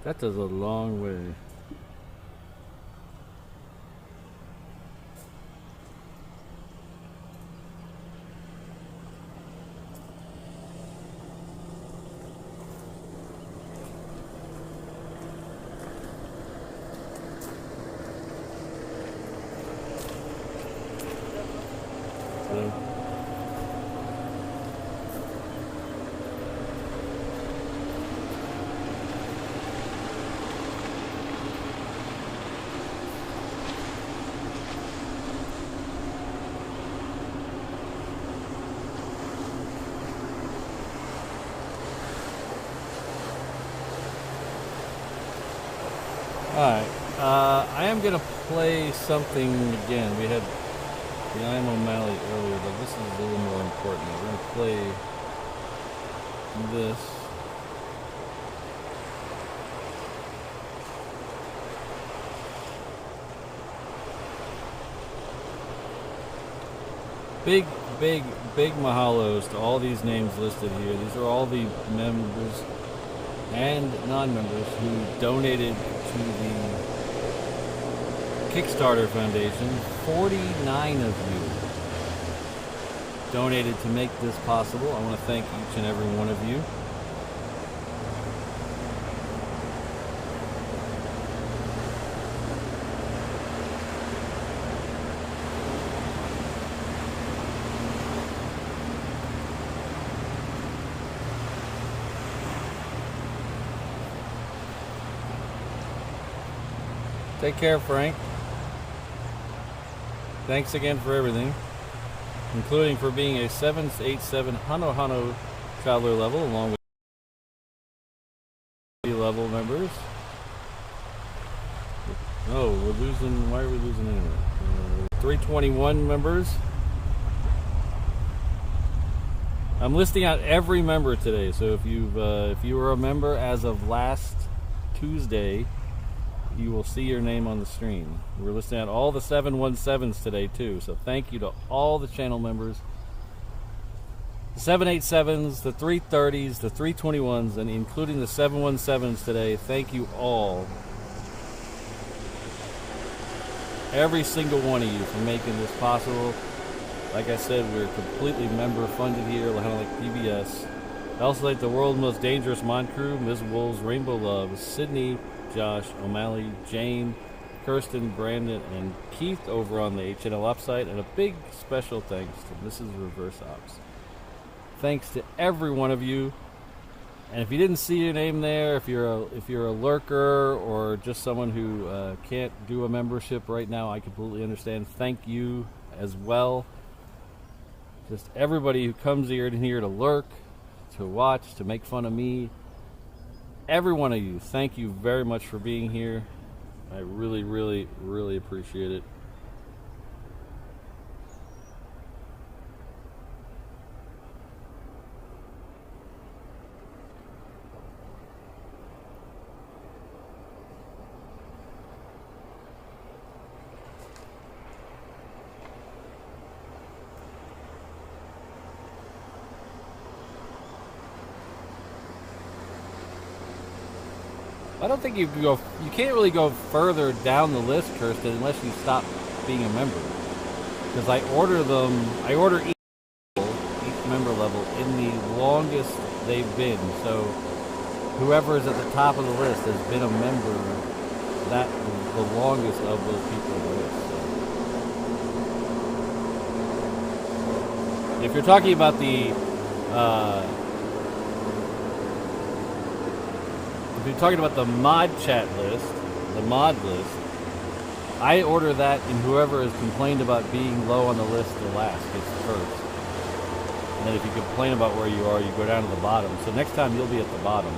That is a long way. Alright, I am going to play something again. We had the I'm O'Malley earlier, but this is a little more important. We're going to play this. Big mahalos to all these names listed here. These are all the members and non-members who donated to the Kickstarter Foundation. 49 of you donated to make this possible. I want to thank each and every one of you. Take care, Frank. Thanks again for everything, including for being a 787 Hano traveler level, along with level members. Oh, we're losing. Why are we losing anyway? 321 members. I'm listing out every member today, so if you were a member as of last Tuesday, you will see your name on the screen. We're listing out all the 717s today too, so thank you to all the channel members. The 787s, the 330s, the 321s, and including the 717s today. Thank you all. Every single one of you for making this possible. Like I said, we're completely member funded here, kind of like PBS. I also like the world's most dangerous mod crew, Ms. Wolves, Rainbow Love, Sydney, Josh, O'Malley, Jane, Kirsten, Brandon, and Keith over on the HNL Ops site, and a big special thanks to Mrs. Reverse Ops. Thanks to every one of you. And if you didn't see your name there, if you're a lurker or just someone who can't do a membership right now, I completely understand. Thank you as well. Just everybody who comes here to lurk, to watch, to make fun of me. Every one of you, thank you very much for being here. I really, really, really appreciate it. I don't think you can't really go further down the list, Kirsten, unless you stop being a member. Because I order each member level in the longest they've been. So whoever is at the top of the list has been a member the longest of those people on the list. So if you're talking about the if you're talking about the mod chat list, the mod list, I order that, and whoever has complained about being low on the list the last gets the first. And then if you complain about where you are, you go down to the bottom. So next time you'll be at the bottom.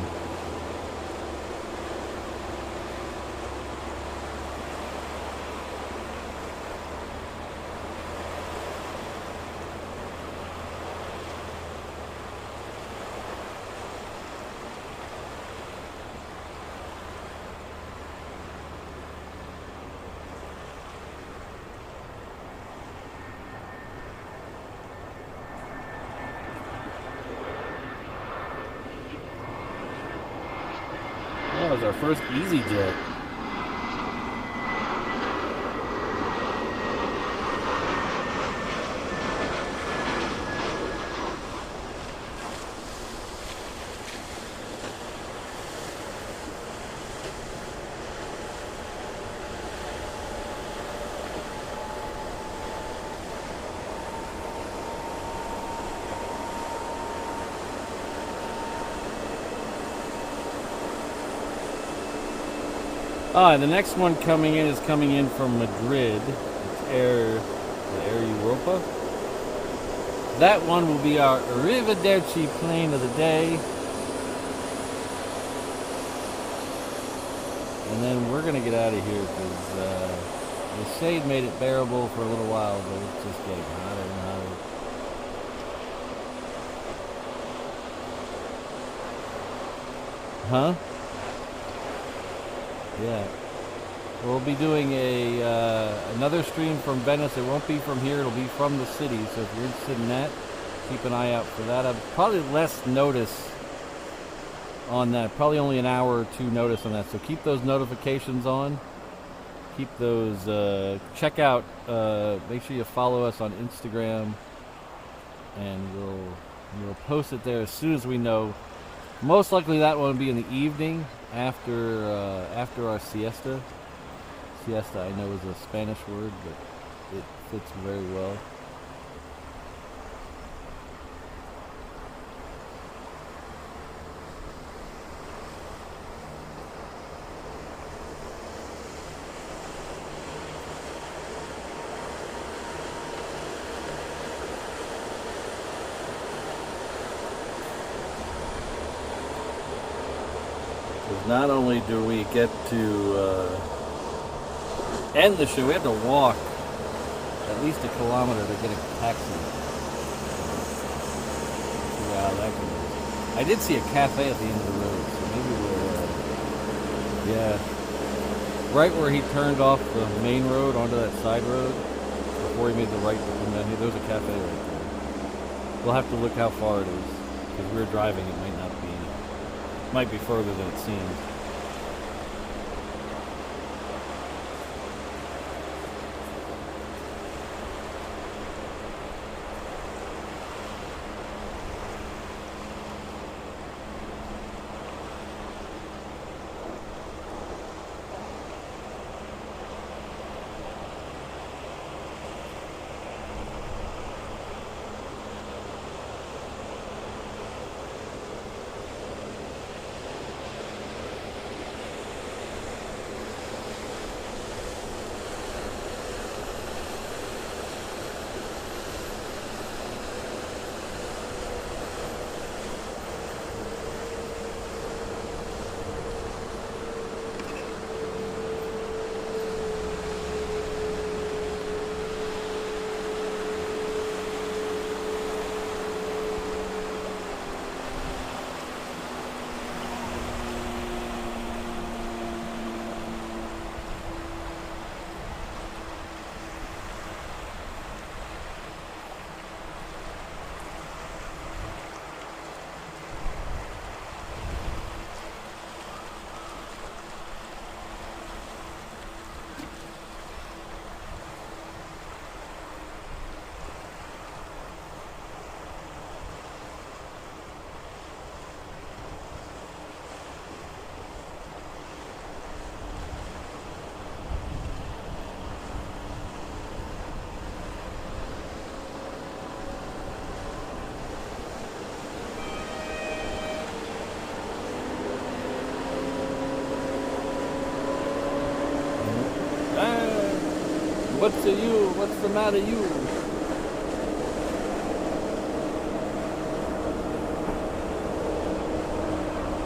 That was our first EasyJet. The next one coming in is coming in from Madrid. It's Air Europa. That one will be our Arrivederci plane of the day. and then we're gonna get out of here because the shade made it bearable for a little while, but it's just getting hotter and hotter. Huh? Yeah. We'll be doing another stream from Venice. It won't be from here. It'll be from the city. So if you're interested in that, keep an eye out for that. I've probably less notice on that. Probably only an hour or two notice on that. So keep those notifications on. Keep those. Check out. Make sure you follow us on Instagram, and we'll post it there as soon as we know. Most likely that one will be in the evening after our siesta. Siesta, I know, is a Spanish word, but it fits very well. Not only do we get to end the show, we have to walk at least a kilometer to get a taxi. Wow, that could be. I did see a cafe at the end of the road, so maybe we'll, yeah. Right where he turned off the main road onto that side road, before he made the right to come down here, there's a cafe right there. We'll have to look how far it is, because we're driving, it might be further than it seems. What's to you? What's the matter, you?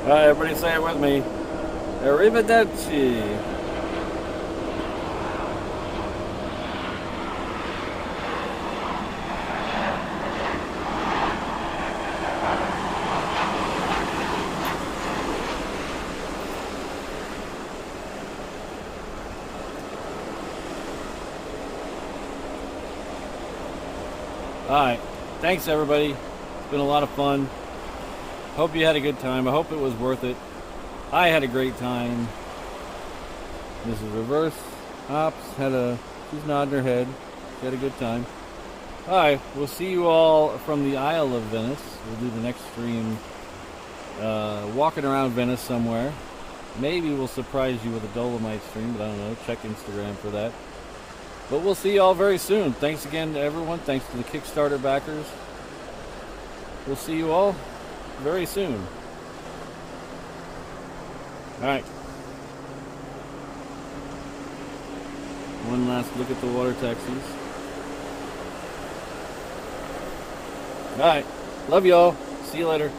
Alright, everybody say it with me. Arrivederci. Alright, thanks everybody. It's been a lot of fun. Hope you had a good time. I hope it was worth it. I had a great time. Mrs. Reverse Ops she's nodding her head. She had a good time. Alright, we'll see you all from the Isle of Venice. We'll do the next stream walking around Venice somewhere. Maybe we'll surprise you with a Dolomite stream, but I don't know. Check Instagram for that. But we'll see you all very soon. Thanks again to everyone. Thanks to the Kickstarter backers. We'll see you all very soon. Alright. One last look at the water taxis. Alright. Love y'all. See you later.